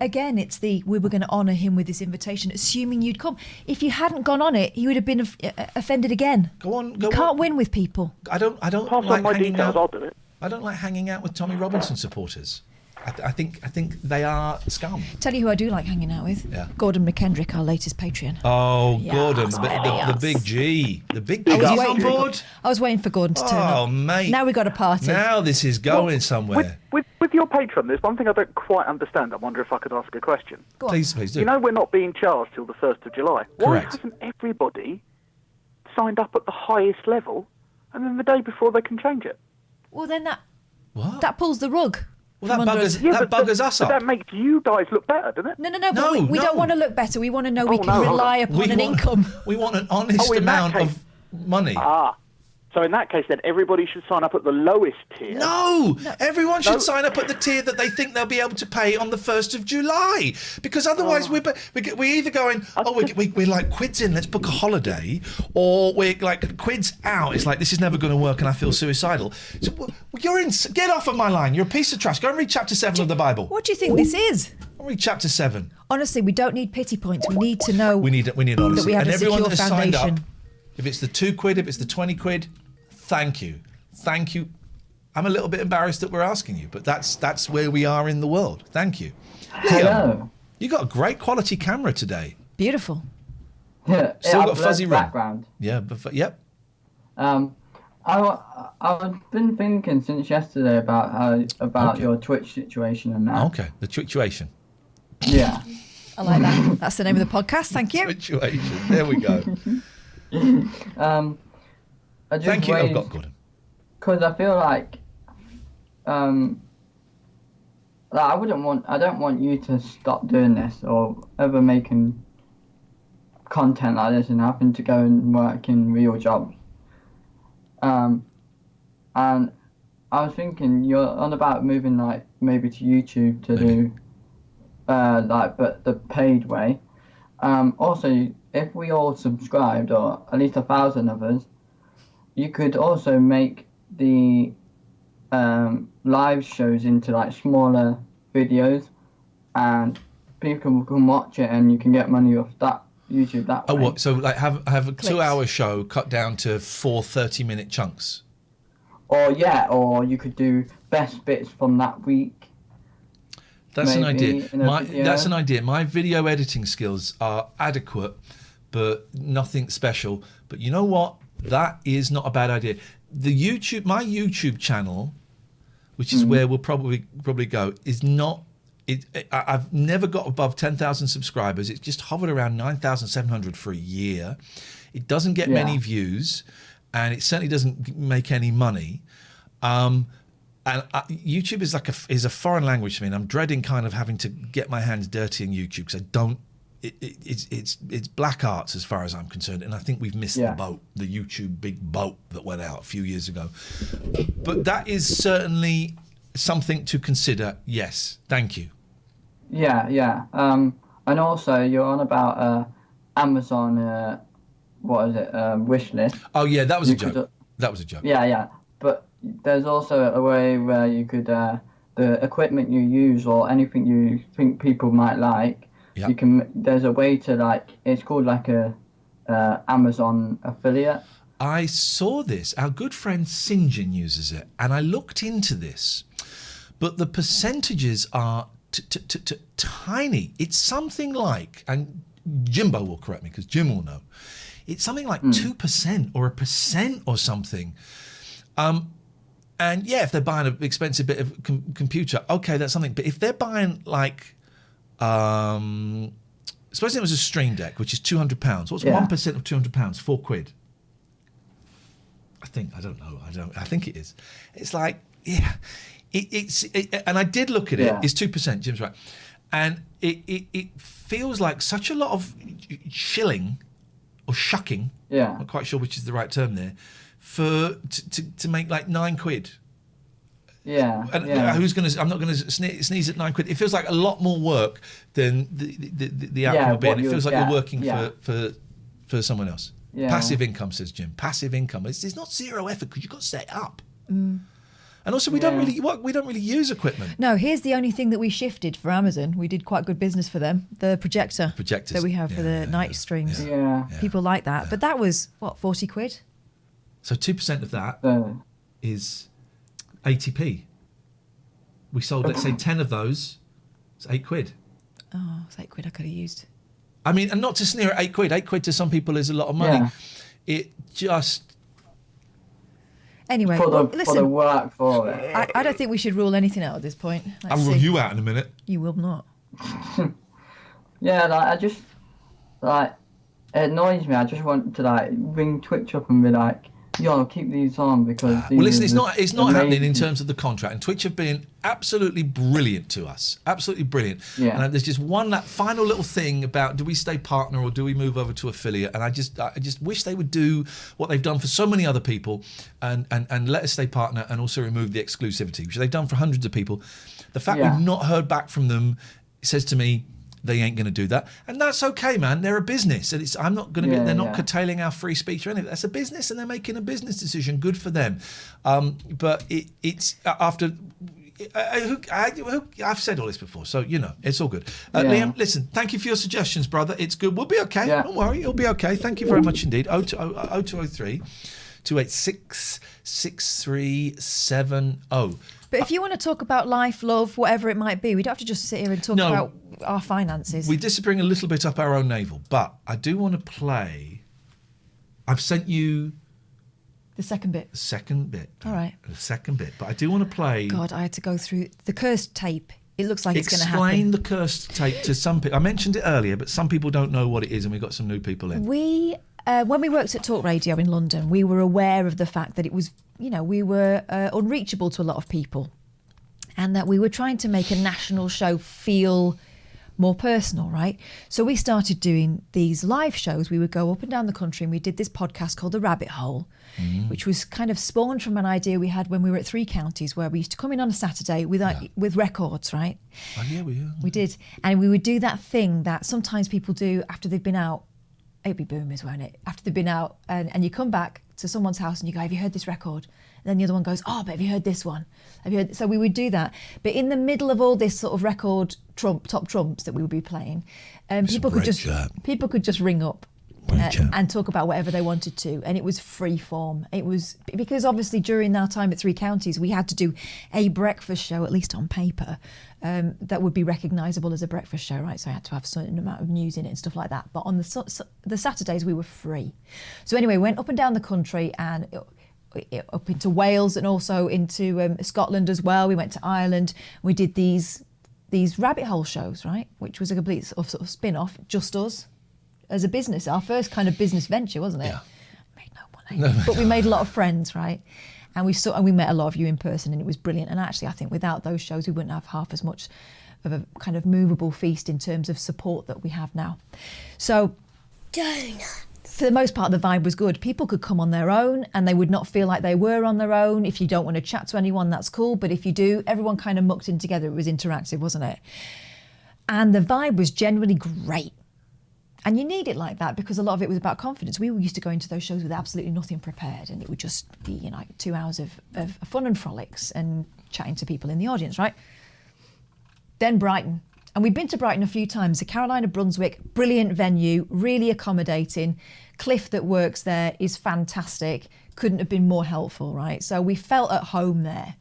Again, it's we were going to honour him with this invitation, assuming you'd come. If you hadn't gone on it, he would have been offended again. Go on. You can't win with people. I don't Pass like on my hanging details, out. I'll do it. I don't like hanging out with Tommy Robinson supporters. I think they are scum. Tell you who I do like hanging out with. Yeah. Gordon McKendrick, our latest Patreon. Oh, Yes, Gordon, the big G. The big G is on board. I was waiting for Gordon to turn up. Oh, mate. Now we've got a party. Now this is going somewhere. With your Patreon, there's one thing I don't quite understand. I wonder if I could ask a question. Please do. You know we're not being charged till the 1st of July. Why Correct. hasn't everybody signed up at the highest level, and then the day before they can change it? Well, then that pulls the rug. Well, that buggers us up. But that makes you guys look better, doesn't it? No, but we don't want to look better. We want to know we can rely upon an income. We want an honest amount of money. So in that case, then everybody should sign up at the lowest tier. No, everyone should sign up at the tier that they think they'll be able to pay on the 1st of July, because otherwise we're either going, we're like quids in, let's book a holiday, or we're like quids out. It's like, this is never going to work, and I feel suicidal. So you're in. Get off of my line. You're a piece of trash. Go and read chapter 7 of the Bible. What do you think this is? Read chapter 7. Honestly, we don't need pity points. We need to know. We need honesty. That we have and a everyone secure that has signed foundation. up, if it's the £2, if it's the 20 quid, thank you. I'm a little bit embarrassed that we're asking you, but that's where we are in the world. Thank you. Hello. You got a great quality camera today. Beautiful. Yeah, Still got fuzzy rim. background. Yeah, but yep. I've been thinking since yesterday about your Twitch situation and that. Okay, the situation. Yeah. I like that. That's the name of the podcast. Thank you. Situation. There we go. Thank you. I've got Gordon. Because I feel like, I don't want you to stop doing this or ever making content like this and having to go and work in real jobs. And I was thinking you're on about moving like maybe to YouTube to do but the paid way. Also, if we all subscribed, or at least 1,000 of us, you could also make the live shows into like smaller videos, and people can watch it, and you can get money off that YouTube that way. Oh, what? So like have a 2-hour show cut down to 4 30-minute chunks. Or you could do best bits from that week. That's an idea. Video. That's an idea. My video editing skills are adequate, but nothing special. But you know what? That is not a bad idea. My YouTube channel, which is where we'll probably go, is not. I've never got above 10,000 subscribers. It's just hovered around 9,700 for a year. It doesn't get many views, and it certainly doesn't make any money. And YouTube is a foreign language to me, and I'm dreading kind of having to get my hands dirty in YouTube because I don't. It's black arts as far as I'm concerned, and I think we've missed the boat, the YouTube big boat that went out a few years ago. But that is certainly something to consider. Yes, thank you. Yeah. And also you're on about Amazon. What is it? Wish list. Oh yeah, that was a joke. That was a joke. Yeah. But there's also a way where you could the equipment you use or anything you think people might like. Yep. You can. There's a way to like. It's called like a Amazon affiliate. I saw this. Our good friend Sinjin uses it, and I looked into this, but the percentages are tiny. It's something like, and Jimbo will correct me because Jim will know. It's something like 2% or 1% or something. And yeah, if they're buying an expensive bit of computer, okay, that's something. But if they're buying like, supposing it was a Stream Deck, which is £200. What's 1% of £200? £4. I don't know. I think it is. It's like, yeah, and I did look at it. It's 2%. Jim's right, and it feels like such a lot of shilling or shucking. Yeah, I'm not quite sure which is the right term there. To make like £9. Yeah. Who's gonna? I'm not gonna sneeze at £9. It feels like a lot more work than the outcome will be, and it feels like you're working for someone else. Yeah. Passive income, says Jim. Passive income. It's not zero effort because you've got to set it up. And also, we don't really use equipment. No, here's the only thing that we shifted for Amazon. We did quite good business for them. The projectors that we have for the night streams. Yeah. People like that. But that was, what, £40? So 2% of that is 80p. We sold, let's say, 10 of those. It's £8. Oh, it's £8 I could have used. I mean, and not to sneer at £8. £8 to some people is a lot of money. Yeah. It just... Anyway, listen. For the work for it. I don't think we should rule anything out at this point. I'll rule you out in a minute. You will not. Yeah, I just, it annoys me. I just want to, ring Twitch up and be like, I'll keep these on because. Well, listen, it's not amazing. happening in terms of the contract, and Twitch have been absolutely brilliant to us, absolutely brilliant. Yeah. And there's just that final little thing about do we stay partner or do we move over to affiliate? And I just wish they would do what they've done for so many other people, and let us stay partner and also remove the exclusivity, which they've done for hundreds of people. The fact we've not heard back from them says to me they ain't going to do that, and that's okay, man. They're a business, and I'm not going to. They're not curtailing our free speech or anything. That's a business, and they're making a business decision. Good for them. But it's after. I've said all this before, so it's all good. Liam, listen, thank you for your suggestions, brother. It's good. We'll be okay. Don't worry, it'll be okay. Thank you very much indeed. 0203 286 6370. But if you want to talk about life, love, whatever it might be, we don't have to just sit here and talk about our finances. We did bring a little bit up our own navel, but I do want to play. I've sent you the second bit. All right. The second bit, but I do want to play. God, I had to go through the cursed tape. It looks like it's going to happen. Explain the cursed tape to some people. I mentioned it earlier, but some people don't know what it is, and we've got some new people in. When we worked at Talk Radio in London, we were aware of the fact that it was, we were unreachable to a lot of people, and that we were trying to make a national show feel more personal, right? So we started doing these live shows. We would go up and down the country, and we did this podcast called The Rabbit Hole, which was kind of spawned from an idea we had when we were at Three Counties, where we used to come in on a Saturday with records, right? Oh, yeah, we did. And we would do that thing that sometimes people do after they've been out. It'd be boomers, won't it? After they've been out and you come back to someone's house and you go, have you heard this record? And then the other one goes, oh, but have you heard this one? Have you heard? So we would do that. But in the middle of all this sort of record top trumps that we would be playing, people could just ring up and talk about whatever they wanted to. And it was free form. It was because obviously during our time at Three Counties, we had to do a breakfast show, at least on paper, that would be recognisable as a breakfast show, right? So I had to have a certain amount of news in it and stuff like that. But on the Saturdays, we were free. So anyway, went up and down the country and up into Wales and also into Scotland as well. We went to Ireland. We did these rabbit hole shows, right? Which was a complete sort of spin-off, just us as a business. Our first kind of business venture, wasn't it? Yeah. Made no money. But we made a lot of friends, right? And we met a lot of you in person, and it was brilliant. And actually, I think without those shows, we wouldn't have half as much of a kind of movable feast in terms of support that we have now. So, for the most part, the vibe was good. People could come on their own, and they would not feel like they were on their own. If you don't want to chat to anyone, that's cool. But if you do, everyone kind of mucked in together. It was interactive, wasn't it? And the vibe was generally great. And you need it like that because a lot of it was about confidence. We used to go into those shows with absolutely nothing prepared, and it would just be 2 hours of fun and frolics and chatting to people in the audience, right? Then Brighton. And we've been to Brighton a few times. The Carolina Brunswick, brilliant venue, really accommodating. Cliff that works there is fantastic. Couldn't have been more helpful, right? So we felt at home there.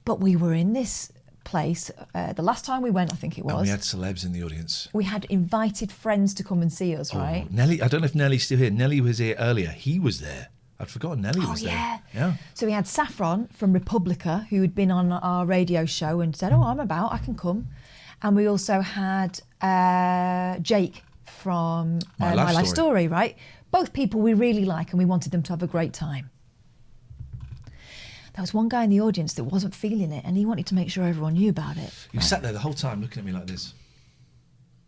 But we were in this place the last time we went, I think it was. And we had celebs in the audience. We had invited friends to come and see us, right? Nelly, I don't know if Nelly's still here. Nelly was here earlier. He was there. I'd forgotten Nelly was there. Yeah. So we had Saffron from Republica, who had been on our radio show and said, I'm about, I can come. And we also had Jake from My Life Story, right? Both people we really like, and we wanted them to have a great time. There was one guy in the audience that wasn't feeling it, and he wanted to make sure everyone knew about it. You sat there the whole time looking at me like this.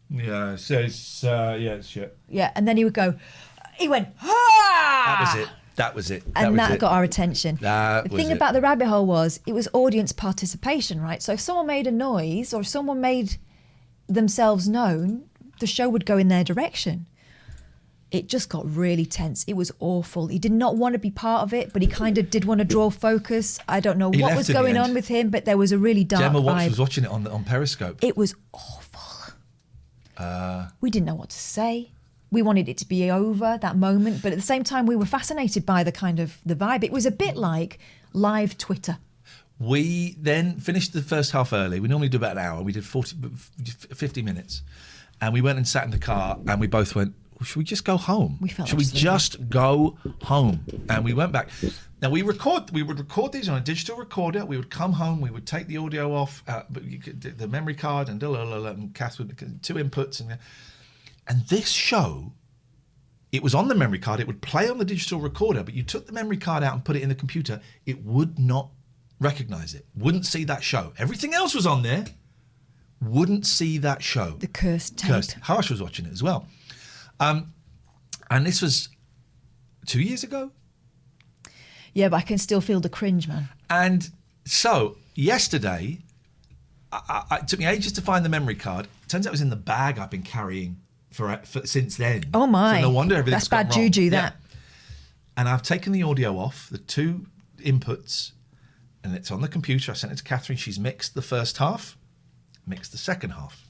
Yeah, so it's shit. Yeah, and then he went, ah! That was it. And that got our attention. The thing about the rabbit hole was it was audience participation, right? So if someone made a noise or if someone made themselves known, the show would go in their direction. It just got really tense. It was awful. He did not want to be part of it, but he kind of did want to draw focus. I don't know what was going on with him, but there was a really dark Gemma vibe. was watching it on Periscope. It was awful. We didn't know what to say. We wanted it to be over, that moment, but at the same time, we were fascinated by the kind of the vibe. It was a bit like live Twitter. We then finished the first half early. We normally do about an hour. We did 50 minutes. And we went and sat in the car, and we both went, should we just go home? Should we just go home? And we went back. Now we would record these on a digital recorder. We would come home. We would take the audio off, but you could, the memory card and Kath would 2 inputs, and this show it was on the memory card. It would play on the digital recorder, but you took the memory card out and put it in the computer. It would not recognize it. Wouldn't see that show. Everything else was on there. Wouldn't see that show. The cursed tape. Harsh was watching it as well. And this was 2 years ago. Yeah, but I can still feel the cringe, man. And so yesterday, it took me ages to find the memory card. Turns out it was in the bag I've been carrying for since then. Oh my! So no wonder everything's That's bad gone wrong. juju. That. And I've taken the audio off, the 2 inputs, and it's on the computer. I sent it to Catherine. She's mixed the first half, mixed the second half.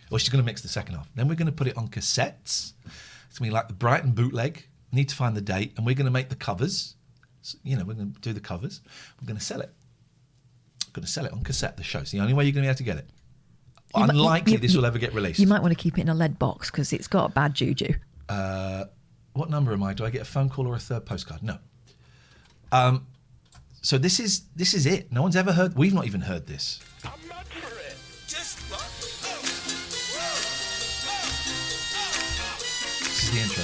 Or she's going to mix the second half. Then we're going to put it on cassettes. It's going to be like the Brighton bootleg. Need to find the date, and we're going to make the covers. So, we're going to do the covers. We're going to sell it. We're going to sell it on cassette, the show. It's the only way you're going to be able to get it. Unlikely this will ever get released. You might want to keep it in a lead box because it's got bad juju. What number am I? Do I get a phone call or a third postcard? No. So this is it. No one's ever heard. We've not even heard this. This is the intro.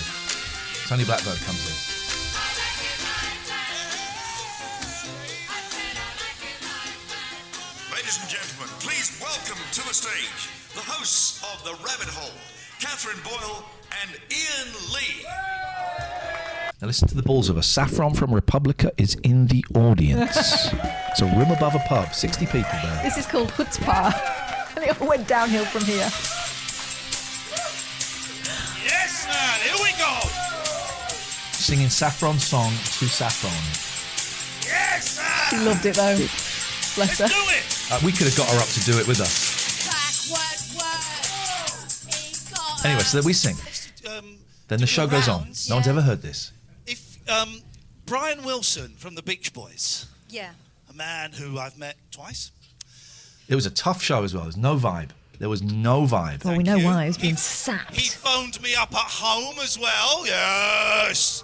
Tony Blackbird comes in. Ladies and gentlemen, please welcome to the stage the hosts of The Rabbit Hole, Catherine Boyle and Ian Lee. Now listen to the balls of us. Saffron from Republica is in the audience. It's a room above a pub, 60 people there. This is called chutzpah. And it all went downhill from here. Yes, man, here we go. Singing Saffron's song to Saffron. Yes, man. She loved it though. Bless her. Do it. We could have got her up to do it with us. Anyway, so then we sing. Then the show goes on. No one's ever heard this. If Brian Wilson from the Beach Boys, Yeah. a man who I've met twice. It was a tough show as well. There was no vibe. There was no vibe. Well, we know why. He's been sacked. He phoned me up at home as well. Yes.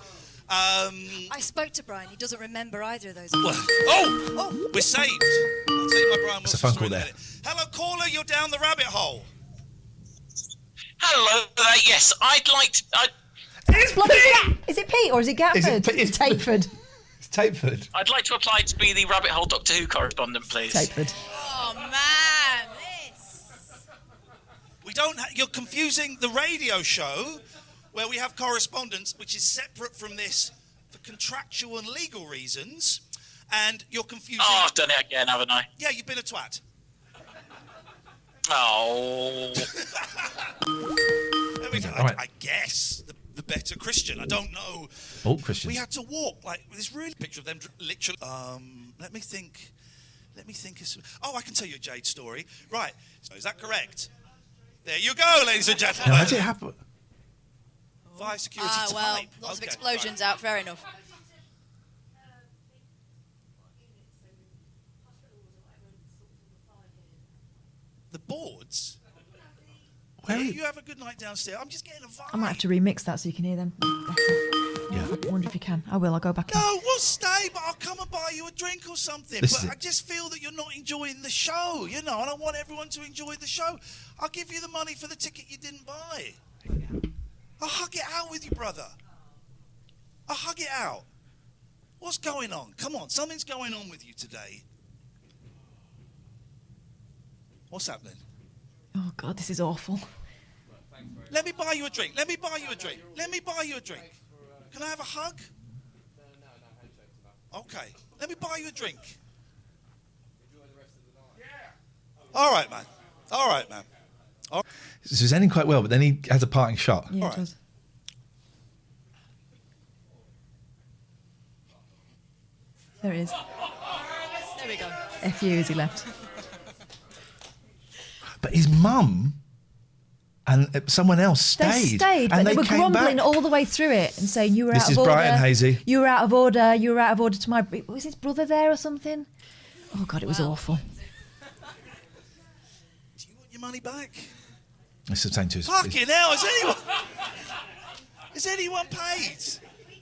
I spoke to Brian. He doesn't remember either of those. Oh, we're saved. I'll tell you my Brian It's a Wilson phone story call in a there. minute. Hello, caller. You're down the rabbit hole. Hello, yes, I'd like to... Is it Pete or is it Gatford? It's Tapeford. It's Tapeford. I'd like to apply to be the Rabbit Hole Doctor Who correspondent, please. Tapeford. Oh man, We don't. You're confusing the radio show, where we have correspondence, which is separate from this for contractual and legal reasons, and you're confusing. Oh, I've done it again, haven't I? Yeah, you've been a twat. Oh. There we go. All right. I guess the better Christian. I don't know. Oh, Christians. We had to walk like with this really picture of them literally. Let me think. Of some, I can tell you a Jade story. Right. So is that correct? There you go, ladies and gentlemen. Now, how did it happen? Fire security well, type. lots of Okay, explosions right. out. Fair enough. The boards. Where are You have a good night downstairs. I'm just getting a vibe. I might have to remix that so you can hear them better. Yeah. I wonder if you can. I will. I'll go back in. No, we'll stay, but I'll come and buy you a drink or something. This But is I it. just feel that you're not enjoying the show, and I want everyone to enjoy the show. I'll give you the money for the ticket you didn't buy. I'll hug it out with you, brother. I'll hug it out. What's going on? Come on, something's going on with you today. What's happening? Oh God, this is awful. Let me buy you a drink. Let me buy you a drink. Can I have a hug? Okay. Let me buy you a drink. All right, man. All right. This is ending quite well, but then he has a parting shot. Yeah, All it does. There it is. There we go. F you as he left. But his mum and someone else stayed. They stayed, and but they were came grumbling back. all the way through it and saying you were This out is of order. Brighton, Hazy. You were out of order. You were out of order to my. Was his brother there or something? Oh God, it was awful. Do you want your money back? This is saying to his, Fucking hell, has anyone paid?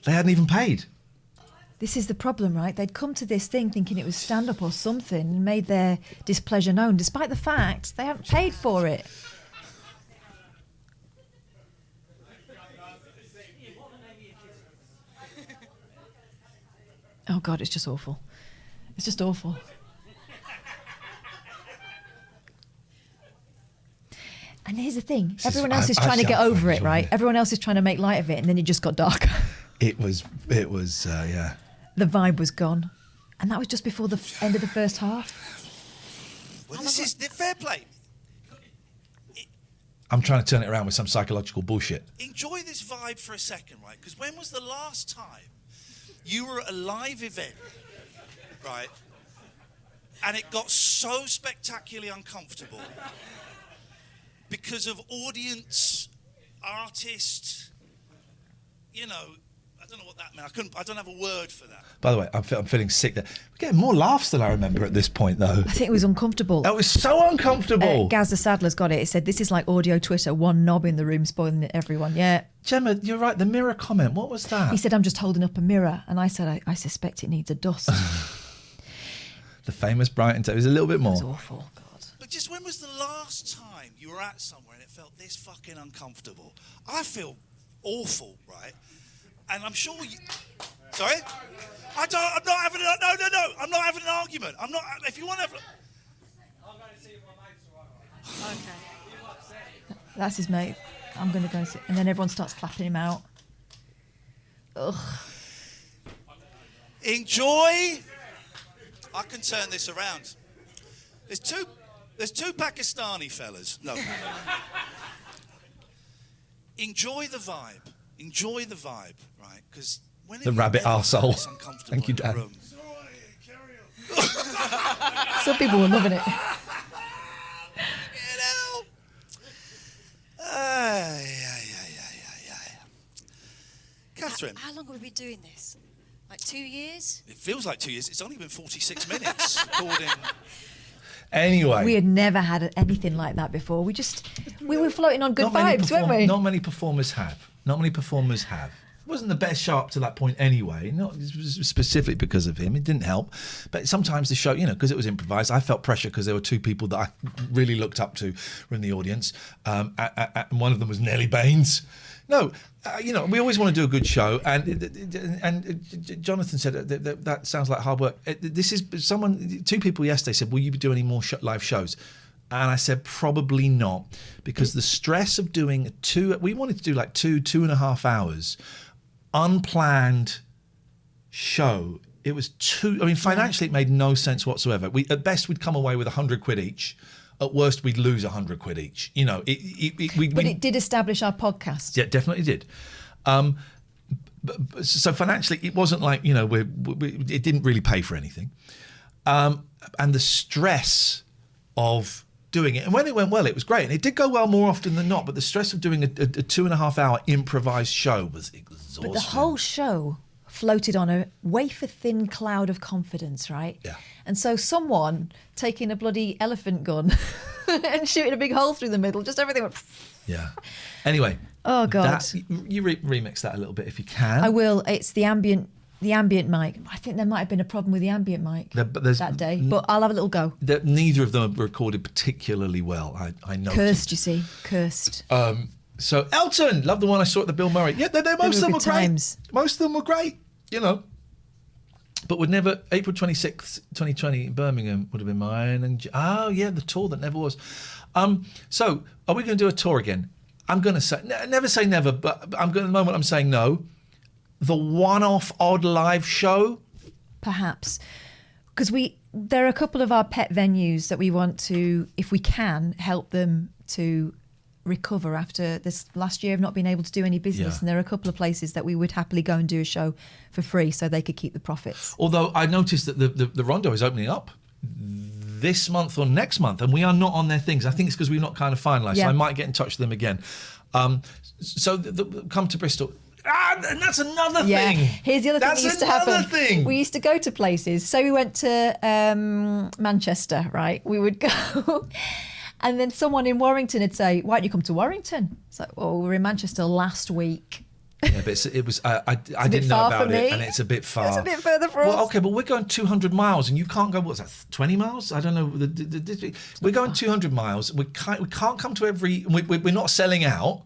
they hadn't even paid. This is the problem, right? They'd come to this thing thinking it was stand-up or something and made their displeasure known, despite the fact they haven't paid for it. Oh God, it's just awful. It's just awful. And here's the thing: everyone else is trying to get over it, right? Everyone else is trying to make light of it, and then it just got darker. It was, yeah. The vibe was gone, and that was just before the end of the first half. Well, this is fair play. I'm trying to turn it around with some psychological bullshit. Enjoy this vibe for a second, right? Because when was the last time you were at a live event, right, and it got so spectacularly uncomfortable because of audience, artist, you know, I don't know what that meant. I don't have a word for that. By the way, I'm feeling sick there. We're getting more laughs than I remember at this point, though. I think it was uncomfortable. That was so uncomfortable. Gaz the Saddler's got it. It said, "This is like audio Twitter. One knob in the room spoiling it, everyone." Yeah. Gemma, you're right. The mirror comment. What was that? He said, "I'm just holding up a mirror," and I said, "I suspect it needs a dust." The famous Brighton. It was a little bit more. It was awful. God. But just when was the last time you were at somewhere and it felt this fucking uncomfortable? I feel awful, right? And I'm sure you... Sorry? I'm not having... No. I'm not having an argument. I'm not... If you want to have... Okay. That's his mate. I'm going to go sit. And then everyone starts clapping him out. Ugh. Enjoy... I can turn this around. There's two Pakistani fellas. No. Enjoy the vibe. Enjoy the vibe, right? Because when The rabbit arsehole. Thank you, Dan. Some people were loving it. Catherine. How long have we been doing this? Like 2 years? It feels like 2 years. It's only been 46 minutes. According... Anyway. We had never had anything like that before. We were floating on good vibes, weren't we? Not many performers have. It wasn't the best show up to that point anyway, not specifically because of him. It didn't help. But sometimes the show, because it was improvised, I felt pressure because there were two people that I really looked up to in the audience. And one of them was Nellie Baines. No, we always want to do a good show. And Jonathan said that sounds like hard work. Two people yesterday said, will you be doing any more live shows? And I said, probably not, because the stress of doing we wanted to do like 2.5 hours, unplanned show. It was financially it made no sense whatsoever. At best, we'd come away with 100 quid each. At worst, we'd lose 100 quid each. But it did establish our podcast. Yeah, definitely did. So financially, it wasn't like, it didn't really pay for anything. And the stress of doing it, and when it went well, it was great, and it did go well more often than not, but the stress of doing a 2.5 hour improvised show was exhausting. But the whole show floated on a wafer-thin cloud of confidence, right? Yeah. And so someone taking a bloody elephant gun and shooting a big hole through the middle, just everything went... Yeah. Anyway. Oh, God. You remix that a little bit if you can. I will. It's the ambient mic. I think there might have been a problem with the ambient mic that day, but I'll have a little go. Neither of them are recorded particularly well. I noticed. Cursed, you see. Cursed. So Elton, love the one I saw at the Bill Murray. Yeah, most of them were great. Most of them were great, But would never. April 26th, 2020 in Birmingham would have been mine. And the tour that never was. So are we going to do a tour again? I'm going to say never say never, but at the moment I'm saying no. The one-off odd live show? Perhaps. Because there are a couple of our pet venues that we want to, if we can, help them to recover after this last year of not being able to do any business. Yeah. And there are a couple of places that we would happily go and do a show for free so they could keep the profits. Although I noticed that the Rondo is opening up this month or next month, and we are not on their things. I think it's because we've not kind of finalised, so I might get in touch with them again. Come to Bristol. And that's another thing. Here's the other thing that used to happen. We used to go to places. So we went to Manchester, right? We would go, and then someone in Warrington would say, "Why don't you come to Warrington?" It's like, "Well, we were in Manchester last week." Yeah, but it was. I didn't know about it, and it's a bit far. It's a bit further for us. Well, okay, but we're going 200 miles, and you can't go. What's that? 20 miles? I don't know. We're going 200 miles. We can't come to every. We're not selling out.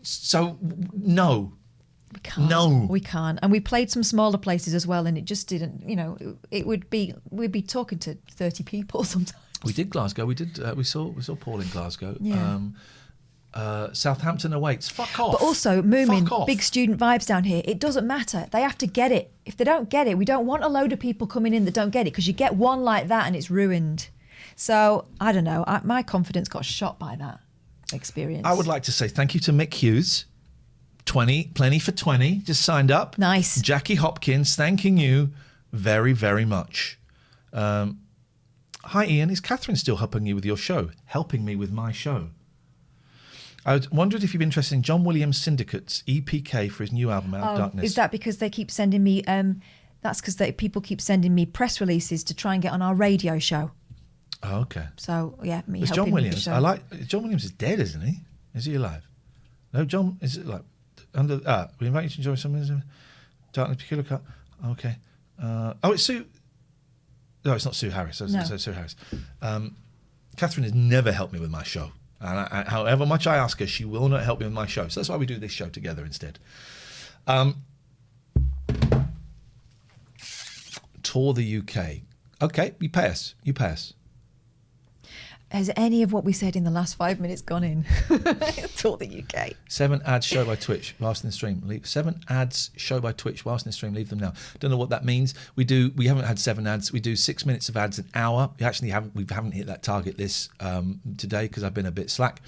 So no. can't. No. We can't. And we played some smaller places as well, and it just didn't, we'd be talking to 30 people sometimes. We did Glasgow. We did. We saw Paul in Glasgow. Yeah. Southampton awaits. Fuck off. But also, Moomin, Fuck off. big student vibes down here. It doesn't matter. They have to get it. If they don't get it, we don't want a load of people coming in that don't get it, because you get one like that and it's ruined. So, I don't know. My confidence got shot by that experience. I would like to say thank you to Mick Hughes. 20, plenty for 20, just signed up. Nice. Jackie Hopkins, thanking you very, very much. Hi, Ian. Is Catherine still helping you with your show? Helping me with my show. I wondered if you'd be interested in John Williams Syndicate's EPK for his new album, Out of Darkness. Is that because they keep sending me... that's because people keep sending me press releases to try and get on our radio show. Oh, okay. So, yeah, me It's helping John with the Williams. show. John Williams is dead, isn't he? Is he alive? No, John is it like under. We invite you to enjoy something. Darkness Peculiar Cut. Okay. It's Sue. No, it's not Sue Harris. It's Sue Harris. Catherine has never helped me with my show, and however much I ask her, she will not help me with my show. So that's why we do this show together instead. Tour the UK. Okay, you pay us. Has any of what we said in the last 5 minutes gone in? Tour the UK. 7 ads show by Twitch whilst in the stream. 7 ads show by Twitch whilst in the stream. Leave them now. Don't know what that means. We haven't had 7 ads. We do 6 minutes of ads an hour. We haven't hit that target this today because I've been a bit slack.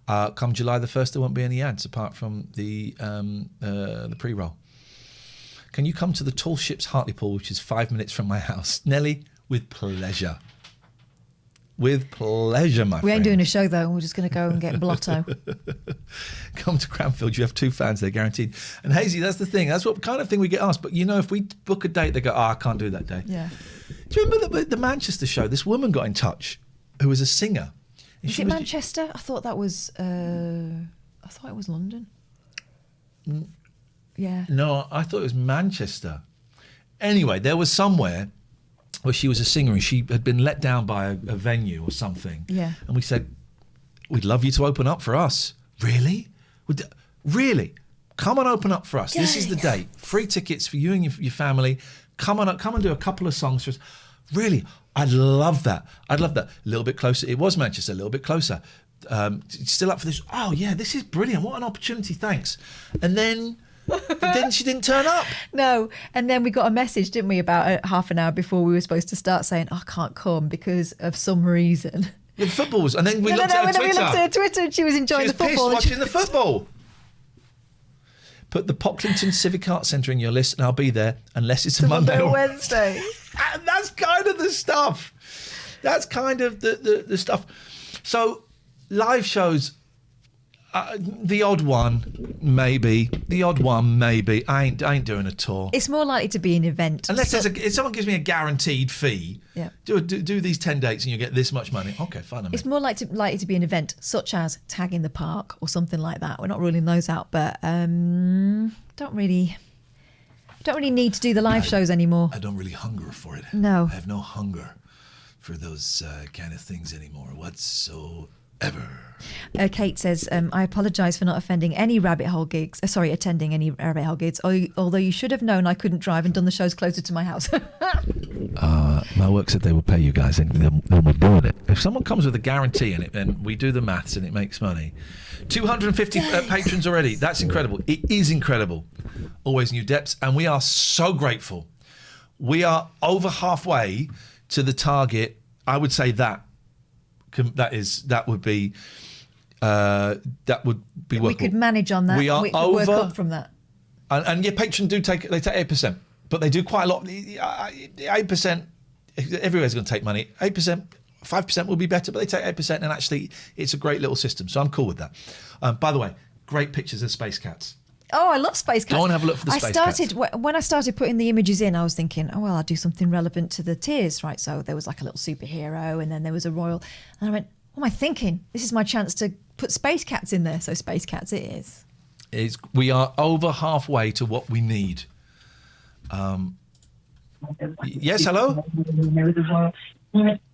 Come July the 1st, there won't be any ads apart from the pre-roll. Can you come to the Tall Ships Hartlepool, which is 5 minutes from my house? Nelly, with pleasure. With pleasure, my friend. We ain't doing a show, though. We're just going to go and get blotto. Come to Cranfield. You have 2 fans there, guaranteed. And Hazy, that's the thing. That's what kind of thing we get asked. But, if we book a date, they go, I can't do that day. Yeah. Do you remember the Manchester show? This woman got in touch who was a singer. Is it Manchester? I thought that was... I thought it was London. Yeah. No, I thought it was Manchester. Anyway, there was somewhere where she was a singer and she had been let down by a venue or something. Yeah. And we said, we'd love you to open up for us. Really? Really? Come and open up for us. This is the date. Free tickets for you and your family. Come and do a couple of songs for us. Really? I'd love that. A little bit closer. It was Manchester, a little bit closer. Still up for this? Oh, yeah, this is brilliant. What an opportunity. Thanks. And then... she didn't turn up. No, and then we got a message, didn't we, about half an hour before we were supposed to start saying, I can't come because of some reason. The footballs, and then we looked at her Twitter. We looked at her Twitter and she was enjoying the football. She was watching the football. Put the Pocklington Civic Arts Centre in your list and I'll be there unless it's a Monday or Wednesday. And that's kind of the stuff. That's kind of the stuff. So live shows... the odd one, maybe. I ain't doing a tour. It's more likely to be an event. Unless if someone gives me a guaranteed fee. Yeah. Do these 10 dates and you get this much money. Okay, fine. It's more likely to be an event, such as Tag in the Park or something like that. We're not ruling those out, but don't really need to do the live shows anymore. I don't really hunger for it. No. I have no hunger for those kind of things anymore whatsoever. Kate says, I apologise for not attending any rabbit hole gigs. Attending any rabbit hole gigs. Although you should have known I couldn't drive and done the shows closer to my house. My work said they will pay you guys, and they'll be doing it. If someone comes with a guarantee in it, then we do the maths and it makes money. 250 patrons already. That's incredible. It is incredible. Always new depths, and we are so grateful. We are over halfway to the target. I would say that would be workable. We could manage on that. We are could over. Work up from that. And your patrons take 8%, but they do quite a lot. 8%. Everywhere's going to take money. 8%, 5% will be better, but they take 8%, and actually, it's a great little system. So I'm cool with that. By the way, great pictures of Space Cats. Oh, I love Space Cats. Go and have a look for the Space Cats. When I started putting the images in, I was thinking, I'll do something relevant to the tiers, right? So there was like a little superhero, and then there was a royal. And I went, what am I thinking? This is my chance to put Space Cats in there. So Space Cats it is. We are over halfway to what we need. Yes, hello?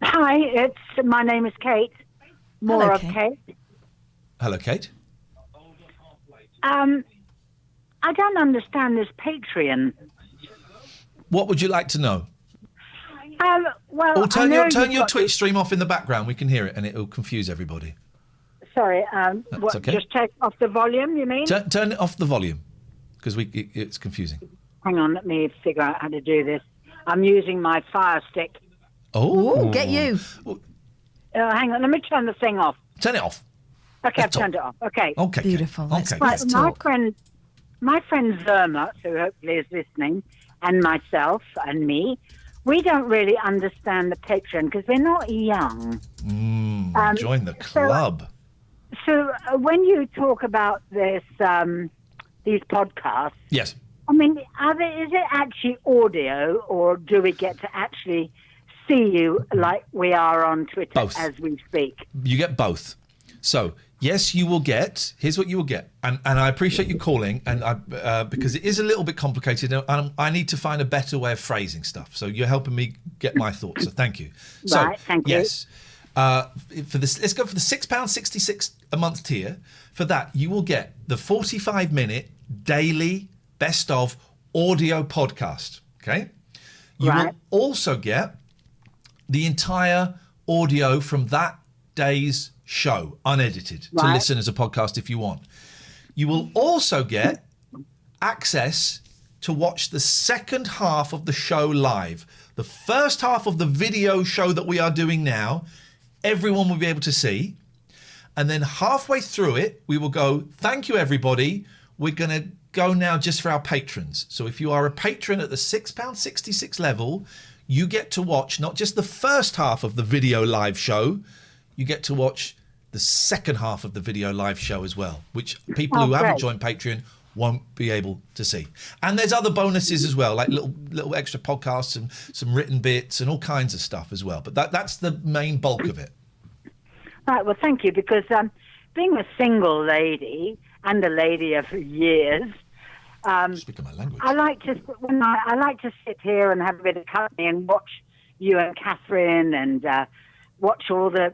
Hi, my name is Kate. More of Kate. Hello, Kate. I don't understand this Patreon. What would you like to know? Well, Or turn I know your you've got Twitch stream off in the background. We can hear it, and it'll confuse everybody. Sorry, That's okay. just take off the volume, you mean? Turn it off the volume, because it's confusing. Hang on, let me figure out how to do this. I'm using my Fire Stick. Oh, get you. Hang on, let me turn the thing off. Turn it off. Okay, I've turned it off. Okay. Okay. Beautiful. Okay. Right, my friend Zerma, who hopefully is listening, and myself and me, we don't really understand the Patreon because we're not young. Join the club. So when you talk about this, these podcasts, Yes. I mean, is it actually audio, or do we get to actually see you like we are on Twitter Both. as we speak? You get both. So, yes, you will get. Here's what you will get, and I appreciate you calling, and because it is a little bit complicated, and I need to find a better way of phrasing stuff. So you're helping me get my thoughts. So thank you. Right, thank you. Yes, for this, let's go for the £6.66 a month tier. For that, you will get the 45-minute daily best of audio podcast. Okay, you will also get the entire audio from that day's show, unedited, to listen as a podcast if you want. You will also get access to watch the second half of the show live. The first half of the video show that we are doing now, everyone will be able to see. And then halfway through it, we will go, thank you, everybody. We're going to go now just for our patrons. So if you are a patron at the £6.66 level, you get to watch not just the first half of the video live show, you get to watch the second half of the video live show as well, which people who haven't joined Patreon won't be able to see. And there's other bonuses as well, like little extra podcasts and some written bits and all kinds of stuff as well. But that's the main bulk of it. Right, well, thank you, because being a single lady and a lady of years, Speaking my language. I like to sit here and have a bit of company and watch you and Catherine and watch all the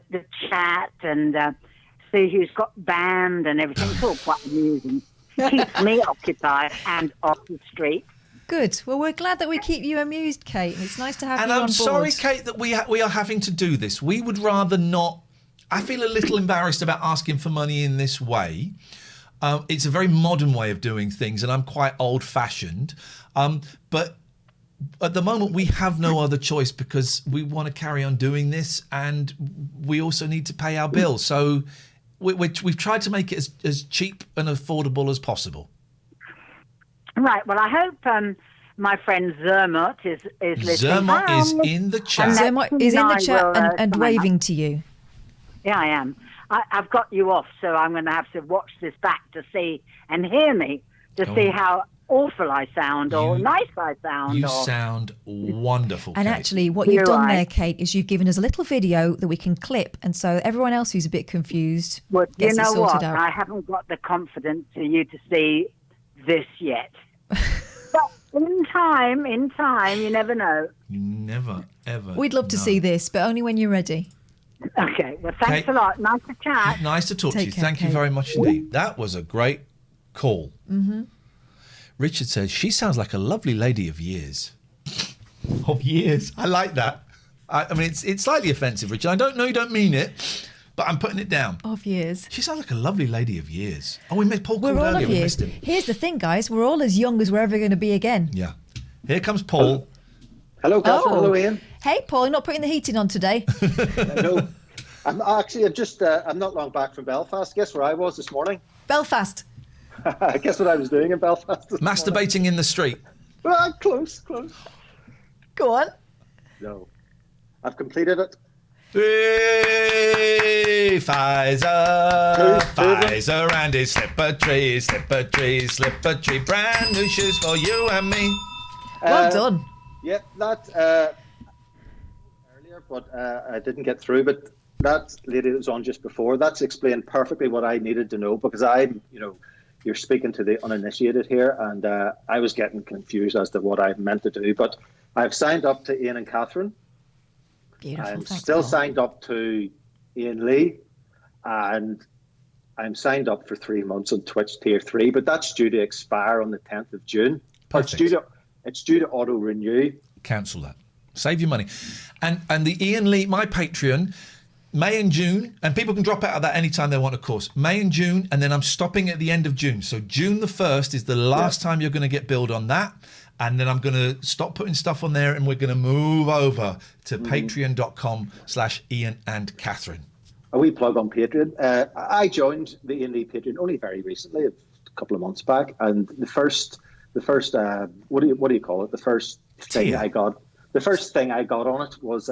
chat and see who's got band and everything. It's all quite amusing. Keeps me occupied and off the street. Good. Well, we're glad that we keep you amused, Kate. It's nice to have And you on I'm board. sorry, Kate, that we are having to do this. We would rather not. I feel a little embarrassed about asking for money in this way. It's a very modern way of doing things, and I'm quite old-fashioned. But at the moment, we have no other choice because we want to carry on doing this, and we also need to pay our bills. So we've tried to make it as cheap and affordable as possible. Right. Well, I hope my friend Zermot is listening. Zermot Hi, is Miss- in the and chat. next Zermot thing is in the I chat will, and come waving up. to you. Yeah, I am. I've got you off, so I'm going to have to watch this back to see and hear me to see how awful I sound or nice I sound. You or... sound wonderful, And Kate. actually, what you've done there, Kate, is you've given us a little video that we can clip, and so everyone else who's a bit confused Well, you gets it know sorted what? out. I haven't got the confidence for you to see this yet. But in time, you never know. You never, ever. We'd love to know. see this, but only when you're ready. Okay, well, thanks Kate- a lot. Nice to chat. Nice to talk to Take you. care, Thank you Kate. very much indeed. That was a great call. Mm-hmm. Richard says, she sounds like a lovely lady of years. Of years. I like that. I mean, it's slightly offensive, Richard. I don't know you don't mean it, but I'm putting it down. Of years. She sounds like a lovely lady of years. Oh, we met Paul We're called all earlier. of We years. missed him. Here's the thing, guys. We're all as young as we're ever going to be again. Yeah. Here comes Paul. Hello, Catherine. Hello, Ian. Hey, Paul, you're not putting the heating on today. No, I'm just I'm not long back from Belfast. Guess where I was this morning? Belfast. Guess what I was doing in Belfast this morning? Masturbating in the street. Well, close. Go on. No, I've completed it. Hey, Pfizer, Pfizer and his slipper tree, brand new shoes for you and me. Well done. Yeah, that earlier, but I didn't get through. But that lady that was on just before, that's explained perfectly what I needed to know, because you're speaking to the uninitiated here, and I was getting confused as to what I meant to do. But I've signed up to Ian and Catherine. Beautiful. I'm Thanks, still Paul. signed up to Ian Lee, and I'm signed up for 3 months on Twitch Tier 3, but that's due to expire on the 10th of June. Perfect. It's due to auto renew. Cancel that. Save your money. And the Ian Lee, my Patreon, May and June, and people can drop out of that anytime they want, of course. May and June, and then I'm stopping at the end of June. So June the 1st is the last time you're going to get billed on that. And then I'm going to stop putting stuff on there, and we're going to move over to patreon.com/Ian and Catherine. A wee plug on Patreon. I joined the Ian Lee Patreon only very recently, a couple of months back, and the first what do you call it? The first thing I got on it was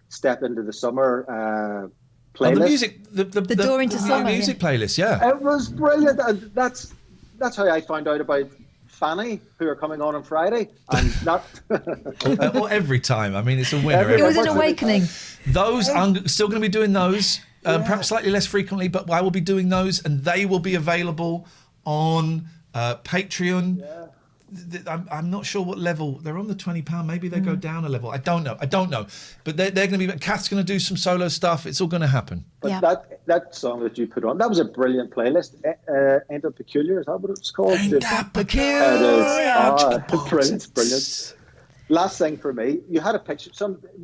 Step Into the Summer playlist. The music, the Door Into Summer music playlist, yeah. It was brilliant, and that's how I found out about Fanny, who are coming on Friday, and not Well, every time. I mean, it's a winner. It was an awakening. Those, I'm still going to be doing those, perhaps slightly less frequently, but I will be doing those, and they will be available on Patreon. I'm not sure what level. They're on the £20. Maybe they go down a level. I don't know. But they're going to be. Kath's going to do some solo stuff. It's all going to happen. But that song that you put on, that was a brilliant playlist. Ain't That Peculiar? Is that what it's called? Ain't That Peculiar? Brilliant. Last thing for me, you had a picture.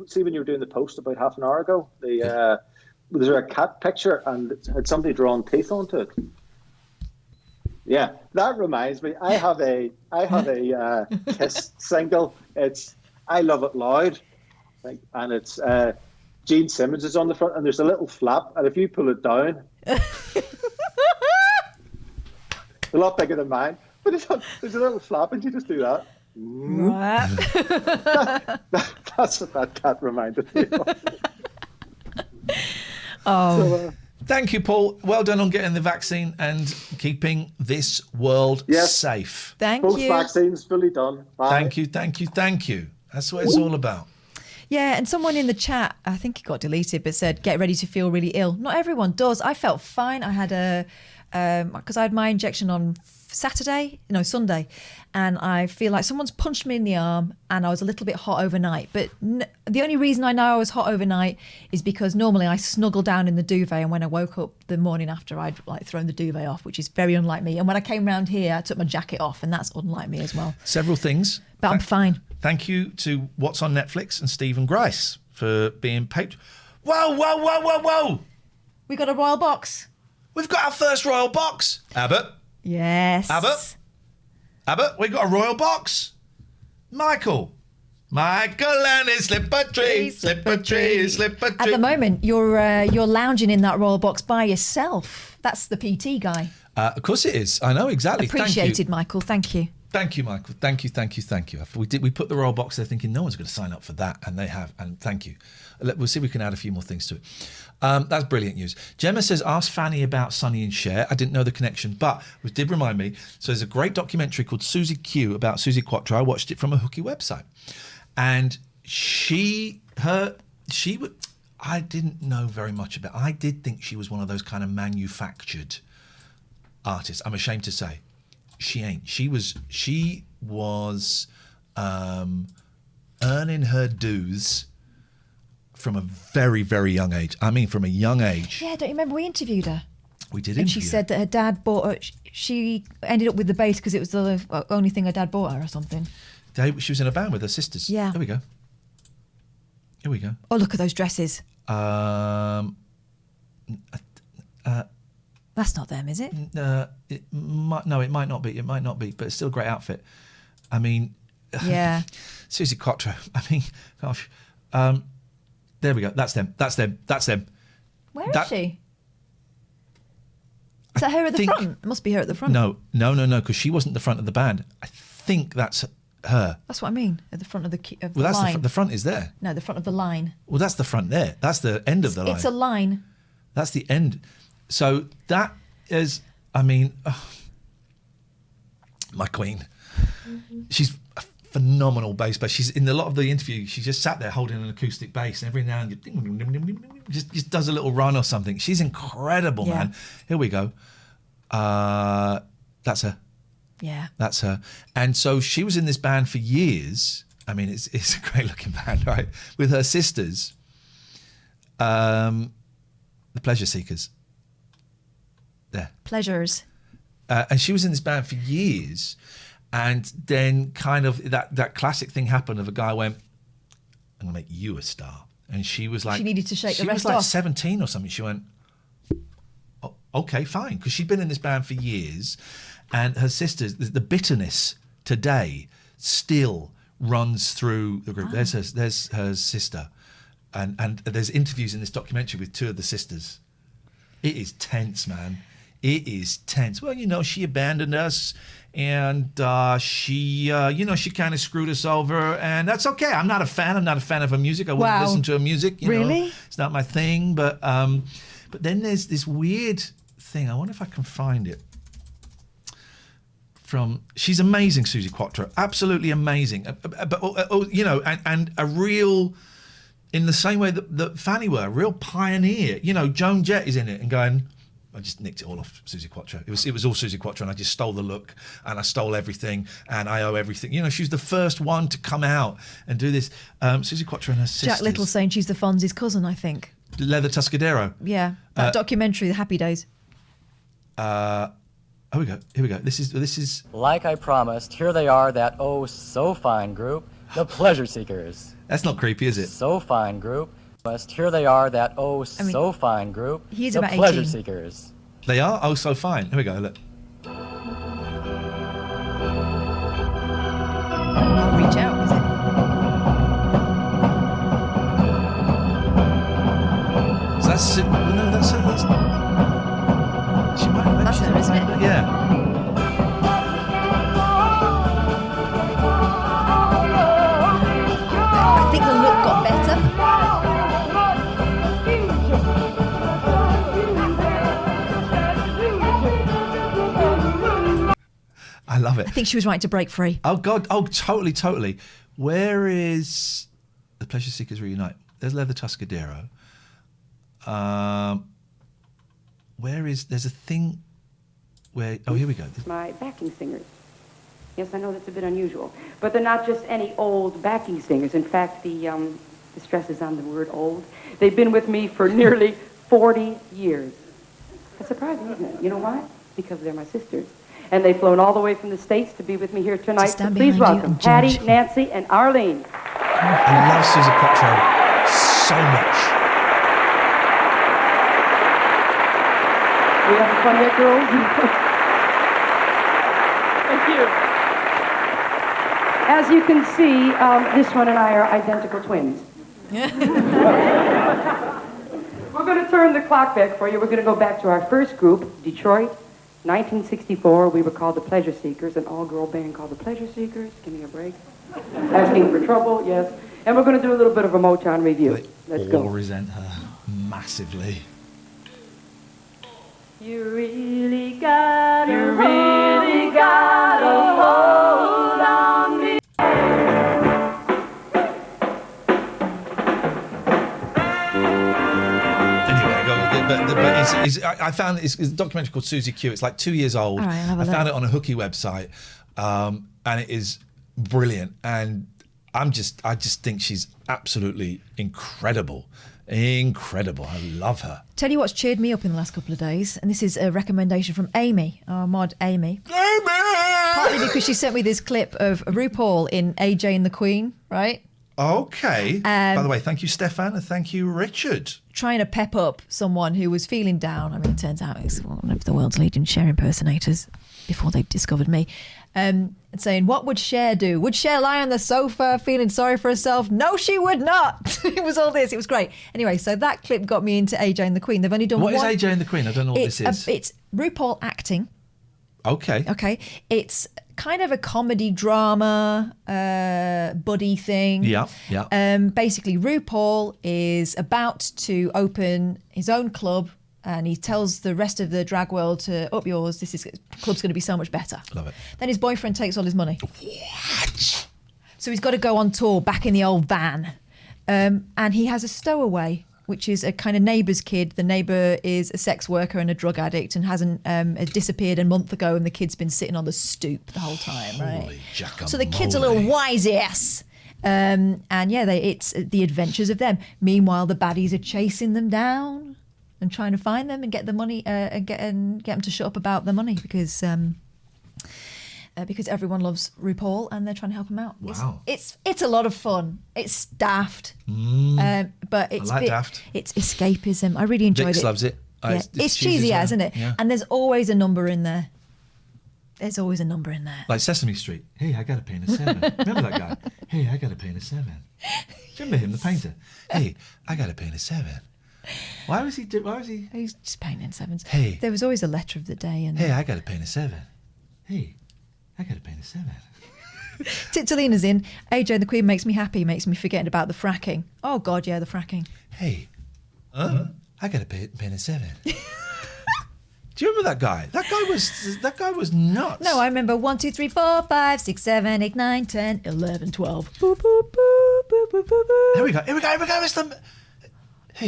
See when you were doing the post about half an hour ago. Was there a cat picture and had somebody drawn teeth onto it? Yeah, that reminds me. I have a Kiss single. It's "I Love It Loud," and it's Gene Simmons is on the front, and there's a little flap, and if you pull it down, a lot bigger than mine, but there's a little flap, and you just do that. Right. That's what that cat reminded me of. Oh. Thank you, Paul. Well done on getting the vaccine and keeping this world safe. Both vaccines fully done. Bye. Thank you. That's what it's all about. Yeah, and someone in the chat, I think it got deleted, but said, get ready to feel really ill. Not everyone does. I felt fine. I had because I had my injection on Sunday, and I feel like someone's punched me in the arm, and I was a little bit hot overnight. But the only reason I know I was hot overnight is because normally I snuggle down in the duvet, and when I woke up the morning after, I'd thrown the duvet off, which is very unlike me. And when I came round here, I took my jacket off, and that's unlike me as well. Several things. But I'm fine. Thank you to What's on Netflix and Stephen Grice for being paid. Whoa! We got a royal box. We've got our first royal box. Abbott. Yes. Abbott, we got a royal box. Michael and his slipper tree. At the moment, you're lounging in that royal box by yourself. That's the PT guy. Of course it is. I know, exactly. Appreciated, Thank you. Michael. Thank you. Thank you, Michael. Thank you. We put the royal box there thinking no one's going to sign up for that, and they have, and thank you. We'll see if we can add a few more things to it. That's brilliant news. Gemma says, ask Fanny about Sonny and Cher. I didn't know the connection, but it did remind me. So there's a great documentary called Susie Q about Susie Quattro. I watched it from a Hooky website. And I didn't know very much about, I did think she was one of those kind of manufactured artists. I'm ashamed to say. She ain't. She was earning her dues from a very, very young age. I mean, from a young age. Yeah, don't you remember we interviewed her? We did And interview she said that her dad bought her. She ended up with the bass because it was the only thing her dad bought her or something. She was in a band with her sisters. Yeah. Here we go. Oh, look at those dresses. That's not them, is it? It might not be. It might not be, but it's still a great outfit. I mean, yeah. Susie Quattro. I mean, gosh. There we go. That's them. Where is she? Is that her at the front? It must be her at the front. No, because she wasn't the front of the band. I think that's her. That's what I mean. At the front of the well, that's line. the front is there. No, the front of the line. Well, that's the front there. That's the end of the line. It's a line. That's the end. So that is, I mean, my queen. She's a phenomenal bass player. She's in a lot of the interview. She just sat there holding an acoustic bass, and every now and then just does a little run or something. She's incredible, man. Here we go. That's her. Yeah, that's her. And so she was in this band for years. I mean, it's a great looking band, right? With her sisters, the Pleasure Seekers. There. Pleasures. And she was in this band for years. And then kind of that classic thing happened of a guy went, I'm going to make you a star. And she was like... She needed to shake the She rest was like off. 17 or something. She went, oh, okay, fine. Because she'd been in this band for years. And her sisters, the bitterness today still runs through the group. There's her sister. And there's interviews in this documentary with two of the sisters. It is tense, man. It is tense. Well, you know, she abandoned us, and she kind of screwed us over, and that's okay. I'm not a fan. I'm not a fan of her music. I wouldn't listen to her music. You know. It's not my thing. But then there's this weird thing. I wonder if I can find it. She's amazing, Suzi Quatro. Absolutely amazing. But you know, and a real. In the same way that Fanny were, a real pioneer. You know, Joan Jett is in it and going, I just nicked it all off Suzi Quatro. It was all Suzi Quatro, and I just stole the look, and I stole everything, and I owe everything. You know, she was the first one to come out and do this. Suzi Quatro and her sisters. Jack Little saying she's the Fonzie's cousin, I think. Leather Tuscadero. Yeah, that documentary, The Happy Days. Here we go. This is. Like I promised, here they are, that oh so fine group, the Pleasure Seekers. That's not creepy, is it? So fine group. But here they are, that oh so fine group, he's the about Pleasure 18. Seekers. They are? Oh, so fine. Here we go, look. I'll reach out, is it? So that's... No, that's... She might have That's her, isn't it? Yeah. I think the look got better. I love it. I think she was right to break free. Oh, God. Oh, totally. Where is the Pleasure Seekers Reunite? There's Leather Tuscadero. There's a thing where... Oh, here we go. My backing singers. Yes, I know that's a bit unusual. But they're not just any old backing singers. In fact, the stress is on the word old. They've been with me for nearly 40 years. That's surprising, isn't it? You know why? Because they're my sisters. And they've flown all the way from the States to be with me here tonight. So please welcome Patty, Nancy, and Arlene. I love Suzi Quatro so much. We having fun yet, girls? Thank you. As you can see, this one and I are identical twins. We're going to turn the clock back for you. We're going to go back to our first group, Detroit, 1964. We were called the Pleasure Seekers, an all-girl band called the Pleasure Seekers. Give me a break. Asking for trouble, yes. And we're going to do a little bit of a Motown review. Let's go. All resent her massively. You really gotta hold on me. I found it's a documentary called Suzi Q. It's like 2 years old. All right, I'll have a I found look. it on a Hooky website, and it is brilliant. And I just think she's absolutely incredible. Incredible. I love her. Tell you what's cheered me up in the last couple of days, and this is a recommendation from Amy, our mod Amy. Partly because she sent me this clip of RuPaul in AJ and the Queen, right? Okay. By the way, thank you, Stefan, and thank you, Richard. Trying to pep up someone who was feeling down. I mean, it turns out it's one of the world's leading Cher impersonators before they discovered me. And saying, what would Cher do? Would Cher lie on the sofa feeling sorry for herself? No, she would not. It was all this. It was great. Anyway, so that clip got me into AJ and the Queen. They've only done What one. is AJ and the Queen? I don't know what this is. It's RuPaul acting. Okay. Okay. It's kind of a comedy drama buddy thing. Yeah. Basically, RuPaul is about to open his own club, and he tells the rest of the drag world to up yours. Club's going to be so much better. Love it. Then his boyfriend takes all his money. What? So he's got to go on tour back in the old van, and he has a stowaway, which is a kind of neighbour's kid. The neighbour is a sex worker and a drug addict and hasn't disappeared a month ago, and the kid's been sitting on the stoop the whole time, right? So the kid's a little wise ass. And yeah, it's the adventures of them. Meanwhile, the baddies are chasing them down and trying to find them and get the money and get them to shut up about the money because everyone loves RuPaul and they're trying to help him out. Wow. It's a lot of fun. It's daft, but it's I like daft. It's escapism. I really enjoyed Vix it. loves it. Yeah. It's cheesy, as well. isn't it? Yeah. And there's always a number in there. There's always a number in there. Like Sesame Street. Hey, I got a paint a 7. Remember that guy? Hey, I got a paint a 7. Remember him, the painter? Hey, I got a paint a 7. Why was he? He's just painting 7s. Hey. There was always a letter of the day. And Hey, I got a paint a 7. Hey, I got a paint a 7. Titolina's in. AJ the Queen makes me happy. Makes me forgetting about the fracking. Oh God, yeah, the fracking. Hey, I got a paint a 7. Do you remember that guy? That guy was nuts. No, I remember 1, 2, 3, 4, 5, 6, 7, 8, 9, 10, 11, 12. Boop, boop, boop, boop, boop, boop, boop. Here we go. It's the. Hey,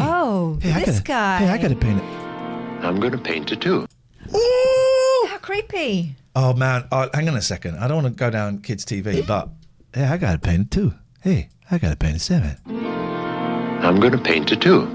This guy. Hey, I got to paint it. I'm going to paint it too. Ooh, how creepy. Oh man, hang on a second. I don't want to go down kids' TV, but hey, I got to paint it too. Hey, I got to paint a 7. I'm going to paint it too.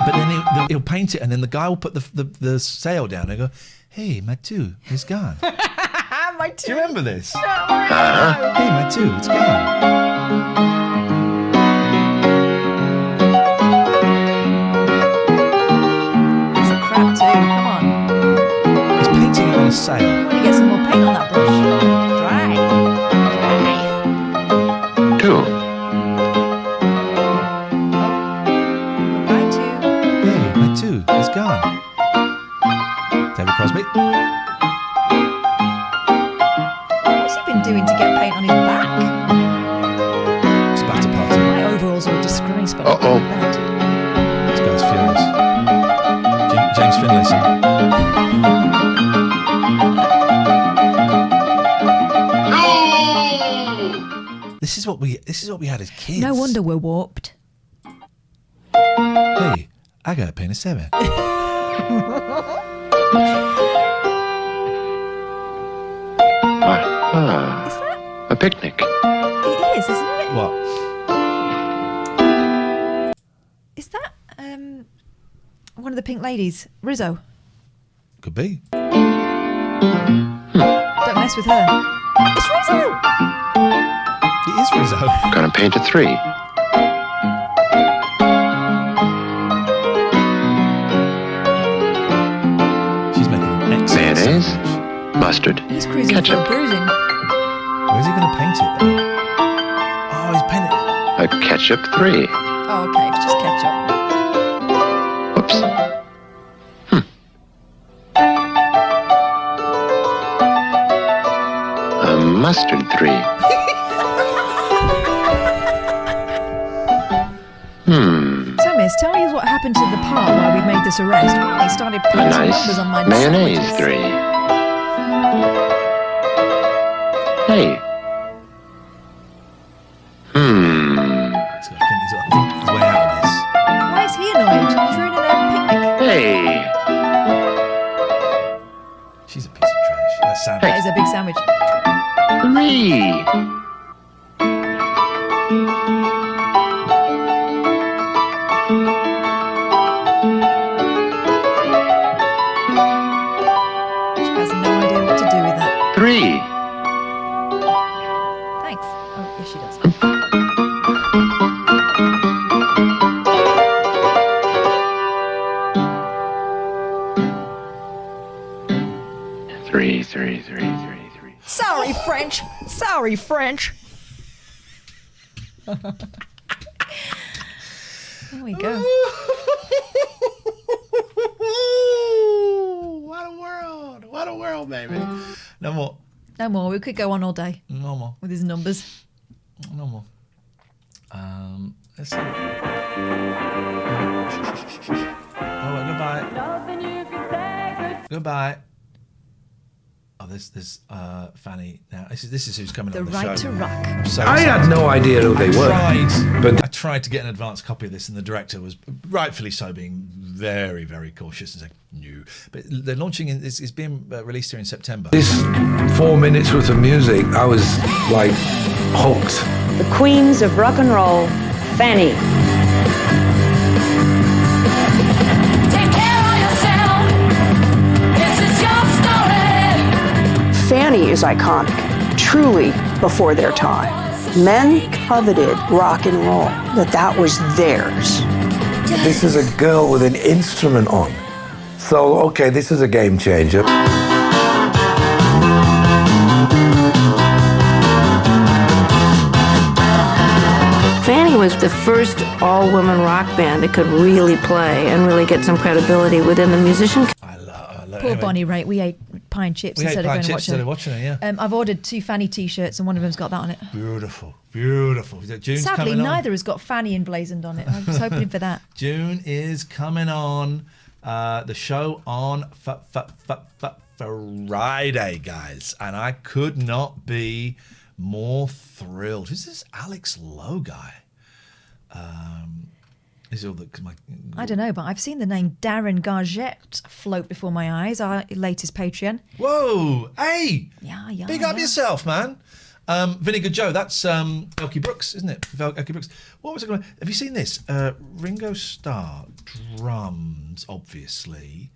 But then he'll paint it, and then the guy will put the sail down and go, "Hey, my 2 is gone." My 2. Do you remember this? No. Hey, my 2, it's gone. It's a crap too. Come on. He's painting it on a sail. You want to get some more paint on that brush? Dry. 2. Goodbye, 2. Hey, my 2 is gone. David Crosby. What's he been doing to get paint on his back? Spatter party. My overalls are a disgrace, but not like that. This guy's furious. James Finlayson. This is what we had as kids. No wonder we're warped. Hey, I got to paint a 7. A picnic. It is, isn't it? What? Is that one of the pink ladies? Rizzo. Could be. Don't mess with her. It's Rizzo. It is Rizzo. Gonna paint a 3. She's making an excellent Mayonnaise, sandwich. mustard, He's cruising ketchup. for bruising. Where's he going to paint it though? Oh, he's painting A ketchup 3. Oh, okay, it's just ketchup. Whoops. A mustard 3. So, miss, tell me what happened to the part where we made this arrest. Well, he started A painting nice numbers on my mayonnaise sandwiches. 3. Hey. I think he's way out of this. Why is he annoyed? He's ruining a picnic. Hey. She's a piece of trash. That sandwich. That is a big sandwich. 3. She has no idea what to do with that. 3. Thanks. Oh, yes, she does. Three. Sorry, French. Sorry, French. There we go. What a world, baby. No more. No more. We could go on all day No more. with his numbers. No more. Let's see. Oh, goodbye. Goodbye. Oh, there's Fanny now. This is who's coming The on the Right show. to Rock. I'm so I had excited. no idea who they were, I tried to get an advance copy of this, and the director was rightfully so being very, very cautious and saying no. But they're launching it's being released here in September. This 4 minutes worth of music, I was like hooked. The Queens of Rock and Roll, Fanny. Fanny is iconic, truly before their time. Men coveted rock and roll, that was theirs. This is a girl with an instrument on. So, okay, this is a game changer. Fanny was the first all-woman rock band that could really play and really get some credibility within the musician. Poor Bonnie Raitt. We ate pie and chips We ate instead pie of and going chips and instead of watching it, yeah. I've ordered 2 Fanny T-shirts and one of them's got that on it. Beautiful, beautiful. June's Sadly, coming on. neither has got Fanny emblazoned on it. I was hoping for that. June is coming on. The show on Friday, guys, and I could not be more thrilled. Who's this Alex Lowe guy? Is all the I don't know, but I've seen the name Darren Gargette float before my eyes, our latest Patreon. Whoa! Hey! Yeah. Big up yourself, man. Vinegar Joe, that's Elkie Brooks, isn't it? Elkie Brooks. What was I going to... Have you seen this? Ringo Starr, drums, obviously.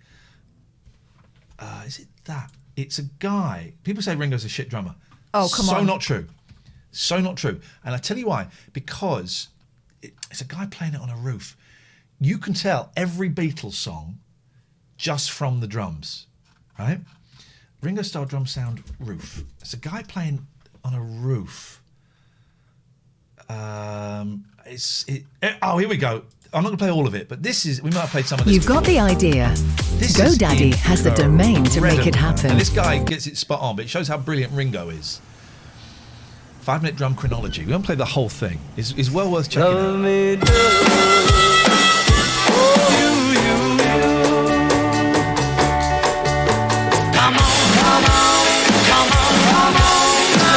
Is it that? It's a guy... People say Ringo's a shit drummer. Oh, come on. So not true. So not true. And I tell you why. Because it's a guy playing it on a roof. You can tell every Beatles song just from the drums, right? Ringo Starr drum sound roof. It's a guy playing on a roof. Oh, here we go. I'm not going to play all of it, but this is... We might have played some of this You've got the idea. This is GoDaddy has the domain to make it incredible. happen. And this guy gets it spot on, but it shows how brilliant Ringo is. 5-minute drum chronology. We won't play the whole thing. It's well worth checking out.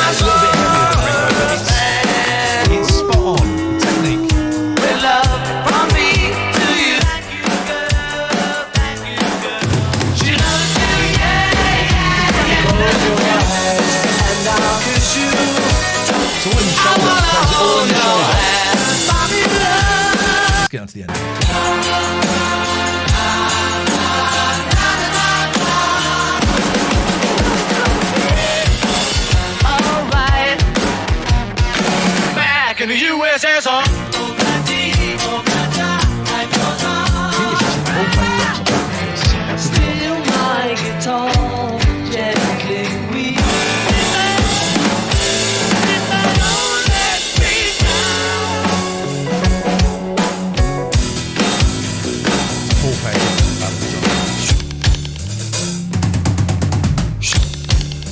It's a little bit heavier than Ringo, but it's spot on. The technique. It's all in the shoulder. It's all in the shoulder. Let's get on to the end. Back in the USSR. Still my guitar gently weeps.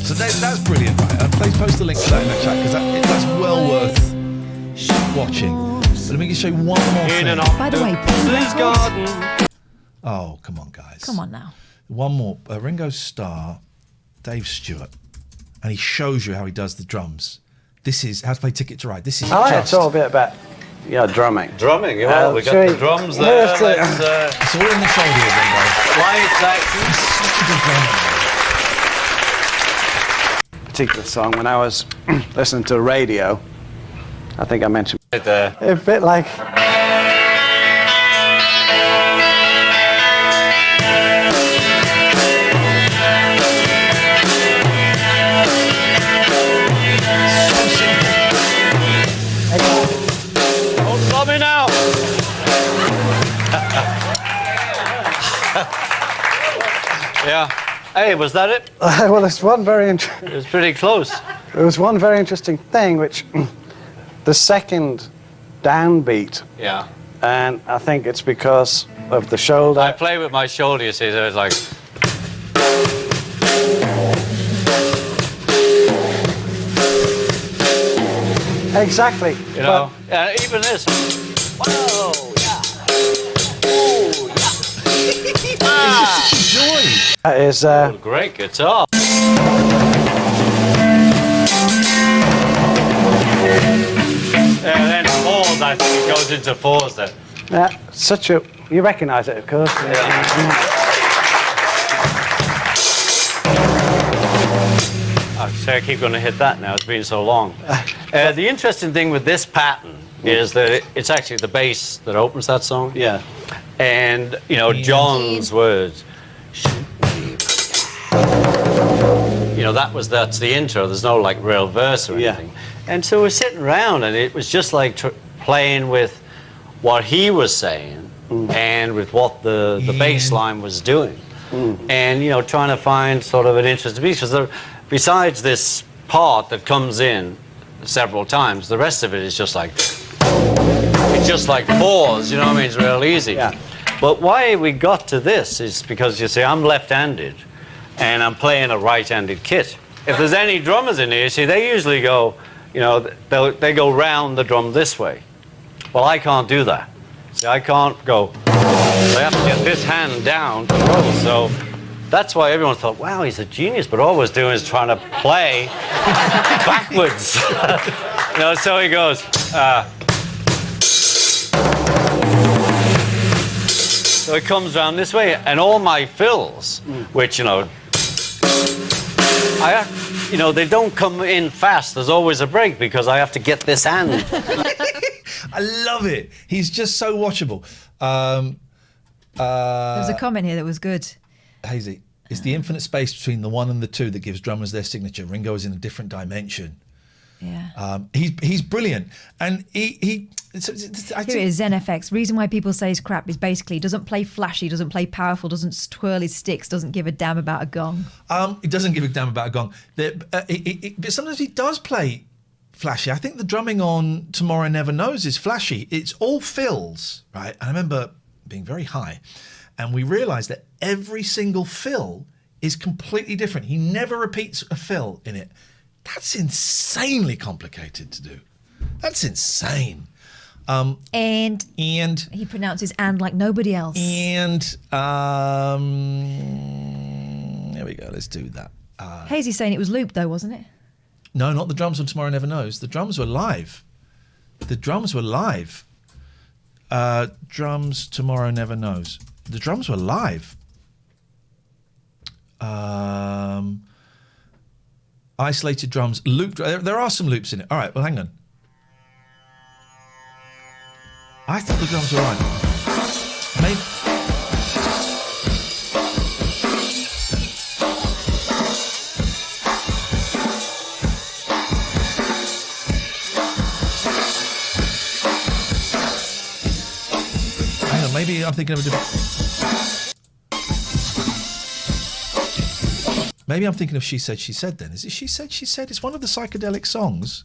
So that's brilliant, right? Please post the link to that in the chat because that's well worth watching. But let me just show you one more thing. By the way, Paul Records. Oh, come on, guys. Come on now. One more. Ringo Starr, Dave Stewart, and he shows you how he does the drums. This is How to Play Ticket to Ride. This is Oh, yeah, just... it's all a bit about drumming. Drumming, well, we got the drums there. It's all in the shoulders, Ringo. Lights, action. Such a good drummer. Particular song, when I was listening to the radio, I think I mentioned Right there. a bit like... Don't stop me now. Yeah. Hey, was that it? well, there's one very It was pretty close. There was one very interesting thing, which the second downbeat, Yeah. and I think it's because of the shoulder. I play with my shoulder, you see, so it's like... Exactly. You know, and even this. Whoa, yeah. Oh, yeah. It's just a joy. That is Great guitar. into fours then. Such a... You recognise it, of course. I say I keep going to hit that now. It's been so long. The interesting thing with this pattern is that it's actually the bass that opens that song. Yeah. And, you know, John's words. You know, that's the intro. There's no, like, real verse or anything. And so we're sitting around, and it was just like playing with what he was saying and with what the bass line was doing. And, you know, trying to find sort of an interesting piece. Because besides this part that comes in several times, the rest of it is just like... It's just like fours, you know what I mean? It's real easy. Yeah. But why we got to this is because, you see, I'm left-handed, and I'm playing a right-handed kit. If there's any drummers in here, see, they usually go, you know, they go round the drum this way. Well, I can't do that. See, I can't go. I have to get this hand down to roll. So that's why everyone thought, wow, he's a genius. But all I was doing is trying to play backwards. You know, so he goes. So it comes around this way, and all my fills, which, you know, they don't come in fast. There's always a break because I have to get this hand. I love it. He's just so watchable. There's a comment here that was good. Hazy, it's the infinite space between the 1 and the 2 that gives drummers their signature. Ringo is in a different dimension. Yeah. He's brilliant, and Here it is, ZenFX. Reason why people say he's crap is basically he doesn't play flashy, doesn't play powerful, doesn't twirl his sticks, doesn't give a damn about a gong. He doesn't give a damn about a gong. But sometimes he does play flashy. I think the drumming on Tomorrow Never Knows is flashy. It's all fills, right? And I remember being very high, and we realised that every single fill is completely different. He never repeats a fill in it. That's insanely complicated to do. That's insane. And he pronounces "and" like nobody else. And there we go. Let's do that. Hazy's saying it was looped though, wasn't it? No, not the drums on Tomorrow Never Knows. The drums were live. The drums were live. Drums Tomorrow Never Knows. The drums were live. Isolated drums, looped. There are some loops in it. All right, well, hang on. I thought the drums were right. Maybe. Hang on, maybe I'm thinking of a different. Maybe I'm thinking of She Said, She Said then. Is it She Said, She Said? It's one of the psychedelic songs.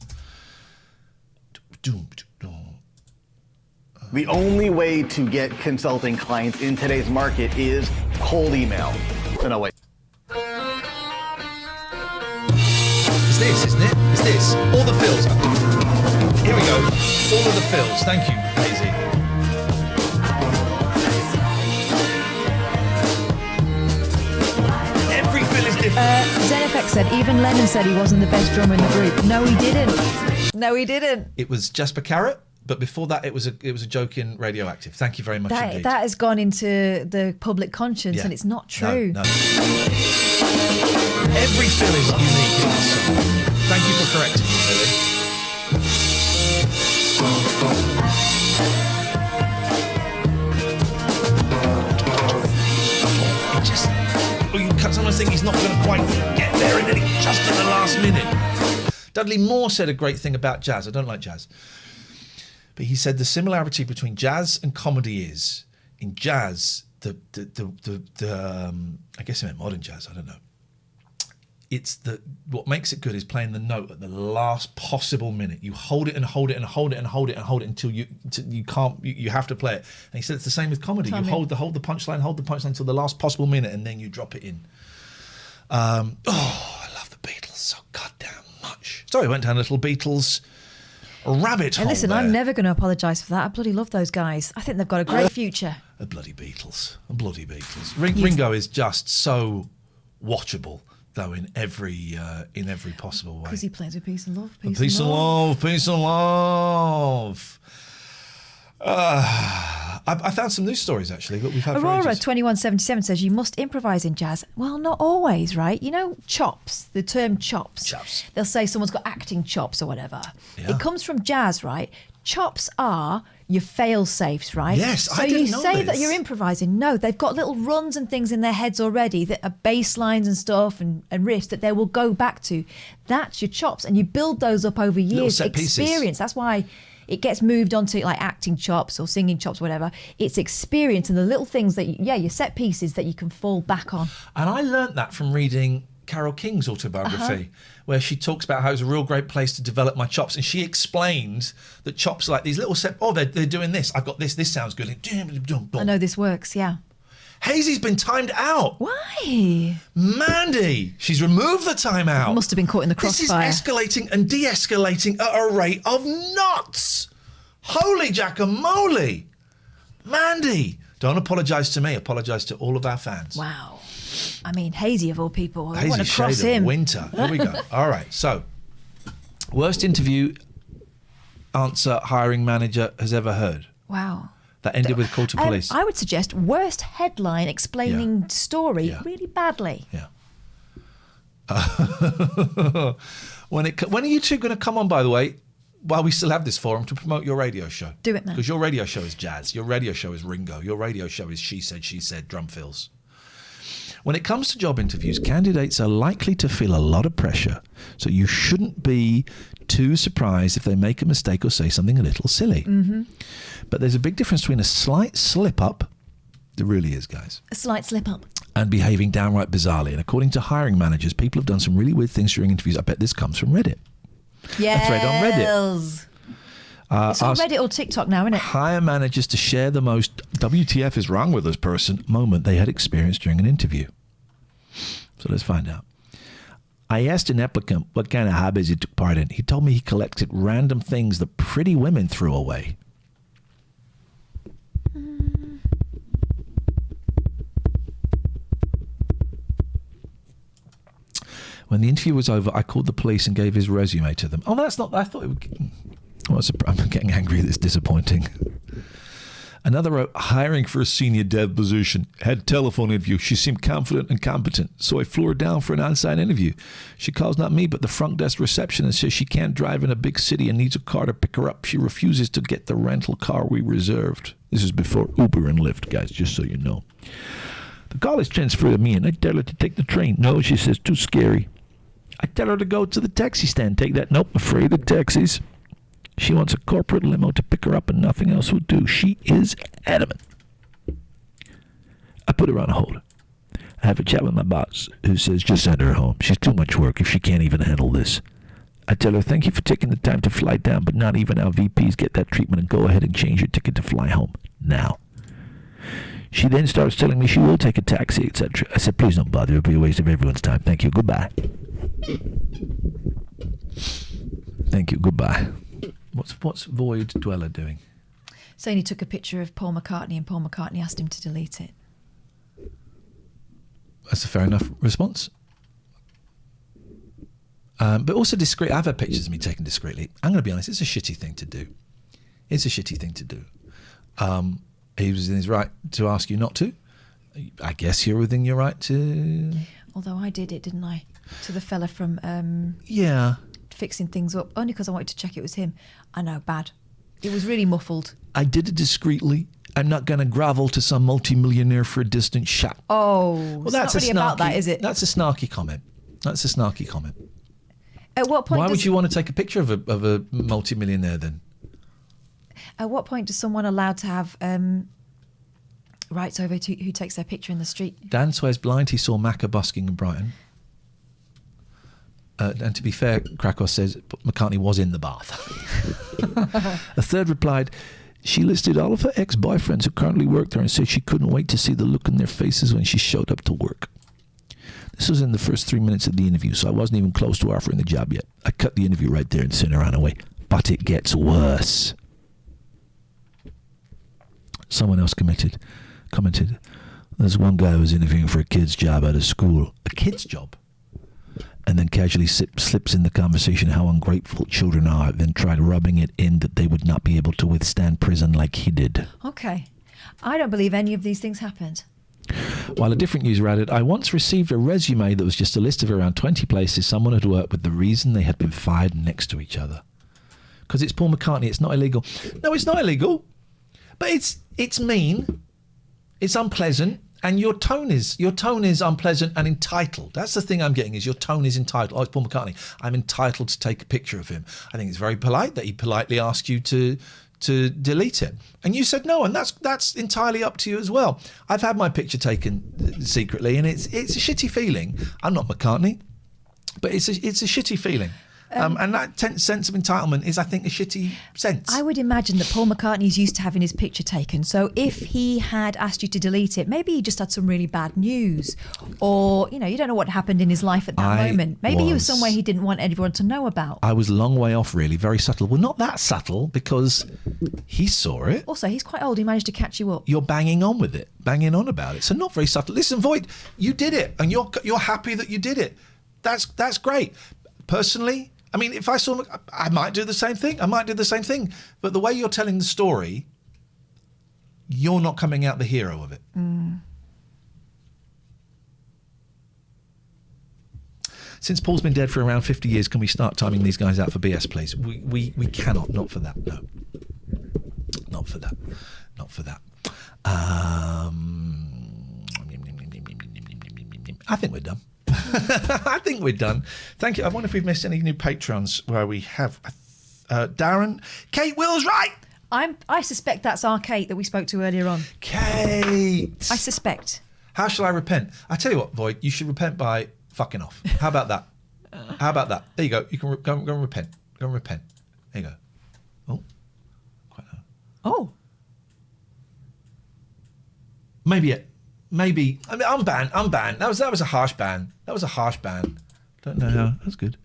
The only way to get consulting clients in today's market is cold email. Oh, no, wait. It's this, isn't it? It's this. All the fills. Here we go. All of the fills. Thank you, Daisy. Every fill is different. ZenFX said, even Lennon said he wasn't the best drummer in the group. No, he didn't. No, he didn't. It was Jasper Carrot. But before that, it was a joke in Radioactive. Thank you very much indeed. That has gone into the public conscience, and it's not true. No. Every fill is unique in this song. Thank you for correcting me, Lily. You can sometimes think he's not going to quite get there, and then he just at the last minute. Dudley Moore said a great thing about jazz. I don't like jazz. But he said the similarity between jazz and comedy is, in jazz, I guess he meant modern jazz, I don't know. It's what makes it good is playing the note at the last possible minute. You hold it and hold it and hold it and hold it and hold it until you can't, you have to play it. And he said it's the same with comedy. You hold the punchline until the last possible minute, and then you drop it in. I love the Beatles so goddamn much. So we went down a little Beatles rabbit hole. And listen, there. I'm never going to apologise for that. I bloody love those guys. I think they've got a great future. A bloody Beatles. Ringo is just so watchable, though, in every possible way. Because he plays with peace and love. Peace and love. I found some news stories actually, but we've had for Aurora ages. 2177 says you must improvise in jazz. Well, not always, right? You know, chops, the term chops. They'll say someone's got acting chops or whatever. Yeah. It comes from jazz, right? Chops are your fail safes, right? Yes, so I didn't you know say this. that you're improvising. No, they've got little runs and things in their heads already that are bass lines and stuff and riffs that they will go back to. That's your chops, and you build those up over years. set pieces. Experience. That's why it gets moved on to like acting chops or singing chops, whatever. It's experience and the little things that, your set pieces that you can fall back on. And I learnt that from reading Carole King's autobiography, where she talks about how it was a real great place to develop my chops. And she explained that chops are like these little they're doing this. I've got this sounds good. I know this works, yeah. Hazy's been timed out. Why? Mandy, she's removed the timeout. Must have been caught in the crossfire. This is escalating and de-escalating at a rate of knots. Holy jackamole. Mandy, don't apologise to me. Apologise to all of our fans. Wow. I mean, Hazy of all people. I Hazy want to cross shade him. of winter. Here we go. All right. So, worst interview answer hiring manager has ever heard. Wow. That ended with call to police. I would suggest worst headline explaining story really badly. Yeah. When are you two going to come on, by the way, while we still have this forum, to promote your radio show? Do it now. Because your radio show is jazz. Your radio show is Ringo. Your radio show is She Said, drum fills. When it comes to job interviews, candidates are likely to feel a lot of pressure, so you shouldn't be too surprised if they make a mistake or say something a little silly. Mm-hmm. But there's a big difference between a slight slip-up, there really is, guys, A slight slip up. and behaving downright bizarrely. And according to hiring managers, people have done some really weird things during interviews. I bet this comes from Reddit. Yes. A thread on Reddit. It's on Asked Reddit or TikTok now, isn't it? hire managers to share the most WTF is wrong with this person moment they had experienced during an interview. So let's find out. I asked an applicant what kind of hobbies he took part in. He told me he collected random things that pretty women threw away. When the interview was over, I called the police and gave his resume to them. Oh, that's not... I thought it would... I'm getting angry. That's disappointing. Another wrote, hiring for a senior dev position. Had a telephone interview. She seemed confident and competent, so I flew her down for an on-site interview. She calls not me, but the front desk receptionist says she can't drive in a big city and needs a car to pick her up. She refuses to get the rental car we reserved. This is before Uber and Lyft, guys, just so you know. The call is transferred to me, and I tell her to take the train. No, she says, too scary. I tell her to go to the taxi stand. Take that. Nope, afraid of taxis. She wants a corporate limo to pick her up and nothing else would do. She is adamant. I put her on hold. I have a chat with my boss who says just send her home. She's too much work if she can't even handle this. I tell her thank you for taking the time to fly down, but not even our VPs get that treatment, and go ahead and change your ticket to fly home now. She then starts telling me she will take a taxi, etc. I said, please don't bother. It'll be a waste of everyone's time. Thank you. Goodbye. Thank you. Goodbye. What's Void Dweller doing? Saying he took a picture of Paul McCartney and Paul McCartney asked him to delete it. That's a fair enough response. But also discreet. I've had pictures of me taken discreetly. I'm going to be honest, it's a shitty thing to do. It's a shitty thing to do. He was in his right to ask you not to. I guess you're within your right to... Although I did it, didn't I? To the fella from... Yeah. Fixing things up, only because I wanted to check it was him. I know, bad. It was really muffled. I did it discreetly. I'm not going to grovel to some multi-millionaire for a distant shot. Oh, Well, it's that's not really about that, is it? That's a snarky comment. That's a snarky comment. At what point? Why would you want to take a picture of a multi-millionaire then? At what point is someone allowed to have rights over who takes their picture in the street? Dan swears blind he saw Macca busking in Brighton. And to be fair, Krakow says McCartney was in the bath. A third replied, she listed all of her ex-boyfriends who currently work there and said she couldn't wait to see the look in their faces when she showed up to work. This was in the first 3 minutes of the interview, so I wasn't even close to offering the job yet. I cut the interview right there and sent her on her way. But it gets worse. Someone else commented, there's one guy who was interviewing for a kid's job out of school. A kid's job? and then casually slips in the conversation how ungrateful children are, then tried rubbing it in that they would not be able to withstand prison like he did. Okay. I don't believe any of these things happened. While a different user added, I once received a resume that was just a list of around 20 places someone had worked with the reason they had been fired next to each other. Because it's Paul McCartney, it's not illegal. No, it's not illegal. But it's mean, it's unpleasant, and your tone is unpleasant and entitled. That's the thing I'm getting, is your tone is entitled. Oh, it's Paul McCartney. I'm entitled to take a picture of him. I think it's very polite that he politely asked you to delete it. And you said no, and that's entirely up to you as well. I've had my picture taken secretly, and it's a shitty feeling. I'm not McCartney, but it's a shitty feeling. And that sense of entitlement is, I think, a shitty sense. I would imagine that Paul McCartney's used to having his picture taken. So if he had asked you to delete it, maybe he just had some really bad news. Or, you don't know what happened in his life at that moment. Maybe he was somewhere he didn't want everyone to know about. I was a long way off, really, very subtle. Well, not that subtle, because he saw it. Also, he's quite old. He managed to catch you up. You're banging on with it, banging on about it. So not very subtle. Listen, Void, you did it, and you're happy that you did it. That's great. Personally, I mean, if I saw, I might do the same thing. But the way you're telling the story, you're not coming out the hero of it. Since Paul's been dead for around 50 years, can we start timing these guys out for BS, please? We cannot. Not for that. No. Not for that. Not for that. I think we're done. I think we're done. Thank you. I wonder if we've missed any new Patreons where we have Darren. Kate Will's right. I suspect that's our Kate that we spoke to earlier on. Kate. I suspect. How shall I repent? I tell you what, Void, you should repent by fucking off. How about that? How about that? There you go. You can go and repent. Go and repent. There you go. Oh. Quite low. Oh. Maybe it. Maybe. I mean, I'm banned. That was a harsh ban. Don't know how. That's good.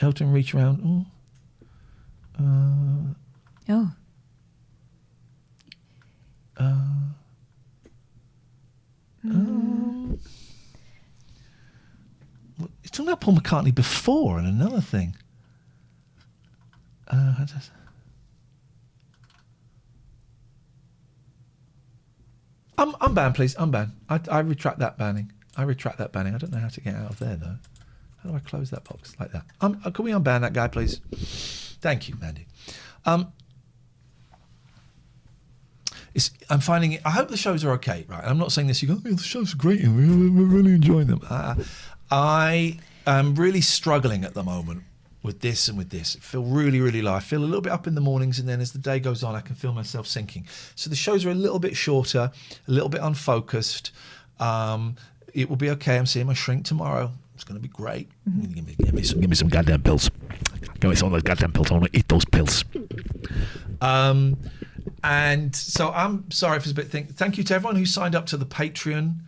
Elton reach around. Oh. You're talking about Paul McCartney before, and another thing. I'm banned, please. I'm banned. I retract that banning. I don't know how to get out of there, though. How do I close that box like that? Can we unban that guy, please? Thank you, Mandy. I'm finding it. I hope the shows are okay, right? I'm not saying this. You go, oh, the shows are great, and we're really enjoying them. I am really struggling at the moment with this and with this. I feel really, really low. I feel a little bit up in the mornings, and then as the day goes on, I can feel myself sinking. So the shows are a little bit shorter, a little bit unfocused. It will be okay. I'm seeing my shrink tomorrow. It's going to be great. Give me some goddamn pills. Give me some of those goddamn pills. I want to eat those pills. And so I'm sorry if it's a bit thank you to everyone who signed up to the Patreon.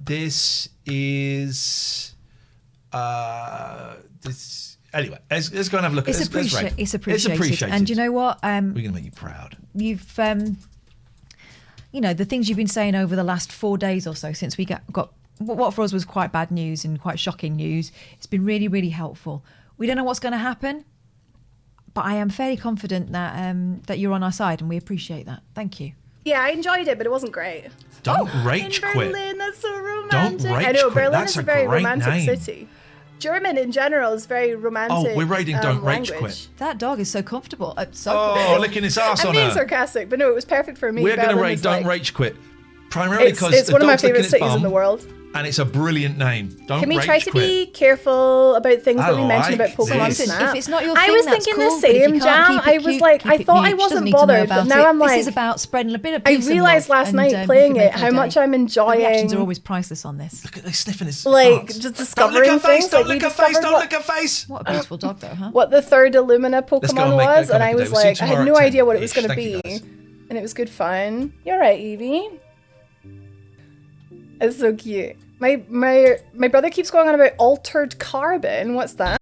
This is anyway, let's go and have a look at it. It's appreciated. And you know what? We're going to make you proud. You've the things you've been saying over the last 4 days or so since we got what for us was quite bad news and quite shocking news. It's been really, really helpful. We don't know what's going to happen, but I am fairly confident that that you're on our side, and we appreciate that. Thank you. Yeah, I enjoyed it, but it wasn't great. Don't rage quit. Berlin, that's so romantic. Don't rage I know, quit. Berlin That's is a a very great romantic name. city. German in general is very romantic. Oh, we're rating Don't Rage language. Quit. That dog is so comfortable. Oh, licking his ass I'm on being her. sarcastic, but no, it was perfect for me. We're going to Berlin rate is Don't like- Rage Quit. Primarily because It's the one of my dog's licking favourite its cities bum, in the world. and it's a brilliant name. Don't Can we Rage try to Quit. be careful about things that we I mentioned like about Pokemon this. Snap? If it's not your I thing, was that's thinking cool, the but if you same, can't Jam. keep it I was cute, like, keep I it thought mute. I She doesn't wasn't need to know bothered, but about now it. I'm like, This is about spreading a bit of I peace and realised love, last and, night you playing can make it how her much day. I'm The reactions are enjoying, always priceless on this. Look at they sniffing his like farts. just Don't lick discovering her face. things. Don't Like we lick her face. discovered Don't what, lick her face. What a beautiful dog, though, huh? what the third Illumina Let's go Pokemon and make was, go and make I a day. was We'll see you like, I had tomorrow no at idea what it 10-ish. was going to Thank you, be, guys. and it was good fun. You're right, Evie. It's so cute. My brother keeps going on about altered carbon. What's that?